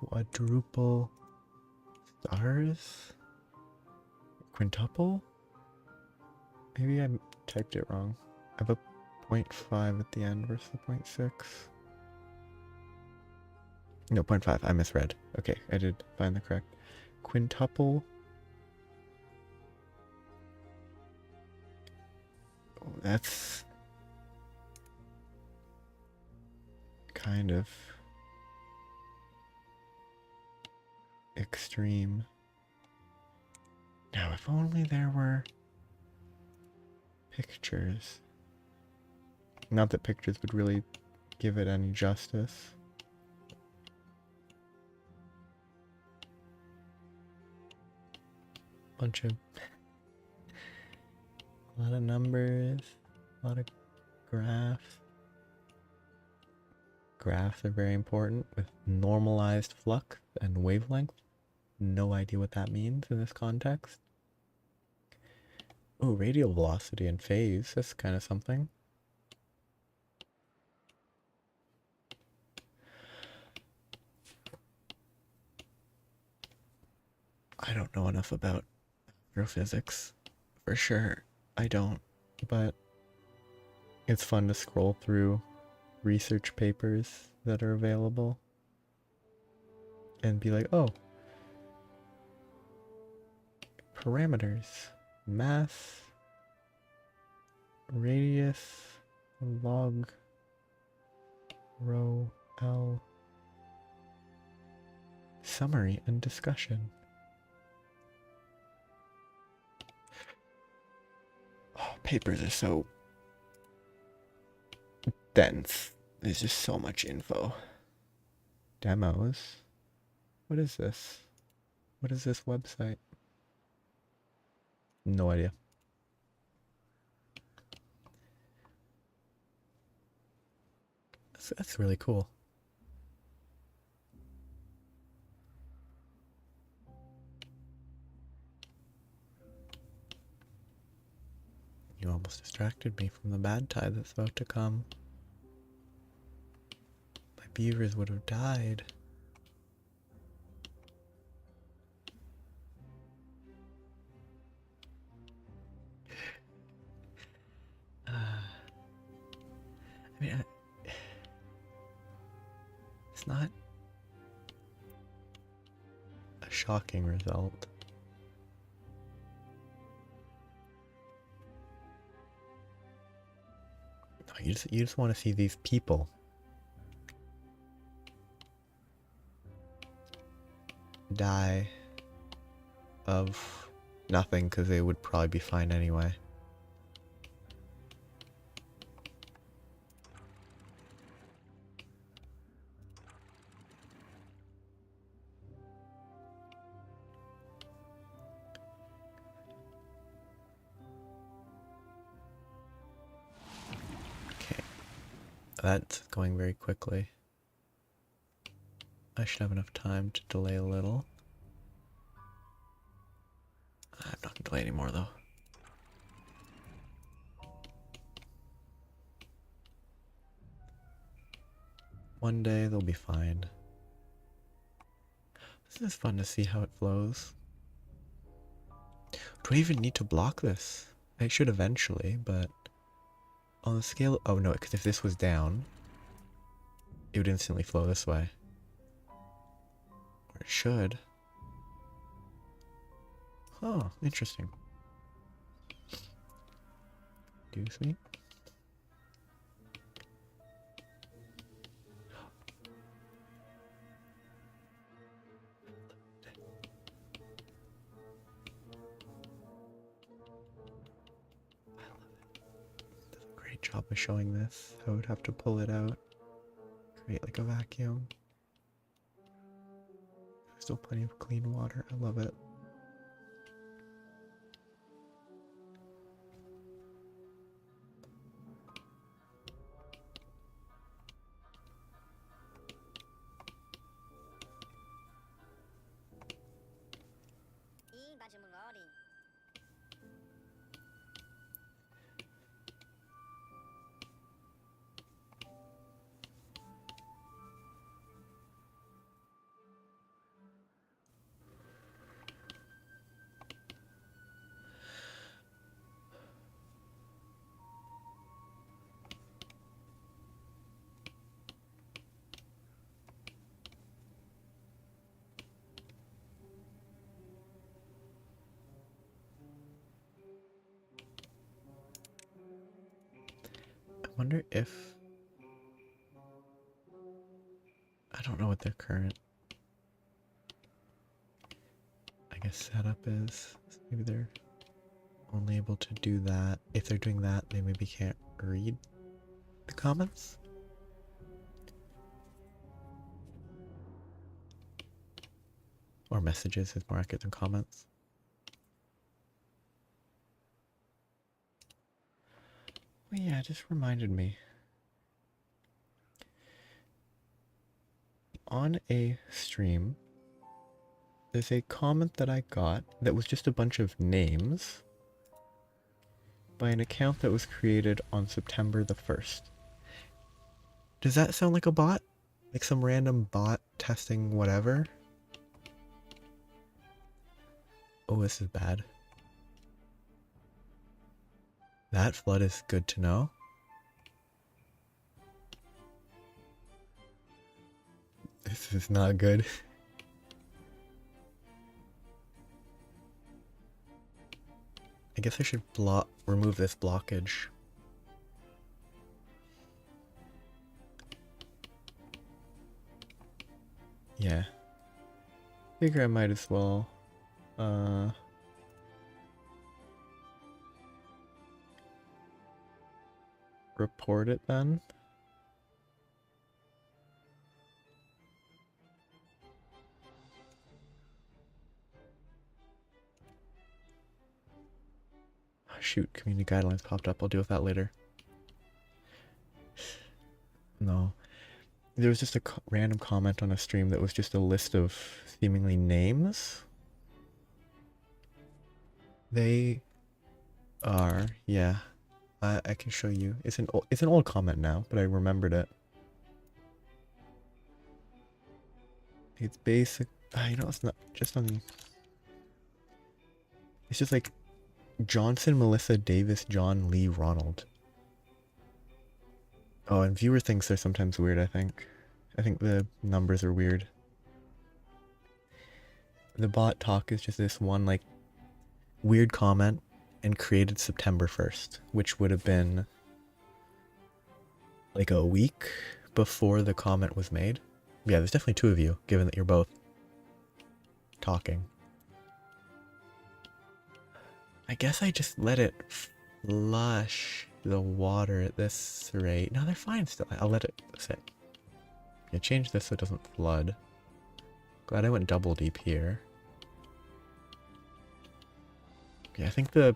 Quadruple stars? Quintuple? Maybe I typed it wrong. I have a 0.5 at the end. Where's the 0.6? No, 0.5. I misread. Okay, I did find the correct. Quintuple. Oh, that's kind of extreme. Now, if only there were pictures. Not that pictures would really give it any justice. Bunch of a lot of numbers, a lot of graphs. Graphs are very important with normalized flux and wavelength. No idea what that means in this context. Oh, radial velocity and phase. That's kind of something. I don't know enough about astrophysics. For sure, I don't. But it's fun to scroll through research papers that are available and be like, oh, parameters, mass, radius, log, rho, L, summary and discussion. Oh, papers are so dense. There's just so much info. Demos. What is this? What is this website? No idea. That's really cool. You almost distracted me from the bad tide that's about to come. My beavers would have died. I mean, it's not a shocking result. No, you just want to see these people die of nothing because they would probably be fine anyway. That's going very quickly. I should have enough time to delay a little. I'm not gonna delay anymore though. One day they'll be fine. This is fun to see how it flows. Do I even need to block this? It should eventually, but on the scale... Oh no, because if this was down, it would instantly flow this way. Or it should. Oh, interesting. Excuse me. Great job of showing this. I would have to pull it out, create like a vacuum. Still plenty of clean water. I love it. I wonder if... I don't know what their current, I guess, setup is. So maybe they're only able to do that. If they're doing that, they maybe can't read the comments. Or messages is more accurate than comments. Well, yeah, it just reminded me. On a stream, there's a comment that I got that was just a bunch of names by an account that was created on September the 1st. Does that sound like a bot? Like some random bot testing whatever? Oh, this is bad. That flood is good to know. This is not good. I guess I should remove this blockage. Yeah. Figure I might as well report it then. Oh, shoot, community guidelines popped up. I'll deal with that later. No. There was just a random comment on a stream that was just a list of seemingly names. They are, yeah. I can show you. It's an old comment now, but I remembered it. It's basic. You know, it's not just on. It's just like Johnson, Melissa, Davis, John, Lee, Ronald. Oh, and viewer thinks they're sometimes weird. I think the numbers are weird. The bot talk is just this one like weird comment and created September 1st, which would have been like a week before the comment was made. Yeah, there's definitely two of you, given that you're both talking. I guess I just let it flush the water at this rate. No, they're fine still. I'll let it sit. Yeah, change this so it doesn't flood. Glad I went double deep here. Yeah, I think the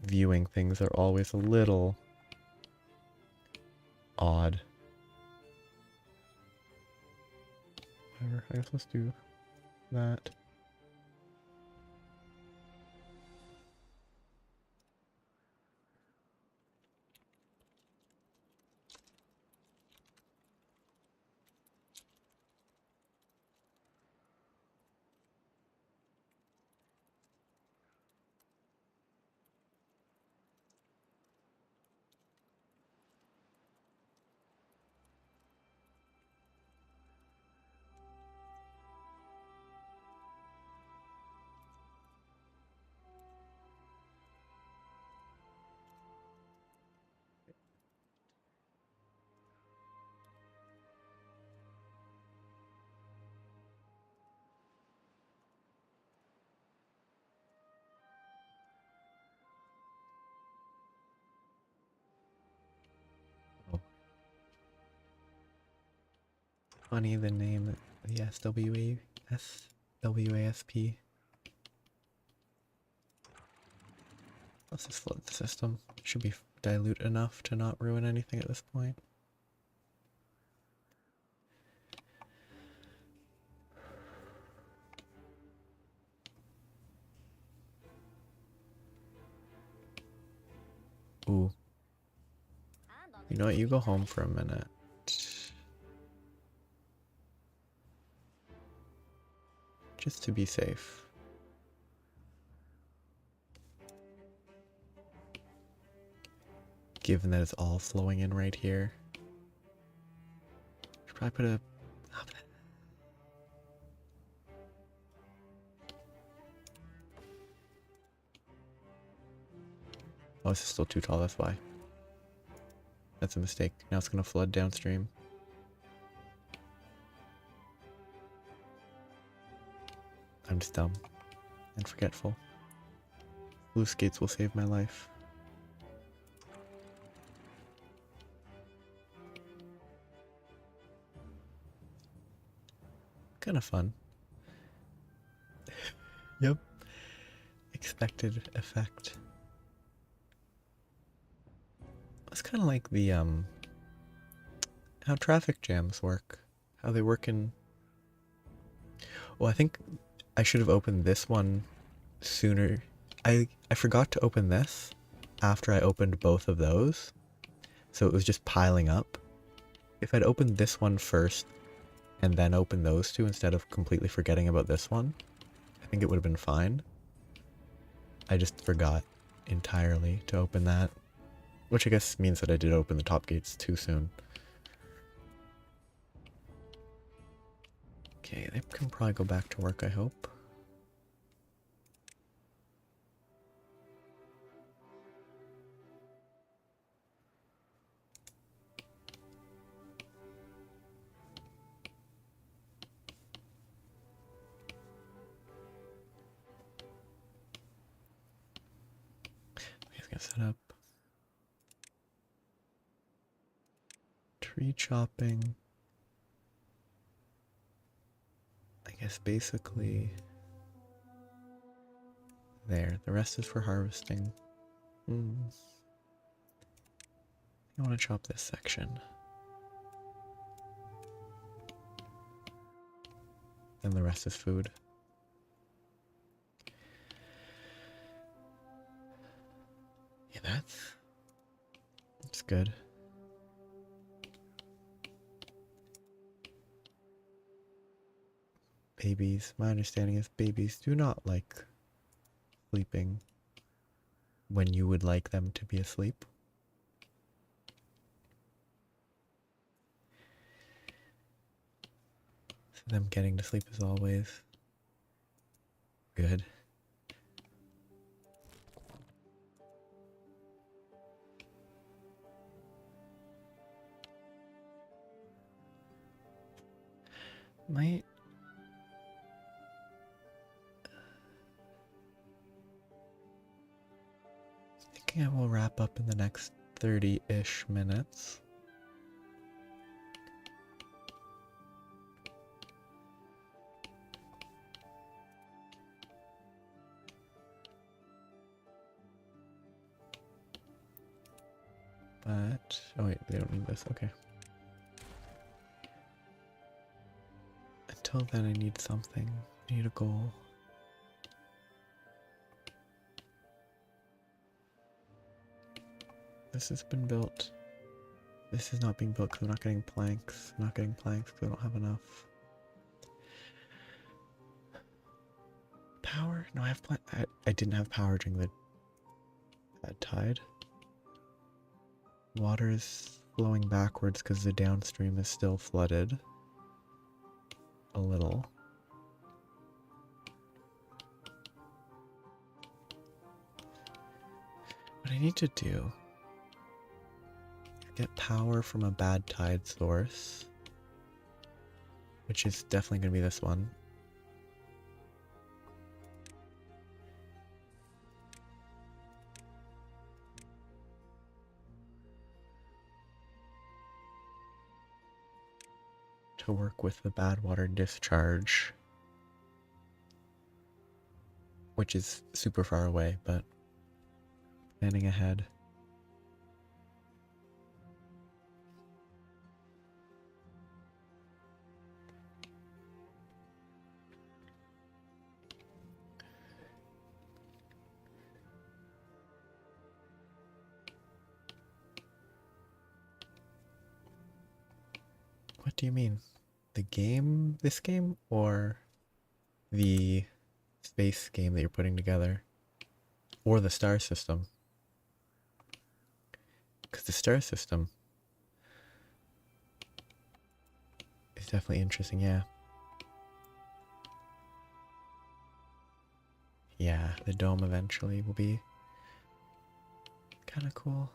viewing things are always a little odd. Whatever, I guess let's do that. Funny the name, the SWASP. Let's just flood the system. Should be dilute enough to not ruin anything at this point. Ooh. You know what? You go home for a minute. Just to be safe. Given that it's all flowing in right here. Should probably put a... Oh, this is still too tall, that's why. That's a mistake. Now it's gonna flood downstream. I'm just dumb and forgetful. Loose gates will save my life. Kind of fun. Yep. Expected effect. It's kind of like the how traffic jams work. How they work in... Well, I think I should have opened this one sooner. I forgot to open this after I opened both of those. So it was just piling up. If I'd opened this one first and then opened those two instead of completely forgetting about this one, I think it would have been fine. I just forgot entirely to open that. Which I guess means that I did open the top gates too soon. Okay, they can probably go back to work, I hope. He's gonna set up tree chopping. I guess basically there. The rest is for harvesting. I want to chop this section. Then the rest is food. Yeah, that's good. Babies. My understanding is babies do not like sleeping when you would like them to be asleep. So them getting to sleep is always good. Might... thinking I will wrap up in the next 30-ish minutes. But... oh wait, they don't need this, okay. Until then I need something. I need a goal. This has been built. This is not being built because I'm not getting planks. I'm not getting planks because I don't have enough. Power? No, I have I didn't have power during that tide. Water is flowing backwards because the downstream is still flooded. A little. What I need to do... get power from a bad tide source, which is definitely going to be this one. to work with the bad water discharge, which is super far away, but planning ahead. What do you mean? The game, this game, or the space game that you're putting together? Or the star system? Because the star system is definitely interesting, yeah. Yeah, the dome eventually will be kind of cool.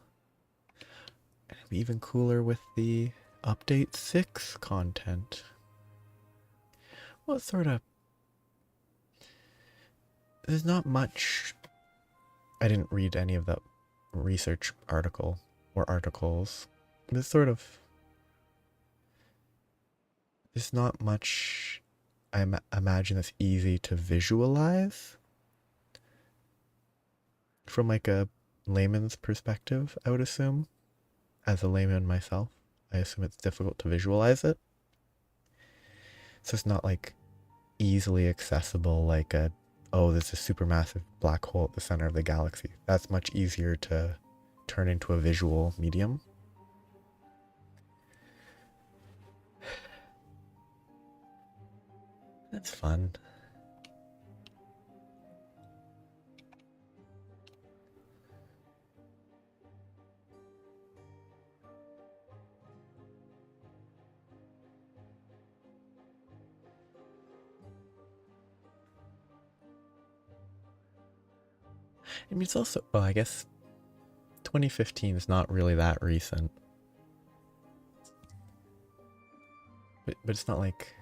And it'll be even cooler with the Update 6 content. What sort of... There's not much... I didn't read any of the research article or articles. There's sort of... There's not much, I imagine, that's easy to visualize. From like a layman's perspective, I would assume. As a layman myself, I assume it's difficult to visualize it. So it's not like easily accessible like a, oh, there's a supermassive black hole at the center of the galaxy. That's much easier to turn into a visual medium. That's fun. I mean, it's also, well, I guess 2015 is not really that recent. But it's not like,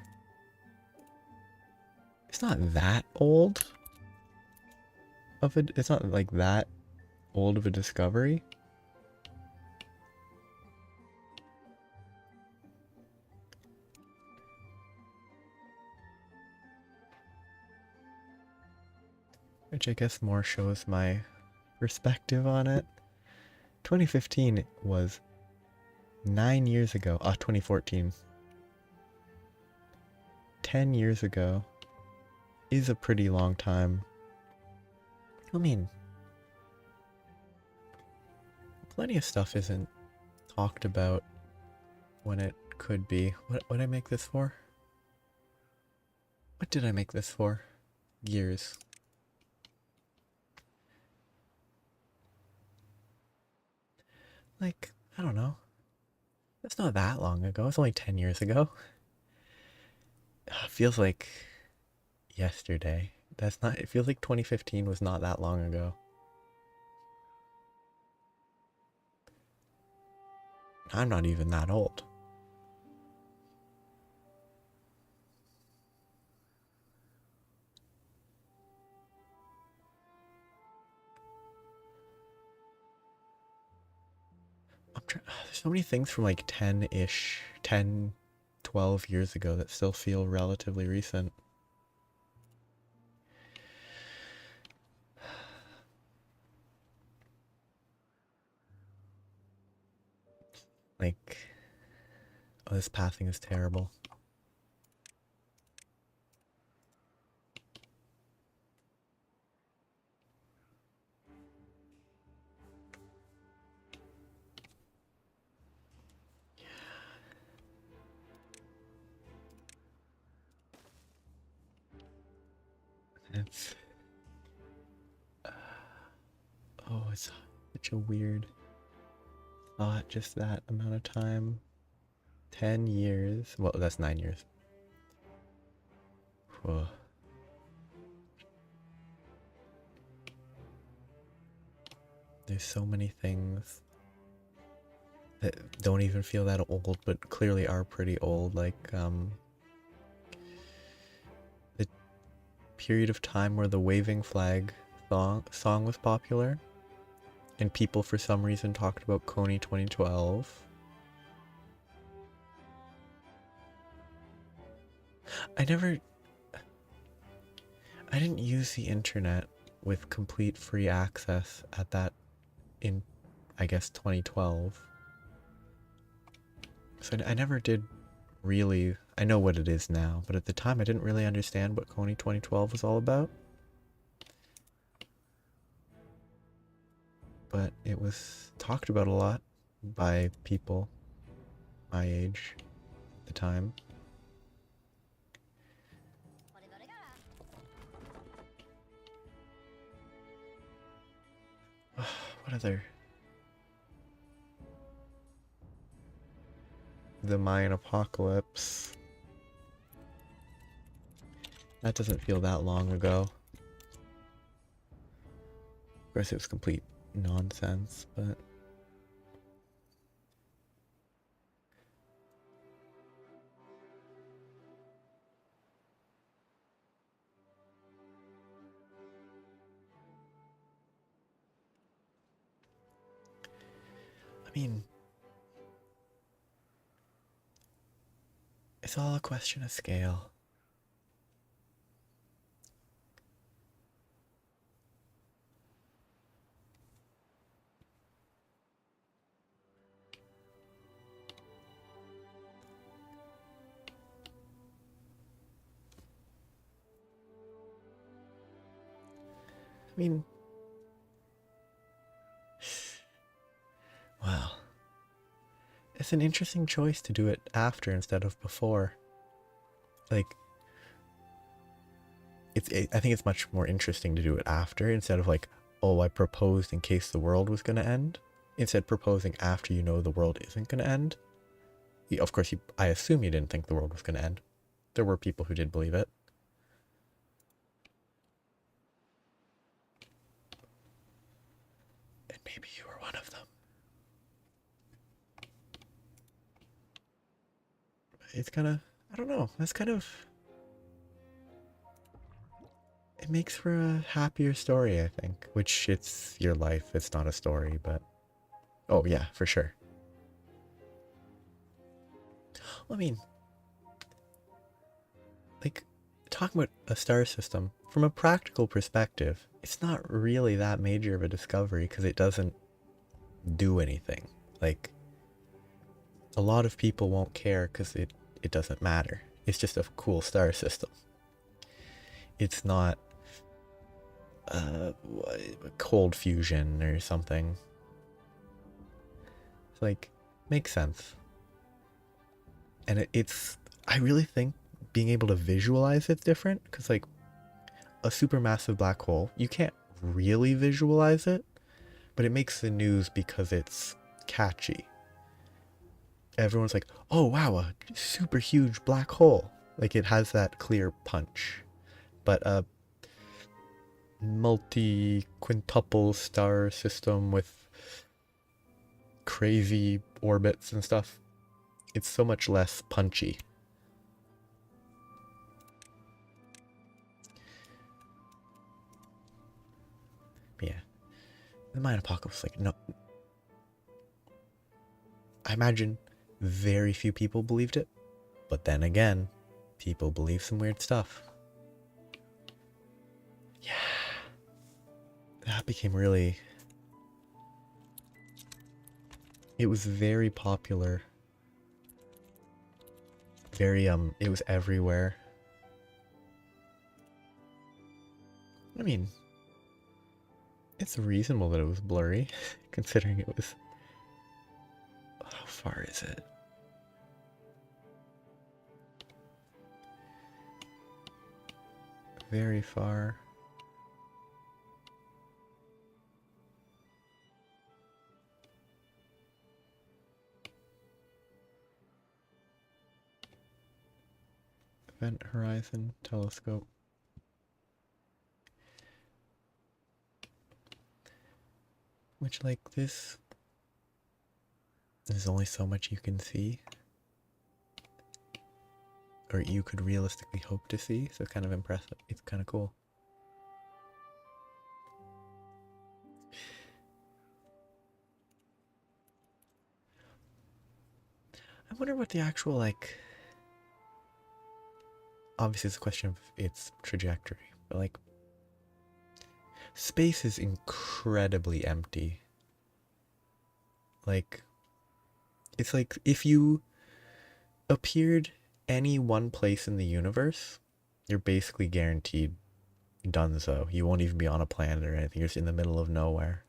it's not that old of a, it's not like that old of a discovery. Which I guess more shows my perspective on it. 2015 was 9 years ago. 2014. 10 years ago is a pretty long time. I mean, plenty of stuff isn't talked about when it could be. What did I make this for? What did I make this for? Years. Like, I don't know. That's not that long ago. It's only 10 years ago. It feels like yesterday. That's not, it feels like 2015 was not that long ago. I'm not even that old. There's so many things from like 10-ish, 10, 12 years ago that still feel relatively recent. Like, oh, this pathing is terrible. It's oh, it's such a weird thought, just that amount of time. 10 years. Well, that's 9 years. Whoa. There's so many things that don't even feel that old, but clearly are pretty old. Like, the period of time where the waving flag song was popular, and people for some reason talked about Coney 2012. I never... I didn't use the internet with complete free access at that in, I guess, 2012. So I never did really... I know what it is now, but at the time I didn't really understand what Coney 2012 was all about. But it was talked about a lot by people my age at the time. What other... The Mayan apocalypse. That doesn't feel that long ago. Of course it was complete nonsense, but... I mean... It's all a question of scale. I mean... Well... It's an interesting choice to do it after instead of before. Like... I think it's much more interesting to do it after instead of like, oh, I proposed in case the world was going to end. Instead proposing after you know the world isn't going to end. Of course, I assume you didn't think the world was going to end. There were people who did believe it. And maybe you were one of them. It's kind of, I don't know, that's kind of... It makes for a happier story, I think. Which, it's your life, it's not a story, but... Oh yeah, for sure. Well, I mean... Like, talking about a star system, from a practical perspective, it's not really that major of a discovery because it doesn't do anything. Like, a lot of people won't care because it doesn't matter. It's just a cool star system. It's not cold fusion or something. It's like, makes sense. And it's, I really think being able to visualize it's different because like a supermassive black hole, you can't really visualize it, but it makes the news because it's catchy. Everyone's like, oh wow, a super huge black hole. Like it has that clear punch. But a multi-quintuple star system with crazy orbits and stuff, it's so much less punchy. But yeah, the Mayan apocalypse, like, no, I imagine very few people believed it, but then again, people believe some weird stuff. Yeah, that became really... It was very popular. Very, it was everywhere. I mean, it's reasonable that it was blurry, considering it was... How far is it? Very far. Event Horizon Telescope. Which, like, this... There's only so much you can see. Or you could realistically hope to see, so it's kind of impressive. It's kind of cool. I wonder what the actual, like... obviously it's a question of its trajectory, but like space is incredibly empty. Like it's like if you appeared any one place in the universe, you're basically guaranteed donezo. You won't even be on a planet or anything. You're just in the middle of nowhere.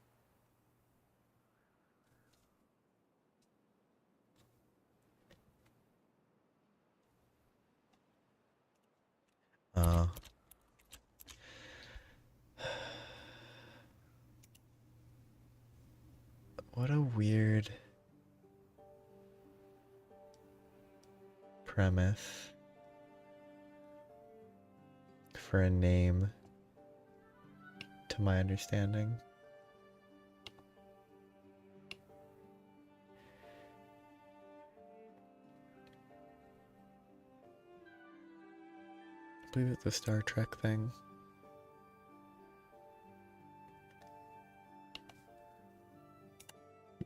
Uh, what a weird premise for a name, to my understanding. I believe it's a Star Trek thing.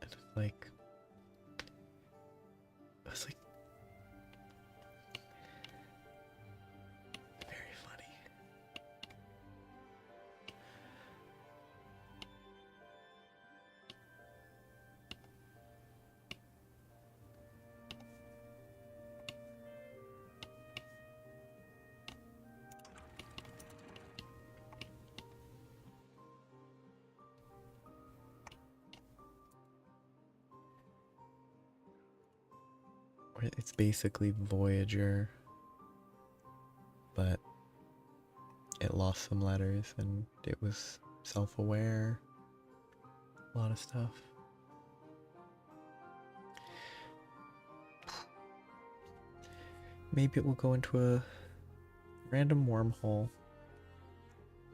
And like, it was like very funny. It's basically Voyager, but it lost some letters and it was self-aware. A lot of stuff. Maybe it will go into a random wormhole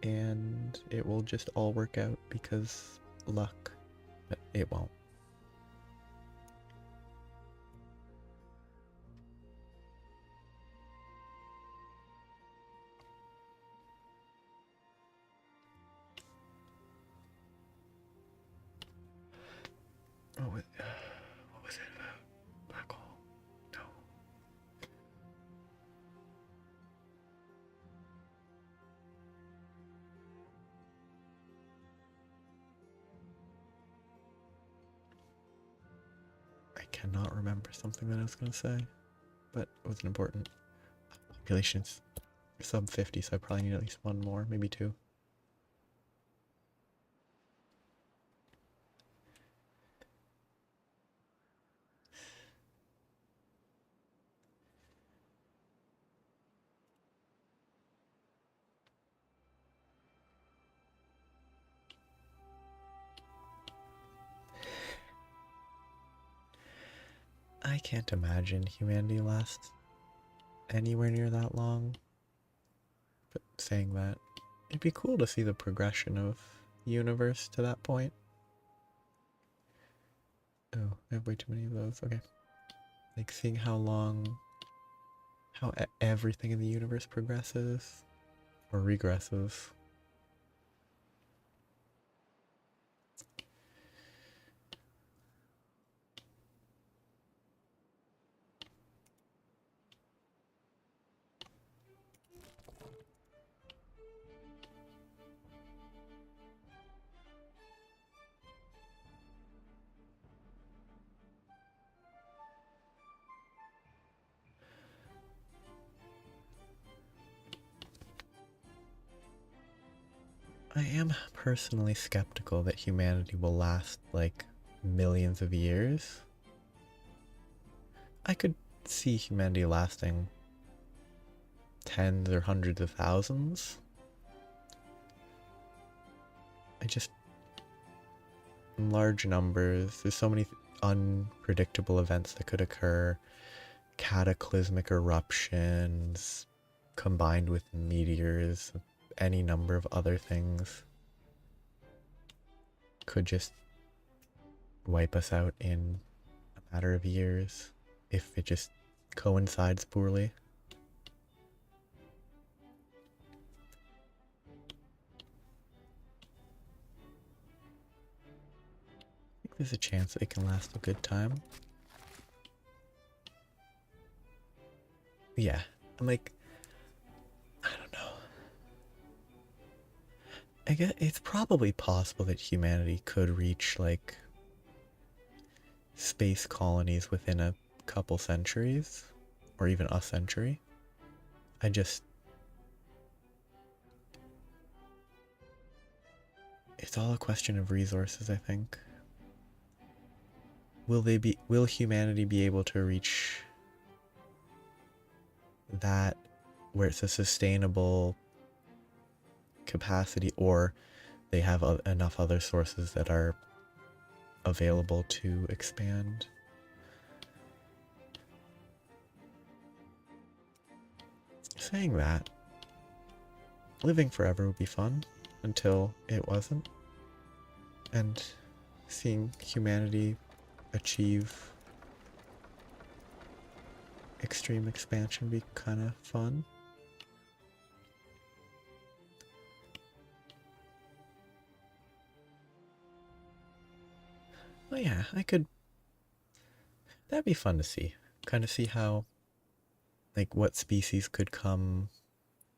and it will just all work out because luck, but it won't. Oh, what was it about? Black hole? No. I cannot remember something that I was going to say, but it wasn't important. Population's sub 50, so I probably need at least one more, maybe two. I can't imagine humanity lasts anywhere near that long. But saying that, it'd be cool to see the progression of the universe to that point. Oh, I have way too many of those. Okay. Like seeing how long, how everything in the universe progresses or regresses. I am personally skeptical that humanity will last like millions of years. I could see humanity lasting tens or hundreds of thousands. I just, in large numbers, there's so many unpredictable events that could occur. Cataclysmic eruptions combined with meteors, any number of other things could just wipe us out in a matter of years if it just coincides poorly. I think there's a chance it can last a good time. Yeah, I'm like, I guess it's probably possible that humanity could reach like space colonies within a couple centuries or even a century. I just it's all a question of resources, I think. Will humanity be able to reach that where it's a sustainable capacity, or they have enough other sources that are available to expand? Saying that, living forever would be fun until it wasn't, and seeing humanity achieve extreme expansion be kind of fun. Oh yeah, that'd be fun to see. Kind of see how, like, what species could come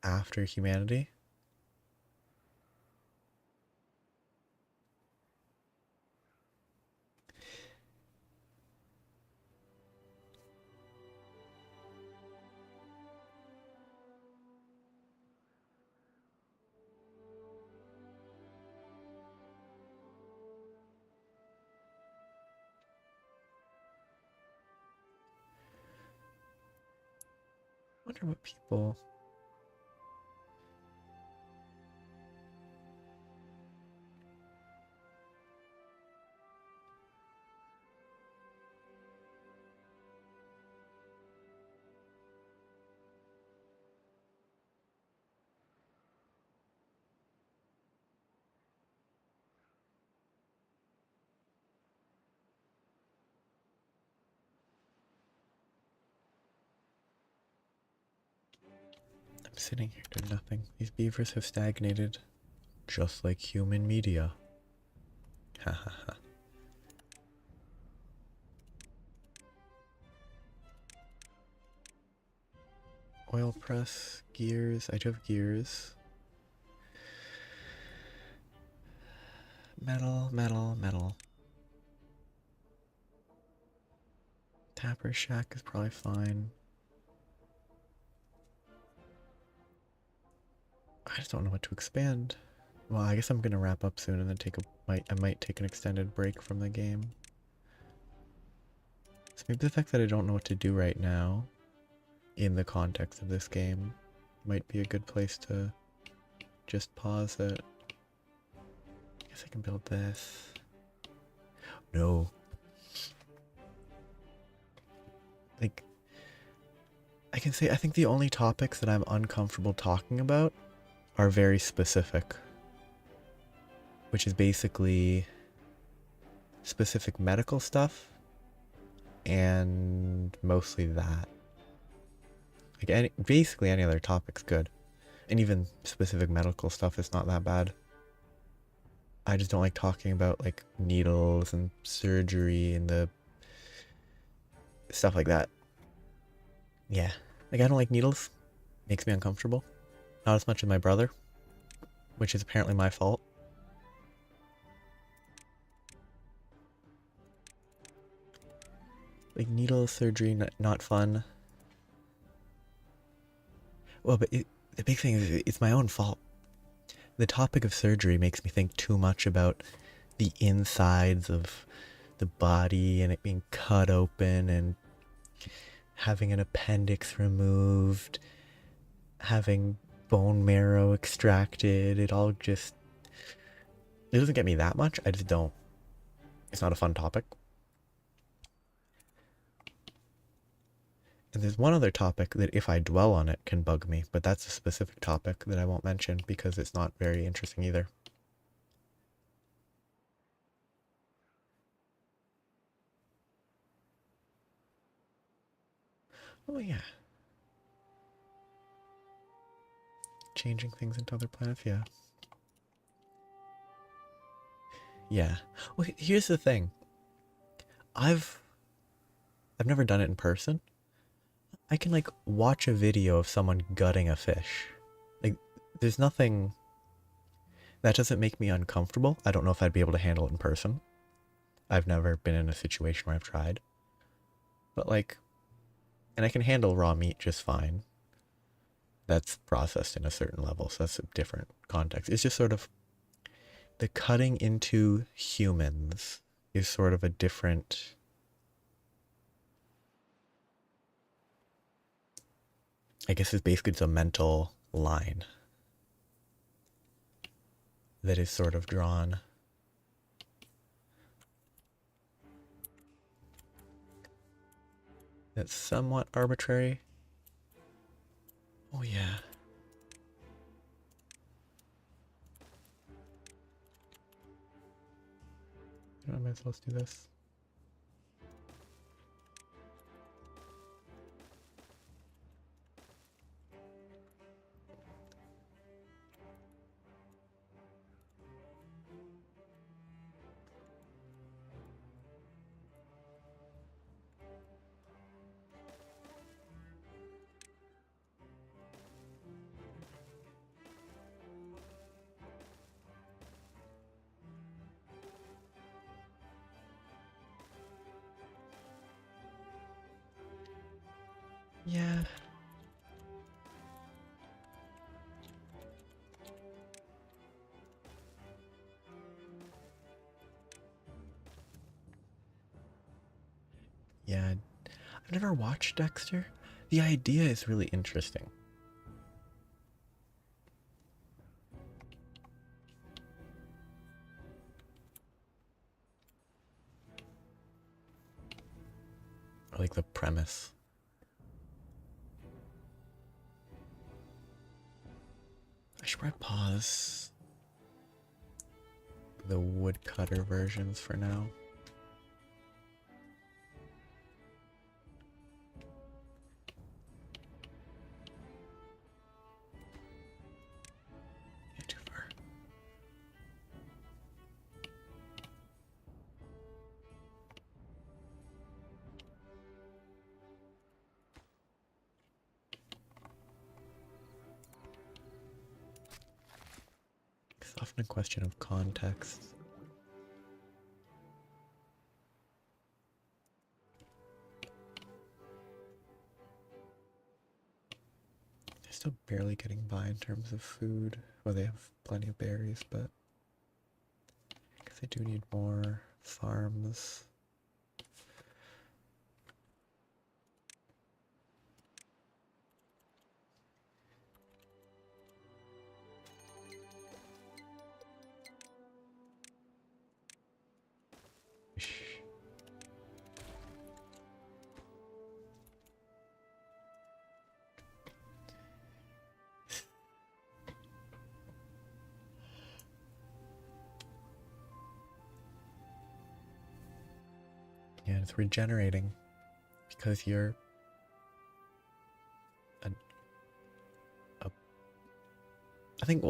after humanity. Wonder what people. I'm sitting here doing nothing. These beavers have stagnated, just like human media. Ha ha ha. Oil press, gears. I do have gears. Metal, metal, metal. Tapper shack is probably fine. I just don't know what to expand. Well, I guess I'm gonna wrap up soon and then I might take an extended break from the game. So maybe the fact that I don't know what to do right now in the context of this game might be a good place to just pause it. I guess I can build this. No. Like, I can say I think the only topics that I'm uncomfortable talking about are very specific, which is basically specific medical stuff and mostly that. Like basically any other topic's good, and even specific medical stuff is not that bad. I just don't like talking about like needles and surgery and the stuff like that. Yeah, like I don't like needles. Makes me uncomfortable. Not as much as my brother, which is apparently my fault. Like needle surgery, not fun. Well, but the big thing is it's my own fault. The topic of surgery makes me think too much about the insides of the body and it being cut open and having an appendix removed, having bone marrow extracted. It doesn't get me that much. I just don't. It's not a fun topic. And there's one other topic that if I dwell on it can bug me, but that's a specific topic that I won't mention because it's not very interesting either. Oh yeah. Changing things into other planets, yeah. Yeah. Well, here's the thing. I've never done it in person. I can like watch a video of someone gutting a fish. Like there's nothing That doesn't make me uncomfortable. I don't know if I'd be able to handle it in person. I've never been in a situation where I've tried. But like, and I can handle raw meat just fine. That's processed in a certain level, so that's a different context. It's just sort of the cutting into humans is sort of a different. I guess it's a mental line that is sort of drawn. That's somewhat arbitrary. Oh yeah. I might as well do this. Yeah. Yeah. I've never watched Dexter. The idea is really interesting. I like the premise. I should probably pause the woodcutter versions for now. Yeah, too far. It's often a question of context. They're still barely getting by in terms of food. Well, they have plenty of berries, but I guess I do need more farms. Yeah, it's regenerating because you're a I think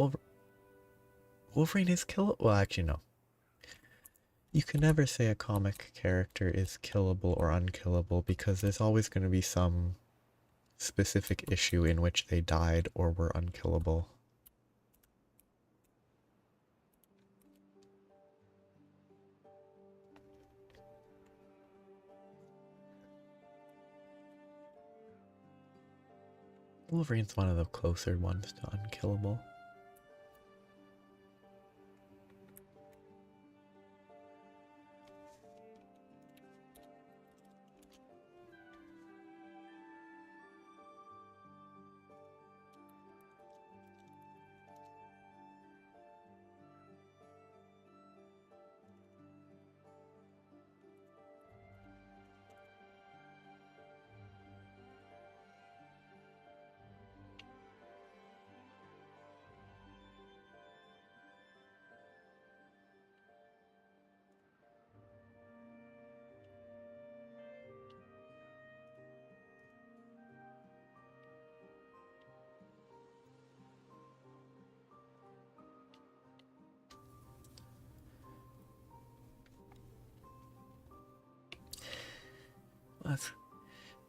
Wolverine is kill. Well, actually, no. You can never say a comic character is killable or unkillable because there's always going to be some specific issue in which they died or were unkillable. Wolverine's one of the closer ones to unkillable.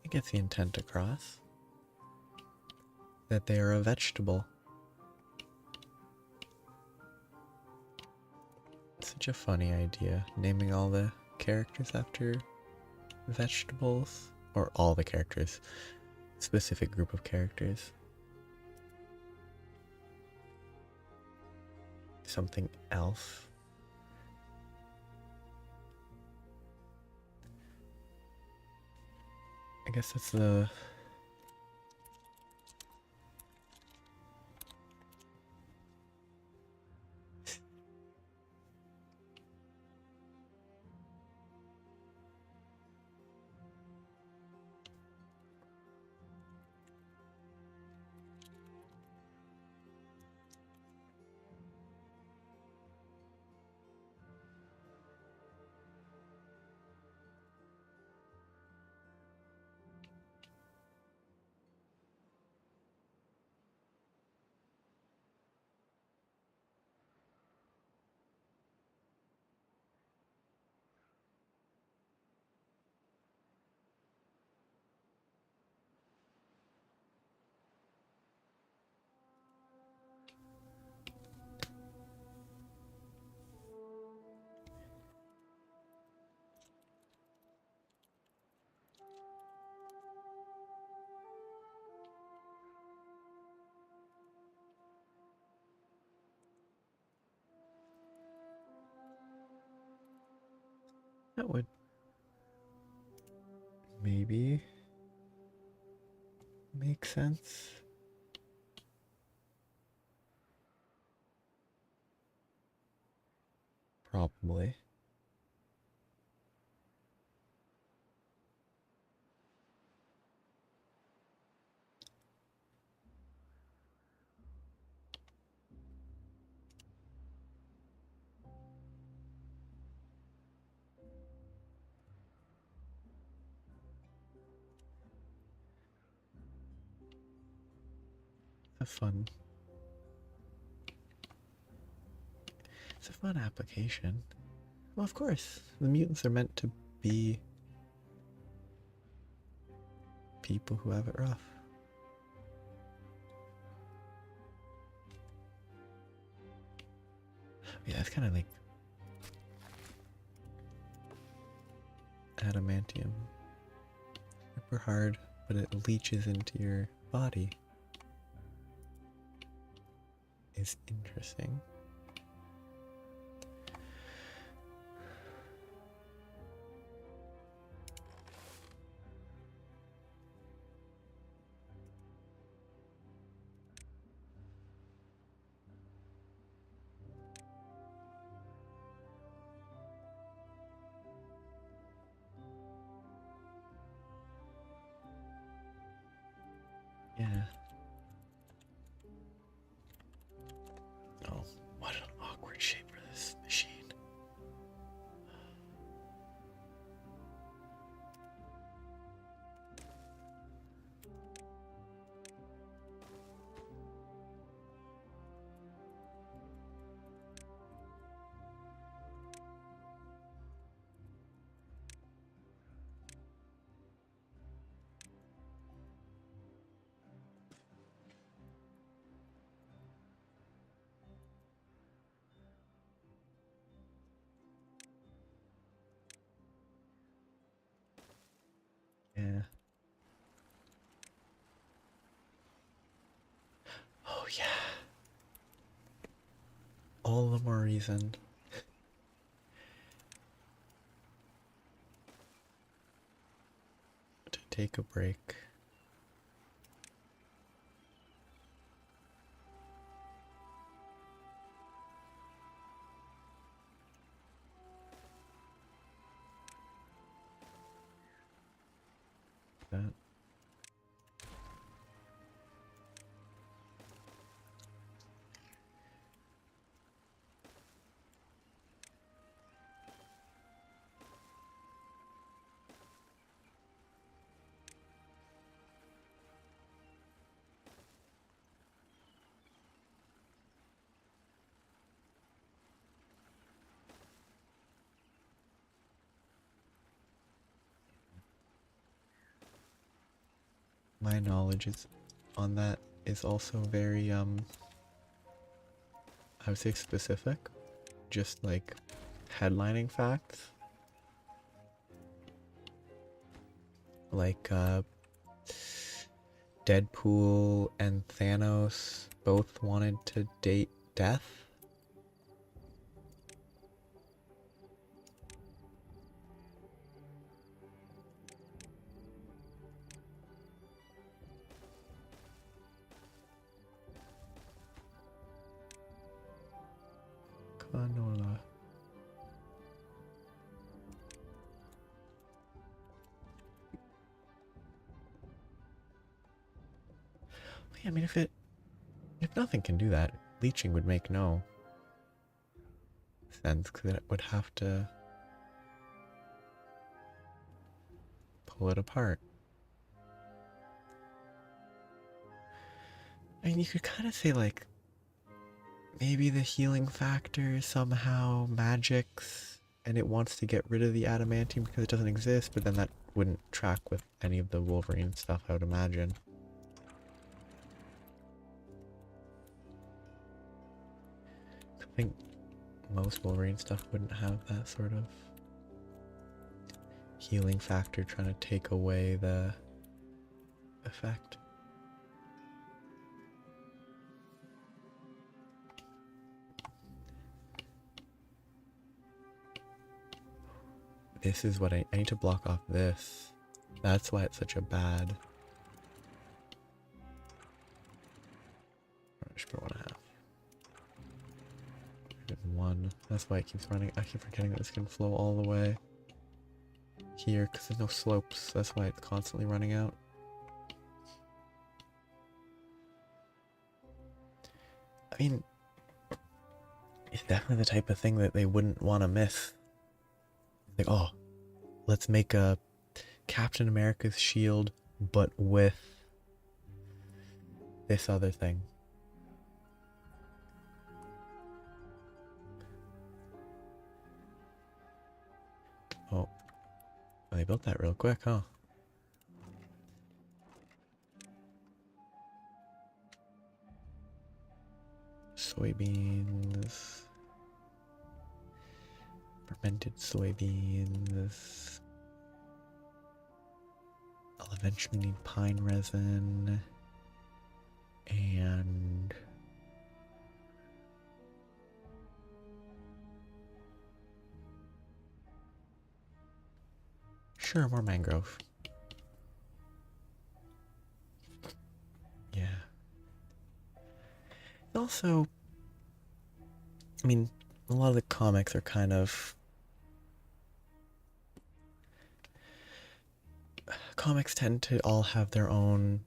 It gets the intent across that they are a vegetable. such a funny idea, naming all the characters after vegetables. Or all the characters. Specific group of characters. Something else. I guess that's the... That would maybe make sense. Probably. It's a fun application. Well, of course, the mutants are meant to be people who have it rough. Yeah, it's kind of like adamantium. Super hard, but it leaches into your body. Is interesting. Yeah. Oh, what an awkward shape for this machine. Yeah. Oh yeah. All the more reason to take a break. That. My knowledge is on that is also very I would say specific. Just like headlining facts. Like, Deadpool and Thanos both wanted to date Death. Canola. Yeah, I mean, if nothing can do that, leeching would make no sense because it would have to pull it apart. I mean, you could kind of say like maybe the healing factor is somehow magic's and it wants to get rid of the adamantium because it doesn't exist, but then that wouldn't track with any of the Wolverine stuff, I would imagine. I think most Wolverine stuff wouldn't have that sort of healing factor trying to take away the effect. This is what I need to block off this. That's why it's such a bad. I should put 1.5. One. That's why it keeps running. I keep forgetting that this can flow all the way here because there's no slopes. That's why it's constantly running out. I mean, it's definitely the type of thing that they wouldn't want to miss. Like, oh, let's make a Captain America's shield, but with this other thing. Oh, they built that real quick, huh? Soybeans. Fermented soybeans. I'll eventually need pine resin. And sure, more mangrove. Yeah. Also, I mean, a lot of the comics are kind of... Comics tend to all have their own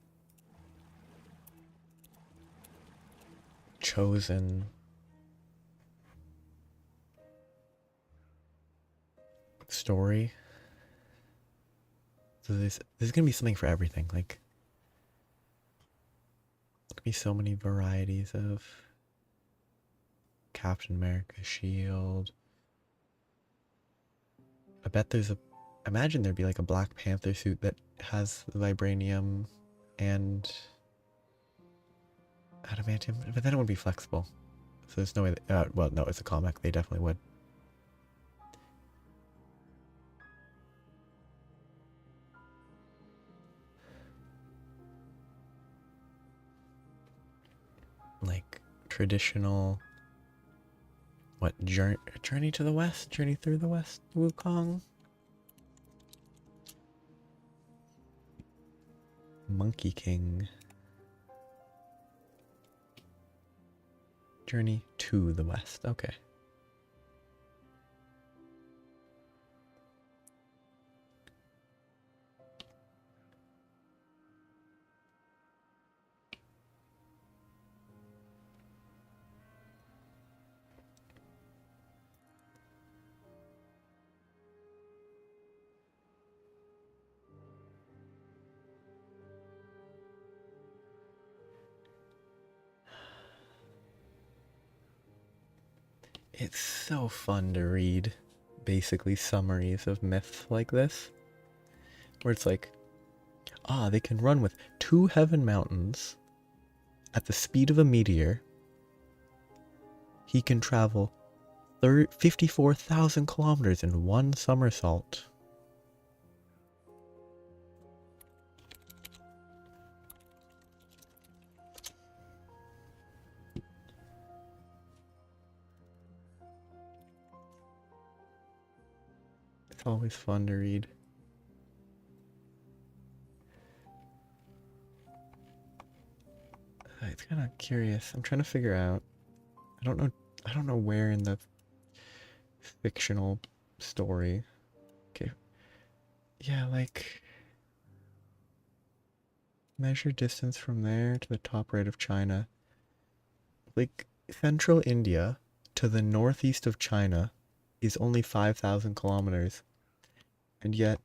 chosen story. So there's gonna be something for everything. Like, there could be so many varieties of Captain America shield. I bet there's imagine there'd be like a Black Panther suit that has vibranium and adamantium, but then it would be flexible. So there's no way that, well, no, it's a comic. They definitely would. Like traditional, what, journey to the west, journey through the west, Wukong, Monkey King, journey to the west. Okay. It's so fun to read basically summaries of myths like this, where it's like, they can run with 2 heaven mountains at the speed of a meteor. He can travel 54,000 kilometers in one somersault. It's always fun to read. It's kind of curious. I'm trying to figure out. I don't know where in the fictional story. Okay. Yeah, like measure distance from there to the top right of China. Like central India to the northeast of China is only 5,000 kilometers. And yet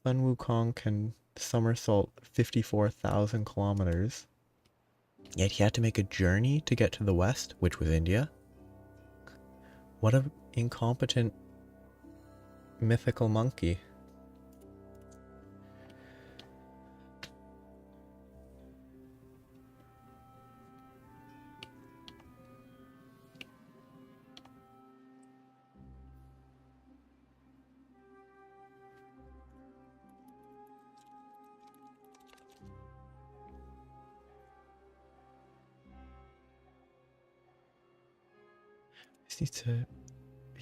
Sun Wukong can somersault 54,000 kilometers. Yet he had to make a journey to get to the west, which was India. What an incompetent mythical monkey. He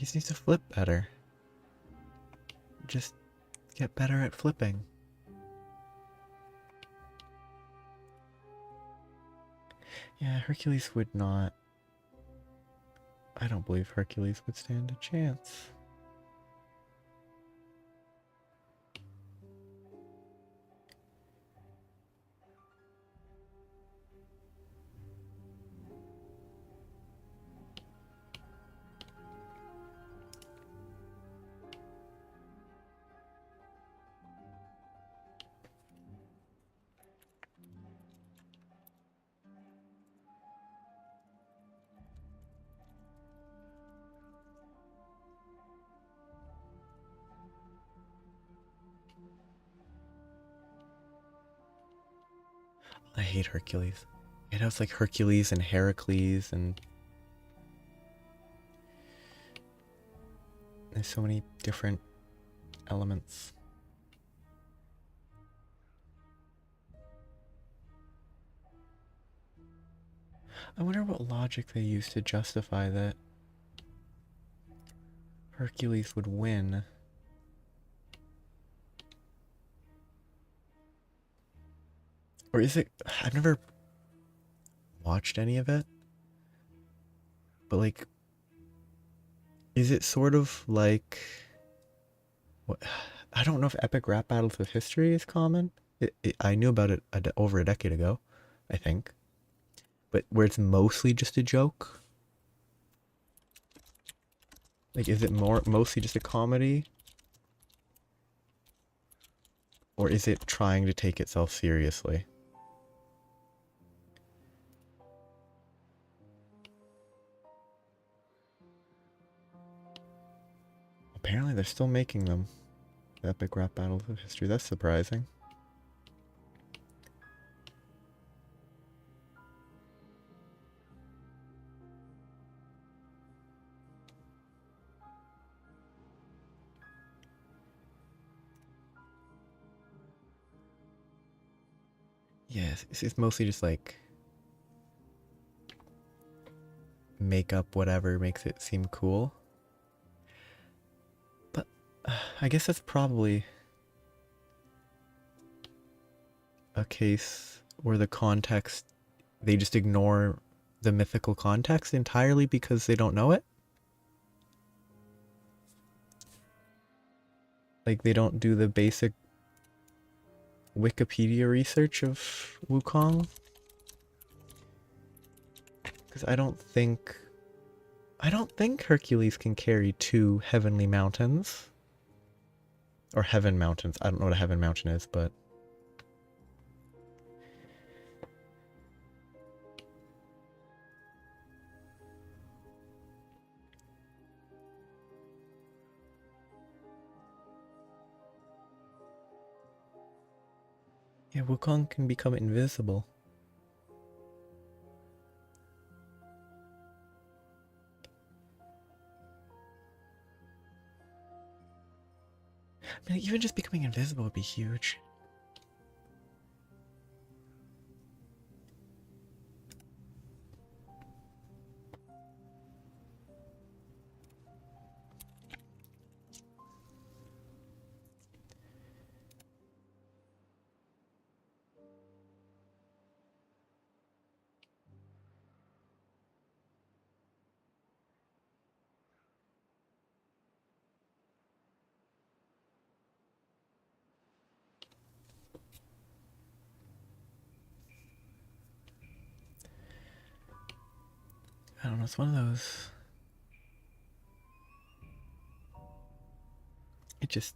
just needs to flip better. Just get better at flipping. Yeah, Hercules would not. I don't believe Hercules would stand a chance. I hate Hercules. It has like Hercules and Heracles, and there's so many different elements. I wonder what logic they use to justify that Hercules would win. Or is it... I've never watched any of it. But like... Is it sort of like... What, I don't know if epic rap battles with history is common. I knew about it over a decade ago, I think. But where it's mostly just a joke? Like, is it mostly just a comedy? Or is it trying to take itself seriously? Apparently they're still making them. Epic rap battles of history. That's surprising. Yes, it's mostly just like make up whatever makes it seem cool. But I guess that's probably a case where the context, they just ignore the mythical context entirely because they don't know it. Like they don't do the basic Wikipedia research of Wukong. Because I don't think Hercules can carry 2 heavenly mountains. Or heaven mountains. I don't know what a heaven mountain is, but... Yeah, Wukong can become invisible. I mean, even just becoming invisible would be huge. I don't know, it's one of those... It's just...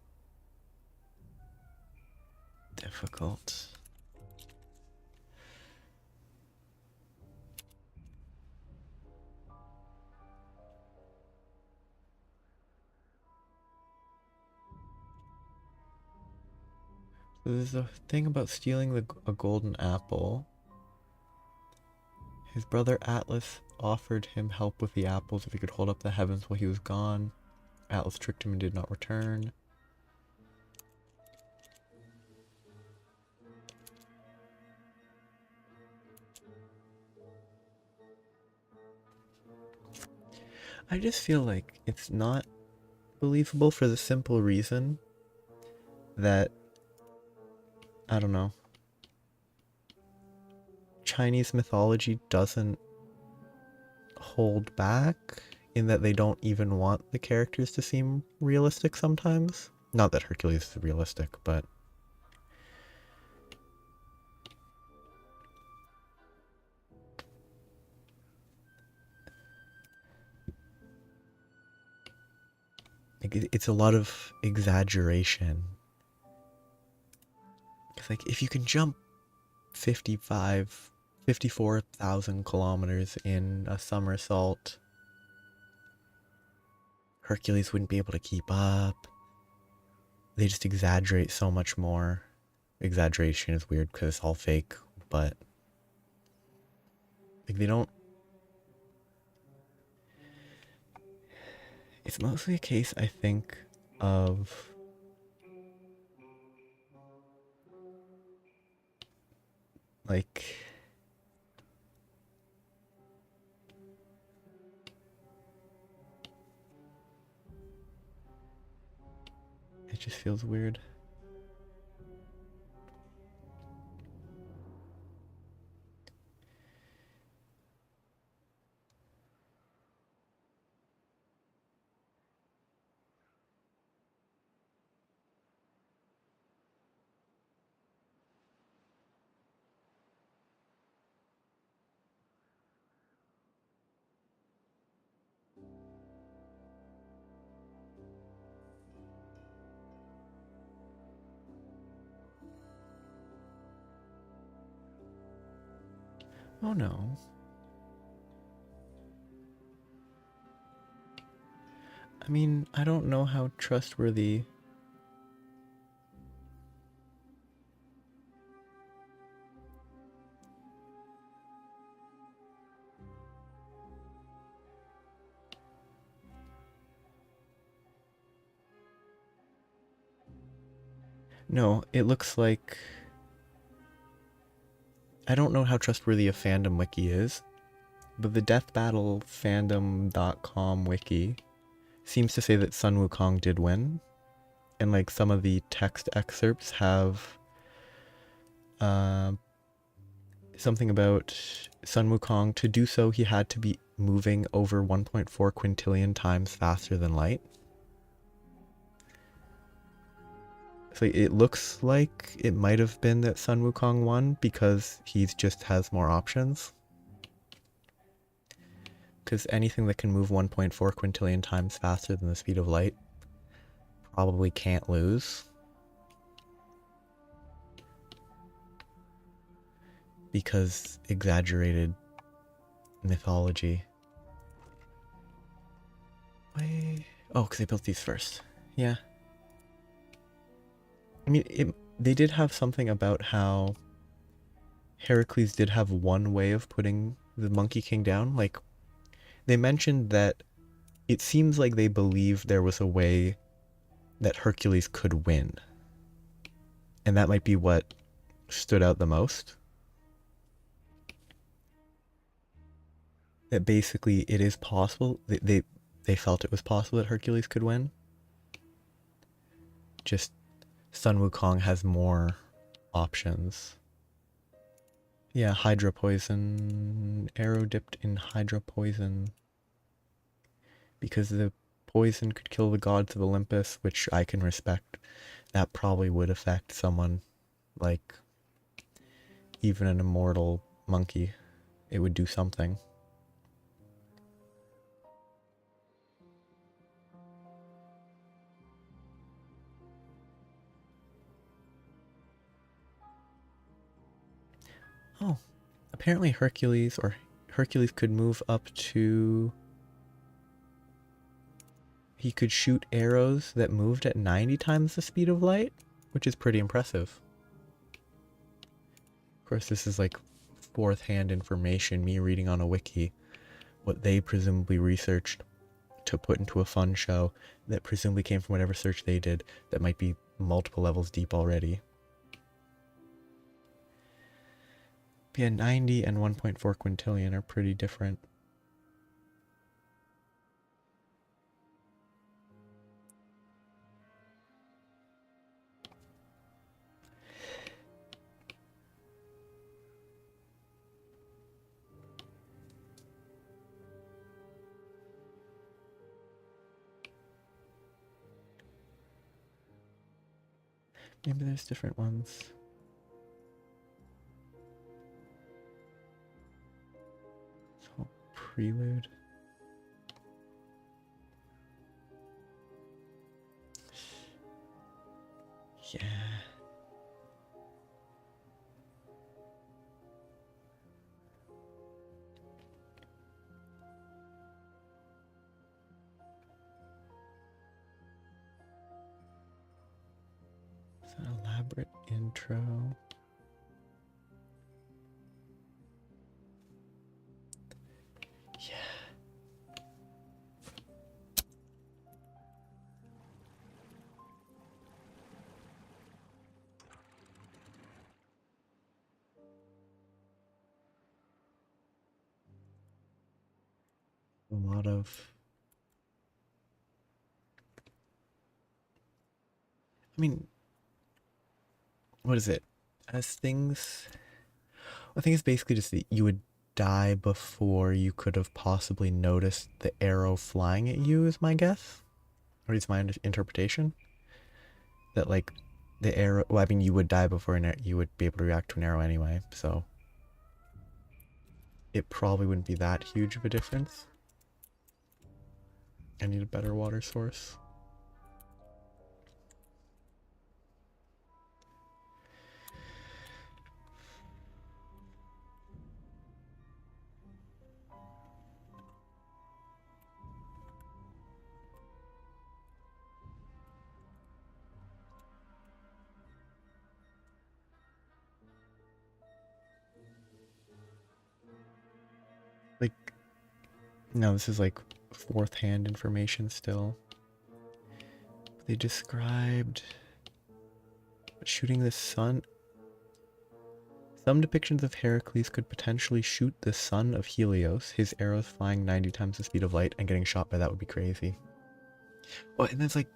difficult. So there's a thing about stealing a golden apple. His brother Atlas offered him help with the apples if he could hold up the heavens while he was gone. Atlas tricked him and did not return. I just feel like it's not believable for the simple reason that, I don't know, Chinese mythology doesn't hold back in that they don't even want the characters to seem realistic sometimes. Not that Hercules is realistic, but it's a lot of exaggeration. It's like, if you can jump 54,000 kilometers in a somersault, Hercules wouldn't be able to keep up. They just exaggerate so much more. Exaggeration is weird because it's all fake, but like, they don't... It's mostly a case, I think, of like, it just feels weird. Oh no. I mean, I don't know how trustworthy... No, it looks like... I don't know how trustworthy a fandom wiki is, but the deathbattlefandom.com wiki seems to say that Sun Wukong did win, and like some of the text excerpts have something about Sun Wukong. To do so, he had to be moving over 1.4 quintillion times faster than light. So it looks like it might have been that Sun Wukong won because he just has more options. Because anything that can move 1.4 quintillion times faster than the speed of light probably can't lose. Because exaggerated mythology. Why? Oh, because they built these first. Yeah. I mean, they did have something about how Heracles did have one way of putting the Monkey King down. Like, they mentioned that it seems like they believed there was a way that Hercules could win. And that might be what stood out the most. That basically it is possible. They felt it was possible that Hercules could win. Just Sun Wukong has more options. Yeah, Hydra Poison. Arrow dipped in Hydra Poison. Because the poison could kill the gods of Olympus, which I can respect. That probably would affect someone like even an immortal monkey. It would do something. Oh, apparently Hercules could move up to... He could shoot arrows that moved at 90 times the speed of light, which is pretty impressive. Of course, this is like fourth-hand information, me reading on a wiki, what they presumably researched to put into a fun show that presumably came from whatever search they did that might be multiple levels deep already. Yeah, 90 and 1.4 quintillion are pretty different. Maybe there's different ones. So, prelude. Yeah. It's an elaborate intro. Yeah. A lot of... I mean, what is it? As things... I think it's basically just that you would die before you could have possibly noticed the arrow flying at you, is my guess. Or is my interpretation. That, like, the arrow... Well, I mean, you would die before you would be able to react to an arrow anyway, so... It probably wouldn't be that huge of a difference. I need a better water source. Like, no, this is like fourth hand information still. They described shooting the sun. Some depictions of Heracles could potentially shoot the son of Helios, his arrows flying 90 times the speed of light, and getting shot by that would be crazy. Well, and it's like,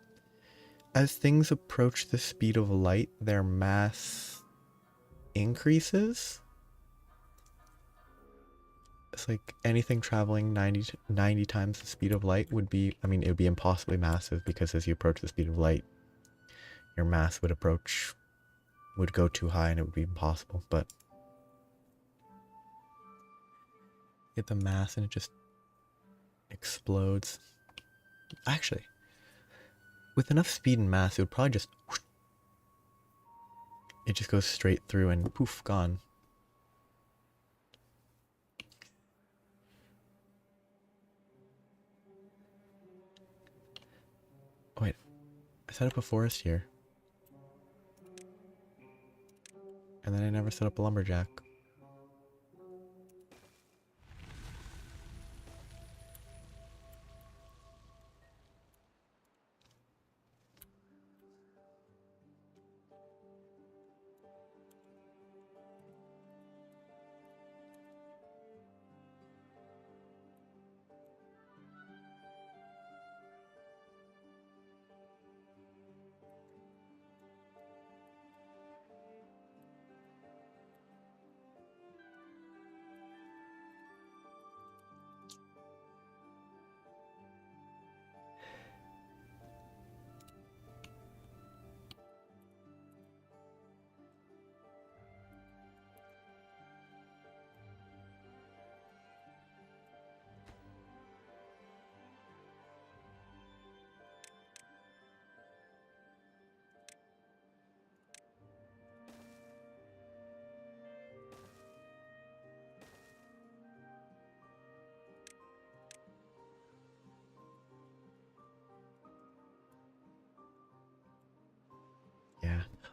as things approach the speed of light, their mass increases. It's like anything traveling 90 times the speed of light would be, I mean, it would be impossibly massive because as you approach the speed of light, your mass would go too high and it would be impossible, but get the mass and it just explodes. Actually, with enough speed and mass, it would probably just, it just goes straight through and poof, gone. Oh, wait, I set up a forest here. And then I never set up a lumberjack.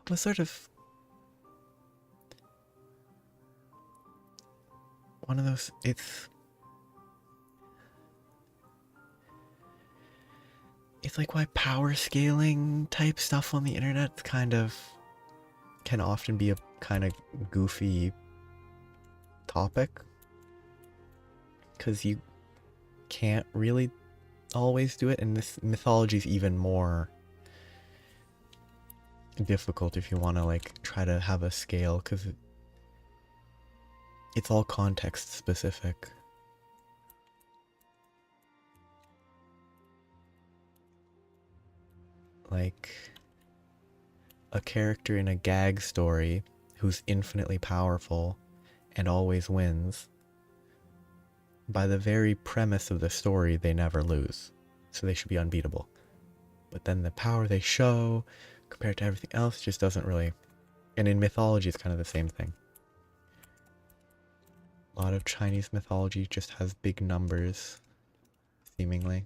was sort of one of those. It's like why power scaling type stuff on the internet kind of can often be a kind of goofy topic, because you can't really always do it, and this mythology is even more difficult if you want to like try to have a scale, because it's all context specific. Like a character in a gag story who's infinitely powerful and always wins, by the very premise of the story, they never lose. So they should be unbeatable. But then the power they show compared to everything else just doesn't really... And in mythology, it's kind of the same thing. A lot of Chinese mythology just has big numbers, seemingly.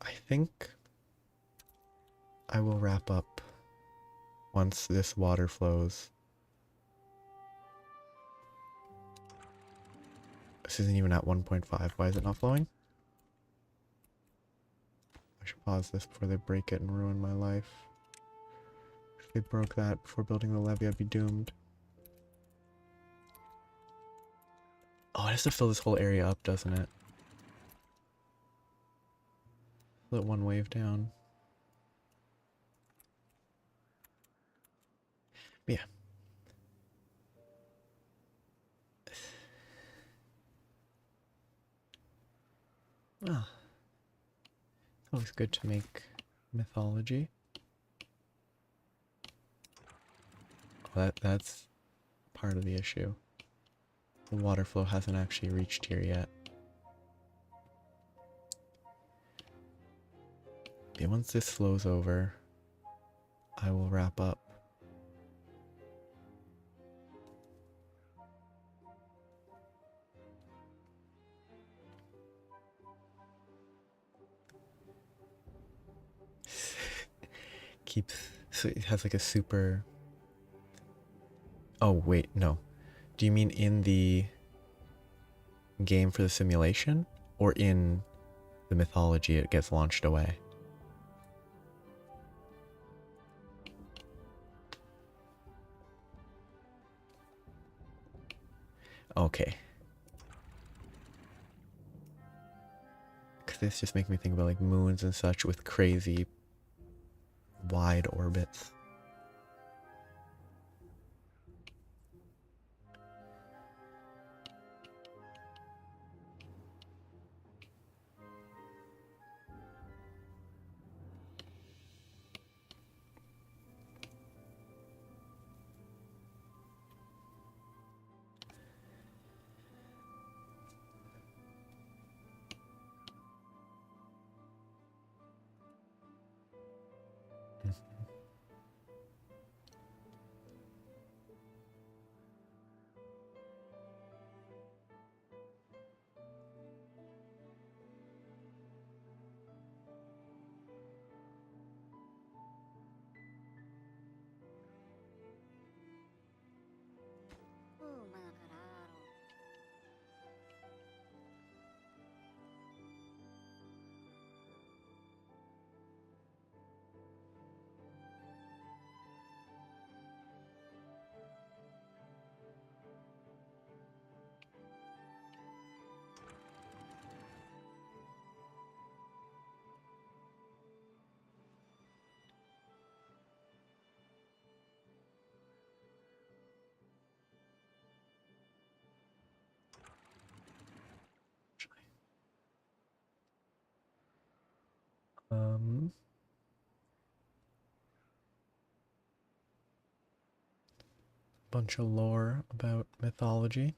I think I will wrap up once this water flows. This isn't even at 1.5. Why is it not flowing? I should pause this before they break it and ruin my life. If they broke that before building the levee, I'd be doomed. Oh, it has to fill this whole area up, doesn't it? Let one wave down. But yeah. Well, it's always good to make mythology. That's part of the issue. The water flow hasn't actually reached here yet. But once this flows over, I will wrap up. So it has like a super... Oh wait, no. Do you mean in the game for the simulation? Or in the mythology it gets launched away? Okay. Because this just makes me think about like moons and such with crazy wide orbits. Bunch of lore about mythology.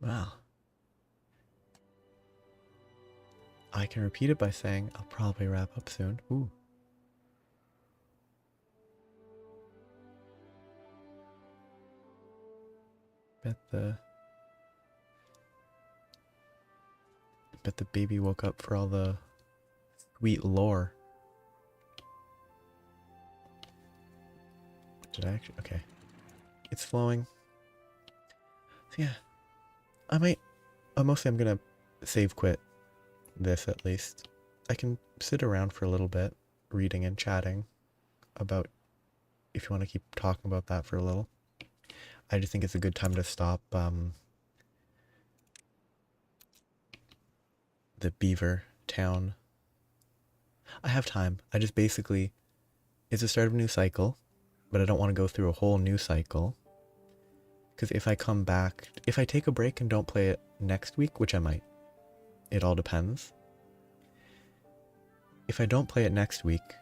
Wow. I can repeat it by saying I'll probably wrap up soon. Ooh. Bet the Bet the baby woke up for all the sweet lore. Did I actually? Okay. It's flowing. So yeah. I might... mostly I'm gonna save quit this at least. I can sit around for a little bit, reading and chatting about if you want to keep talking about that for a little. I just think it's a good time to stop the beaver town. I have time. I just basically... It's the start of a new cycle, but I don't want to go through a whole new cycle. Because if I come back... If I take a break and don't play it next week, which I might. It all depends. If I don't play it next week,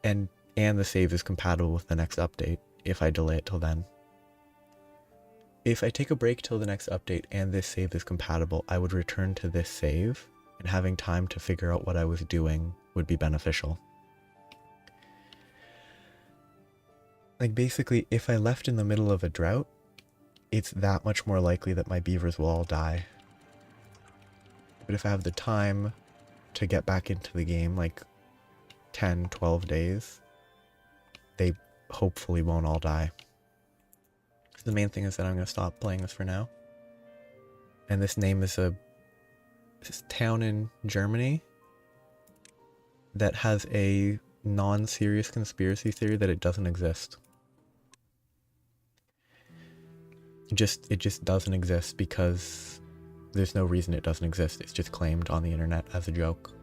and the save is compatible with the next update, if I delay it till then. If I take a break till the next update and this save is compatible, I would return to this save, and having time to figure out what I was doing would be beneficial. Like basically, if I left in the middle of a drought, it's that much more likely that my beavers will all die. But if I have the time to get back into the game, like 10, 12 days, they hopefully won't all die. So the main thing is that I'm going to stop playing this for now. And this name is this town in Germany that has a non-serious conspiracy theory that it doesn't exist. It just doesn't exist because there's no reason it doesn't exist. It's just claimed on the internet as a joke.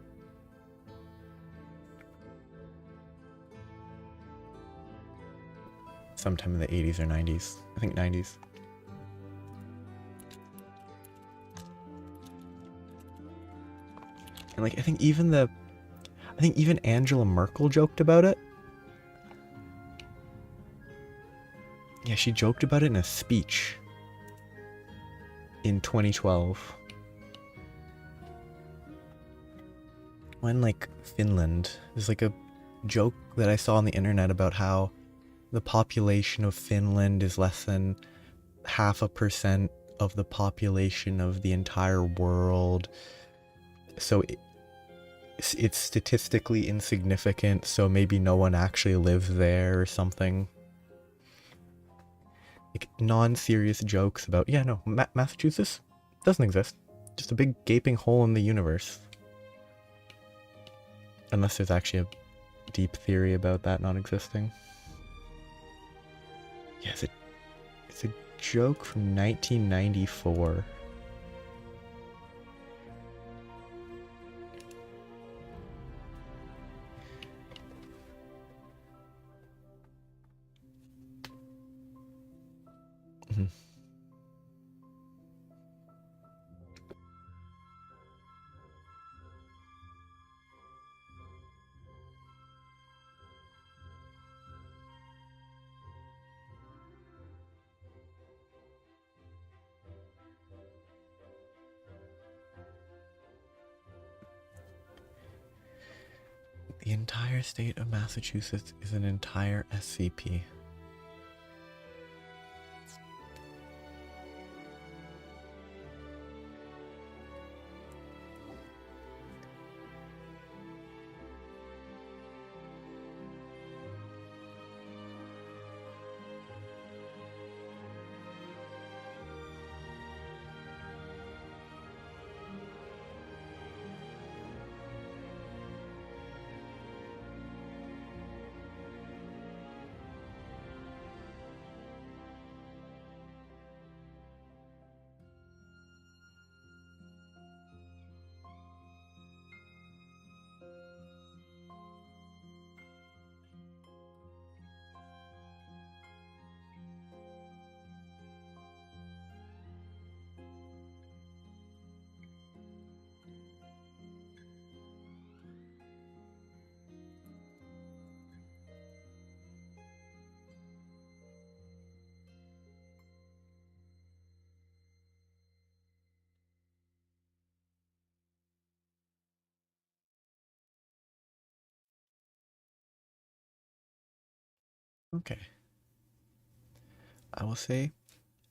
Sometime in the 80s or 90s. I think 90s. And like I think even Angela Merkel joked about it. Yeah, she joked about it in a speech in 2012. When like Finland, there's like a joke that I saw on the internet about how the population of Finland is less than 0.5% of the population of the entire world. So it's statistically insignificant, so maybe no one actually lives there or something. Like non-serious jokes about, yeah, no, Massachusetts doesn't exist. Just a big gaping hole in the universe. Unless there's actually a deep theory about that not existing. Yeah, it's a joke from 1994. The entire state of Massachusetts is an entire SCP. Okay. I will say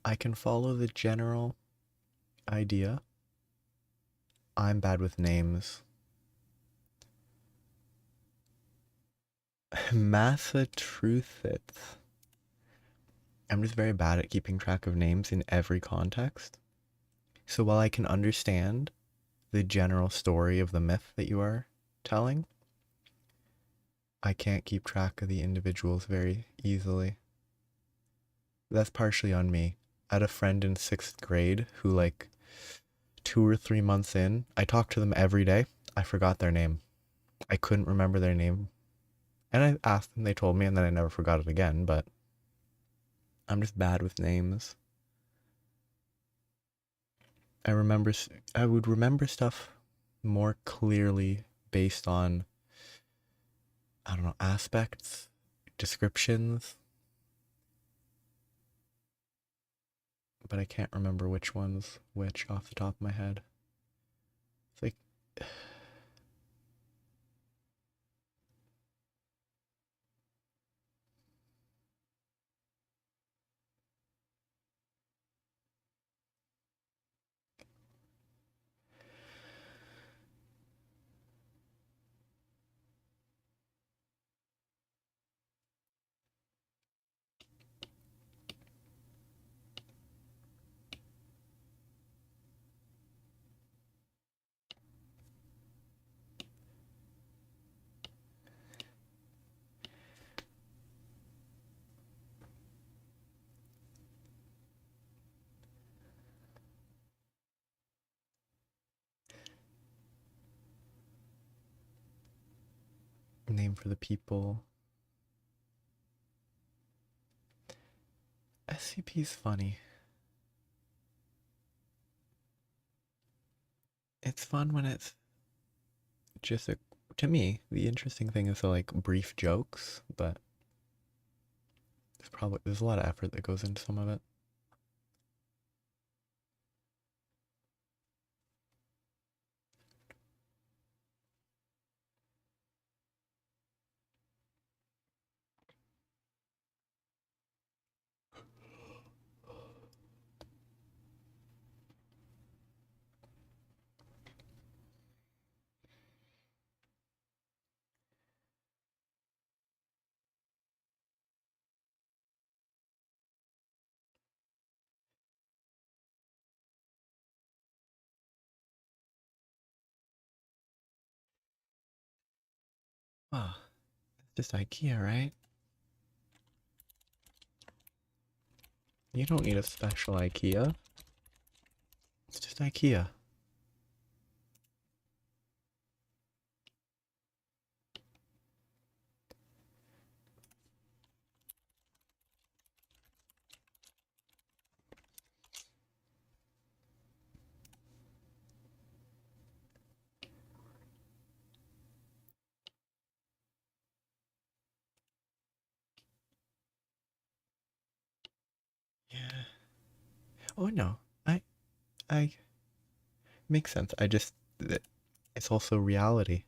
I can follow the general idea. I'm bad with names. Massachusetts. I'm just very bad at keeping track of names in every context. So while I can understand the general story of the myth that you are telling, I can't keep track of the individuals very easily. That's partially on me. I had a friend in 6th grade who, like, 2 or 3 months in, I talked to them every day. I forgot their name. I couldn't remember their name. And I asked them, they told me, and then I never forgot it again, but I'm just bad with names. I remember, I would remember stuff more clearly based on, I don't know, aspects, descriptions, but I can't remember which one's which off the top of my head. It's like, name for the people. SCP's funny. It's fun when it's just a, to me, the interesting thing is the like brief jokes, but there's a lot of effort that goes into some of it. Ah, it's just IKEA, right? You don't need a special IKEA. It's just IKEA. Yeah. Oh no. I makes sense. It's also reality.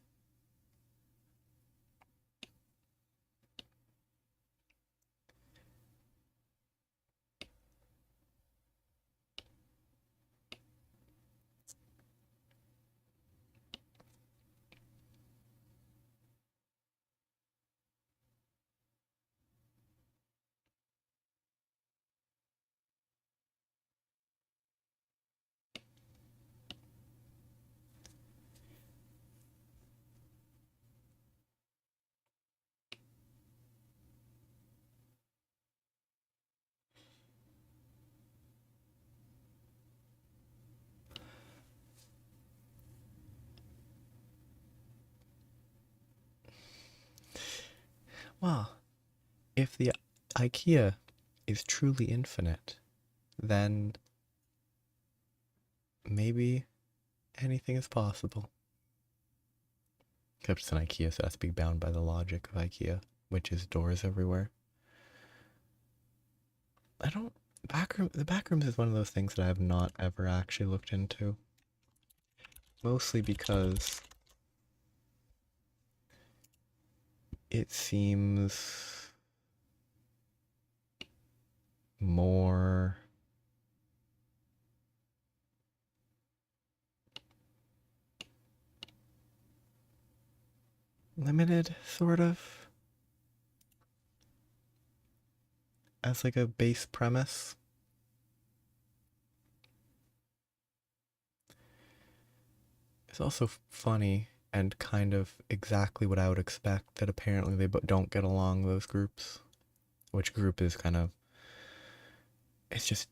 Well, if the IKEA is truly infinite, then maybe anything is possible. Except it's an IKEA, so it has to be bound by the logic of IKEA, which is doors everywhere. I don't the backrooms is one of those things that I have not ever actually looked into. Mostly because it seems more limited, sort of, as like a base premise. It's also funny and kind of exactly what I would expect that apparently they don't get along, those groups. Which group is kind of, it's just,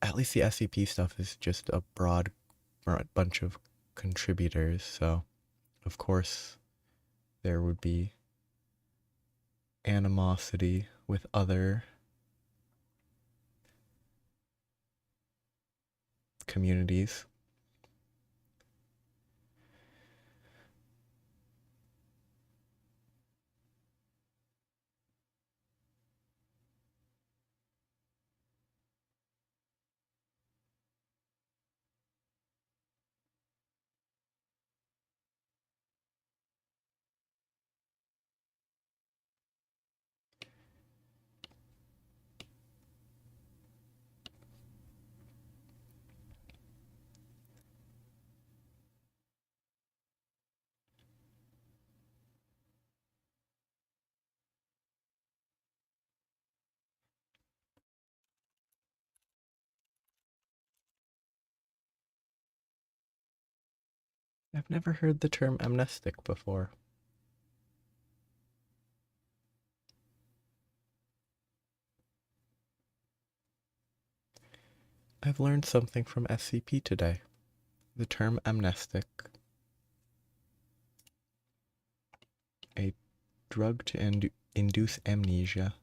at least the SCP stuff is just a broad bunch of contributors. So, of course, there would be animosity with other communities. I've never heard the term amnestic before. I've learned something from SCP today. The term amnestic, a drug to induce amnesia.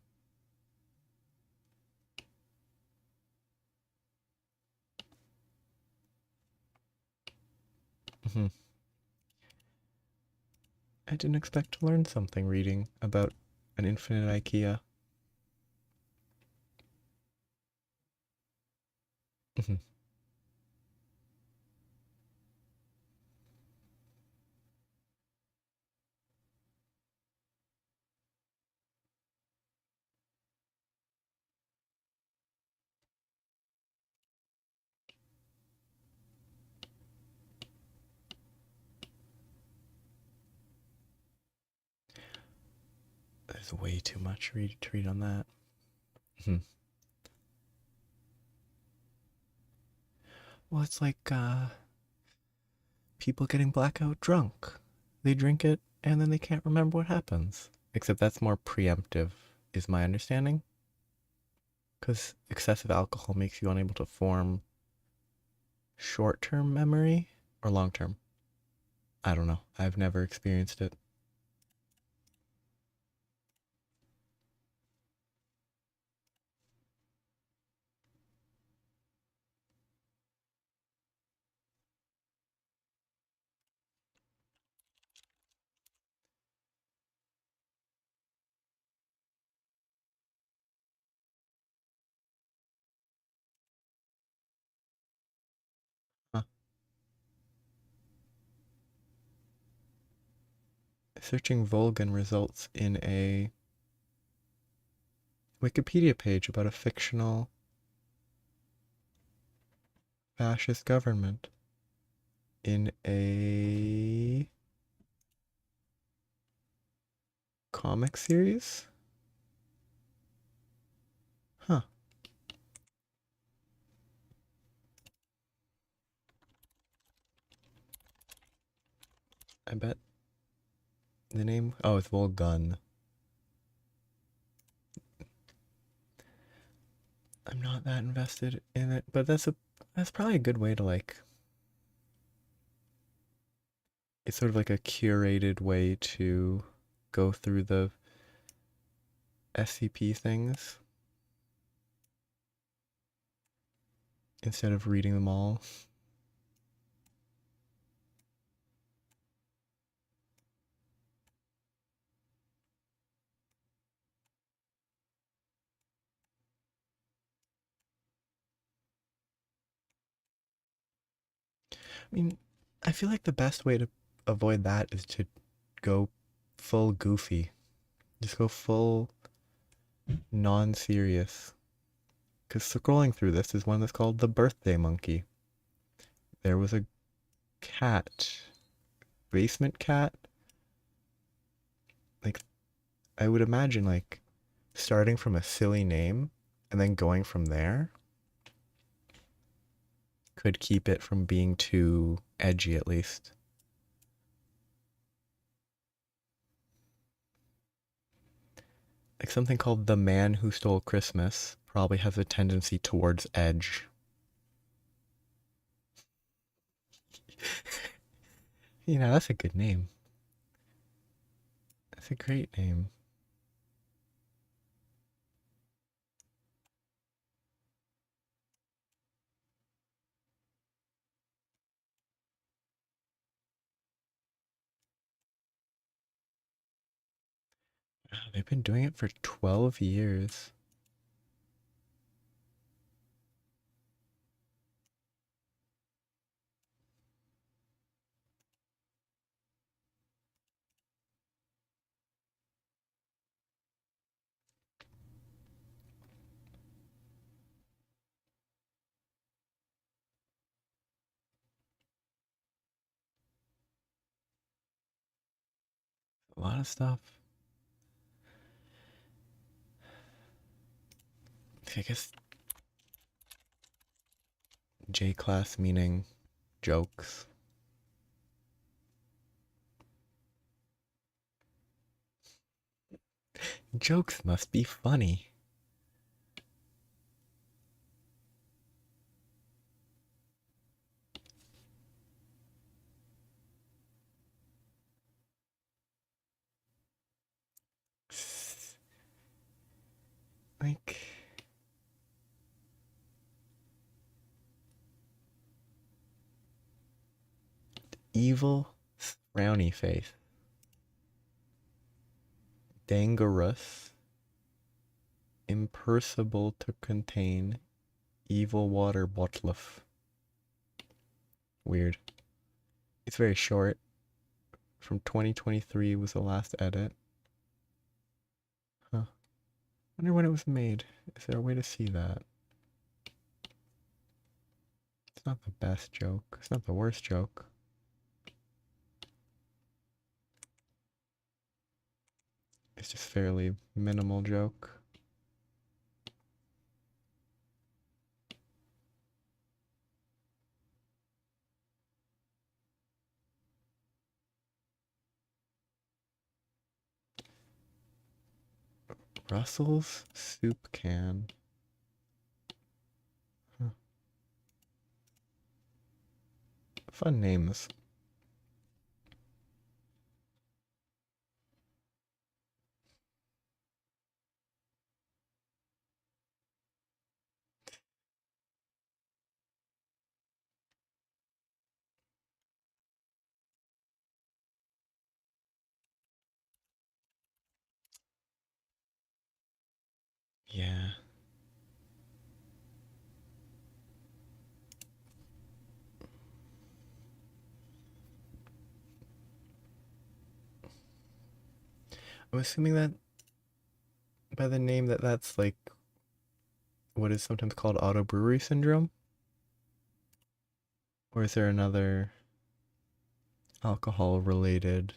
Mhm. I didn't expect to learn something reading about an infinite IKEA. Mhm. There's way too much to read on that. Mhm. Well, it's like people getting blackout drunk. They drink it and then they can't remember what happens. Except that's more preemptive, is my understanding. Because excessive alcohol makes you unable to form short term memory or long term. I don't know. I've never experienced it. Huh. Searching Volgan results in a Wikipedia page about a fictional fascist government in a comic series? Huh. I bet the name. Oh, it's Volgun. I'm not that invested in it, but that's probably a good way to like. It's sort of like a curated way to go through the SCP things instead of reading them all. I mean, I feel like the best way to avoid that is to go full goofy. Just go full non-serious. Because scrolling through this is one that's called The Birthday Monkey. There was a cat, basement cat, I would imagine like starting from a silly name and then going from there could keep it from being too edgy at least. Like something called The Man Who Stole Christmas probably has a tendency towards edge. You know, that's a good name. That's a great name. Wow, they've been doing it for 12 years. A lot of stuff. I guess J class meaning jokes. Jokes must be funny. Like, evil frowny face. Dangerous. Impercible to contain. Evil water bottle. Weird. It's very short. From 2023 was the last edit. Huh. Wonder when it was made. Is there a way to see that? It's not the best joke. It's not the worst joke. It's just fairly minimal joke. Russell's soup can. Huh. Fun names. Yeah. I'm assuming that by the name that's like what is sometimes called auto brewery syndrome? Or is there another alcohol related?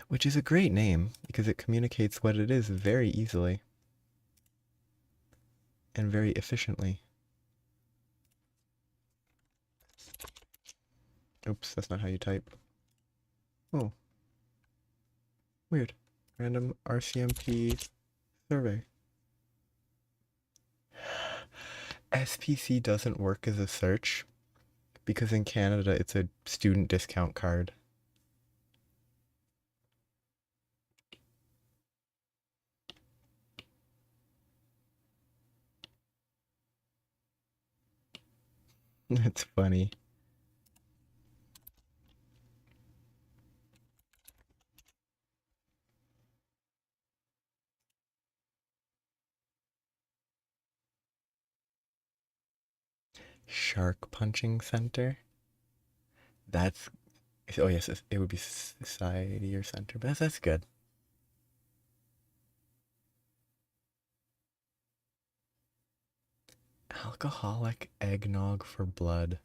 Which is a great name because it communicates what it is very easily and very efficiently. Oops, that's not how you type. Oh, weird. Random RCMP survey. SPC doesn't work as a search because in Canada it's a student discount card. That's funny. Shark punching center. That's oh yes, it would be society or center, but that's good. Alcoholic eggnog for blood.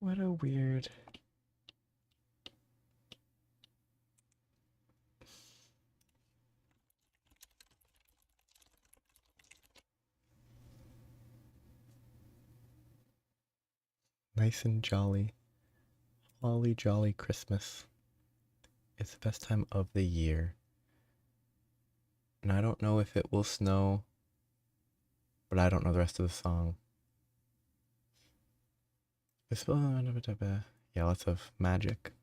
What a weird. Nice and jolly. Holly jolly Christmas. It's the best time of the year. And I don't know if it will snow, but I don't know the rest of the song. Yeah, lots of magic.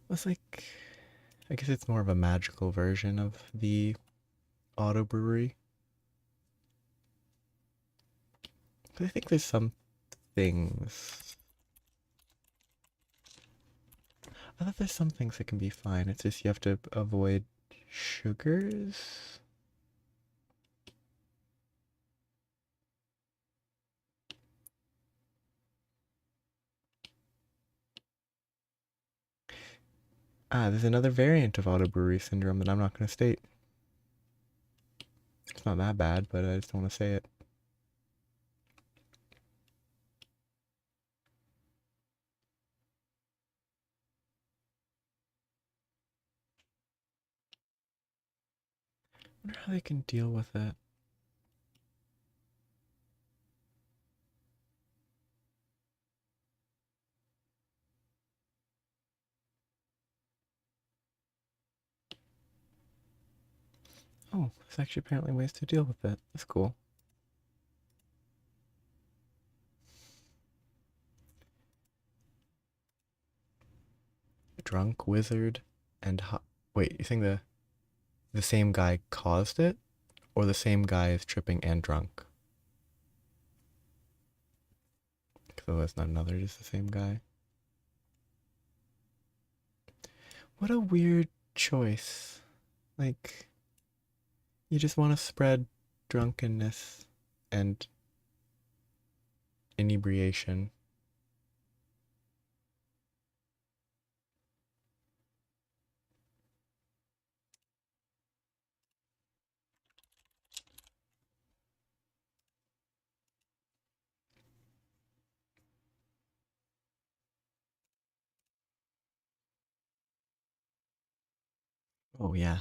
It's like, I guess it's more of a magical version of the auto brewery. But I think there's some things. I thought there's some things that can be fine. It's just you have to avoid sugars. There's another variant of auto brewery syndrome that I'm not going to state. It's not that bad, but I just don't want to say it. I wonder how they can deal with it. Oh, there's actually apparently ways to deal with it. That's cool. Drunk wizard and wait, you think the same guy caused it, or the same guy is tripping and drunk? So that's not another, just the same guy. What a weird choice. Like, you just want to spread drunkenness and inebriation. Oh, yeah.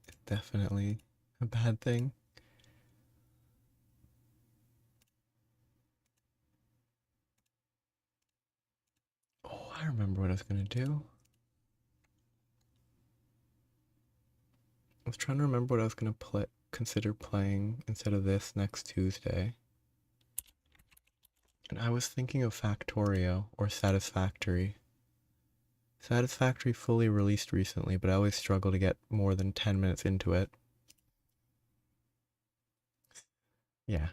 It's definitely a bad thing. Oh, I remember what I was going to do. I was trying to remember what I was going to consider playing instead of this next Tuesday. And I was thinking of Factorio or Satisfactory. Satisfactory fully released recently, but I always struggle to get more than 10 minutes into it. Yeah.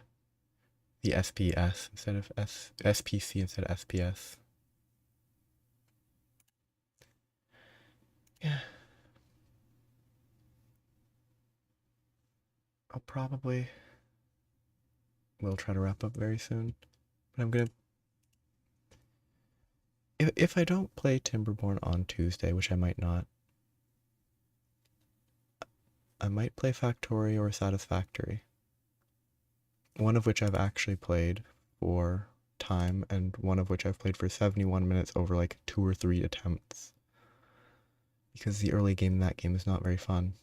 The SPS instead of SPC instead of SPS. Yeah. I'll probably will try to wrap up very soon. But I'm gonna if I don't play Timberborn on Tuesday, which I might not, I might play Factory or Satisfactory. One of which I've actually played for time, and one of which I've played for 71 minutes over like 2 or 3 attempts. Because the early game in that game is not very fun.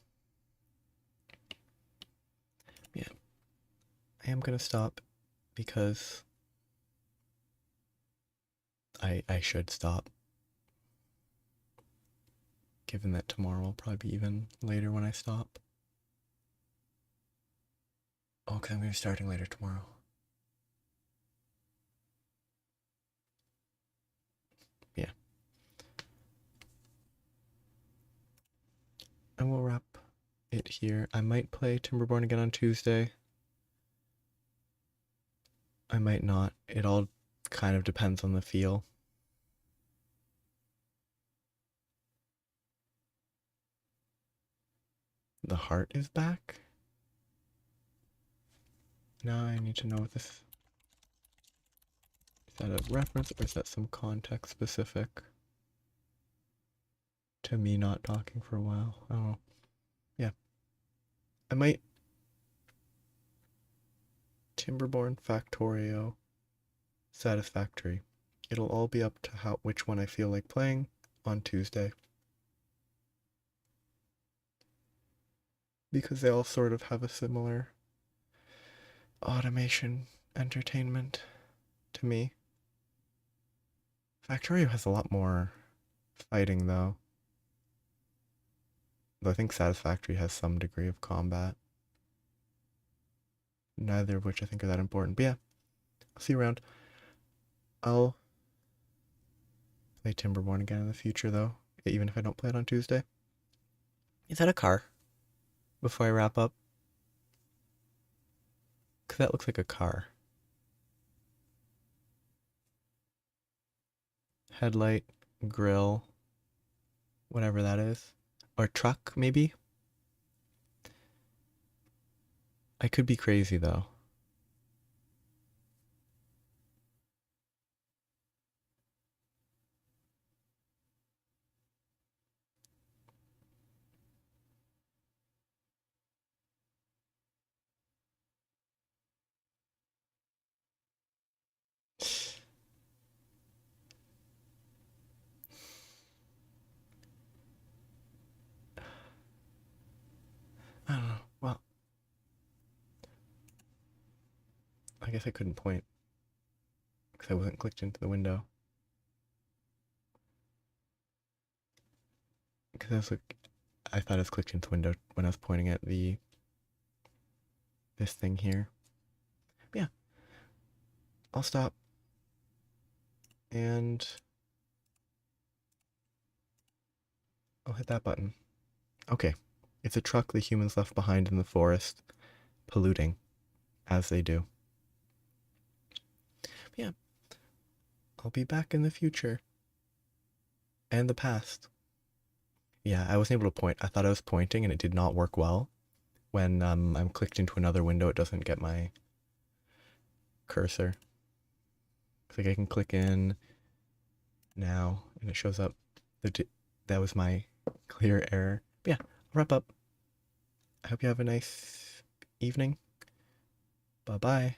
Yeah. I am gonna stop because I should stop. given that tomorrow will probably be even later when I stop. Oh, because I'm going to be starting later tomorrow. Yeah. And we'll wrap it here. I might play Timberborn again on Tuesday. I might not. It all kind of depends on the feel. The heart is back? Now I need to know what this... Is that a reference or is that some context specific to me not talking for a while? I don't know. Yeah. I might... Timberborn Factorio Satisfactory. It'll all be up to which one I feel like playing on Tuesday. Because they all sort of have a similar automation entertainment to me. Factorio has a lot more fighting though. Though I think Satisfactory has some degree of combat. Neither of which I think are that important. But yeah, I'll see you around. I'll play Timberborn again in the future though, even if I don't play it on Tuesday. Is that a car? Before I wrap up? Because that looks like a car. Headlight, grill, whatever that is. Or truck, maybe? I could be crazy though. I don't know. Well, I guess I couldn't point because I wasn't clicked into the window. Because I was like, I thought I was clicked into the window when I was pointing at this thing here. But yeah, I'll stop and I'll hit that button. Okay, it's a truck the humans left behind in the forest, polluting, as they do. But yeah, I'll be back in the future and the past. Yeah, I wasn't able to point. I thought I was pointing and it did not work well. When I'm clicked into another window, it doesn't get my cursor. It's like I can click in now and it shows up. That was my clear error. But yeah, I'll wrap up. I hope you have a nice evening. Bye-bye.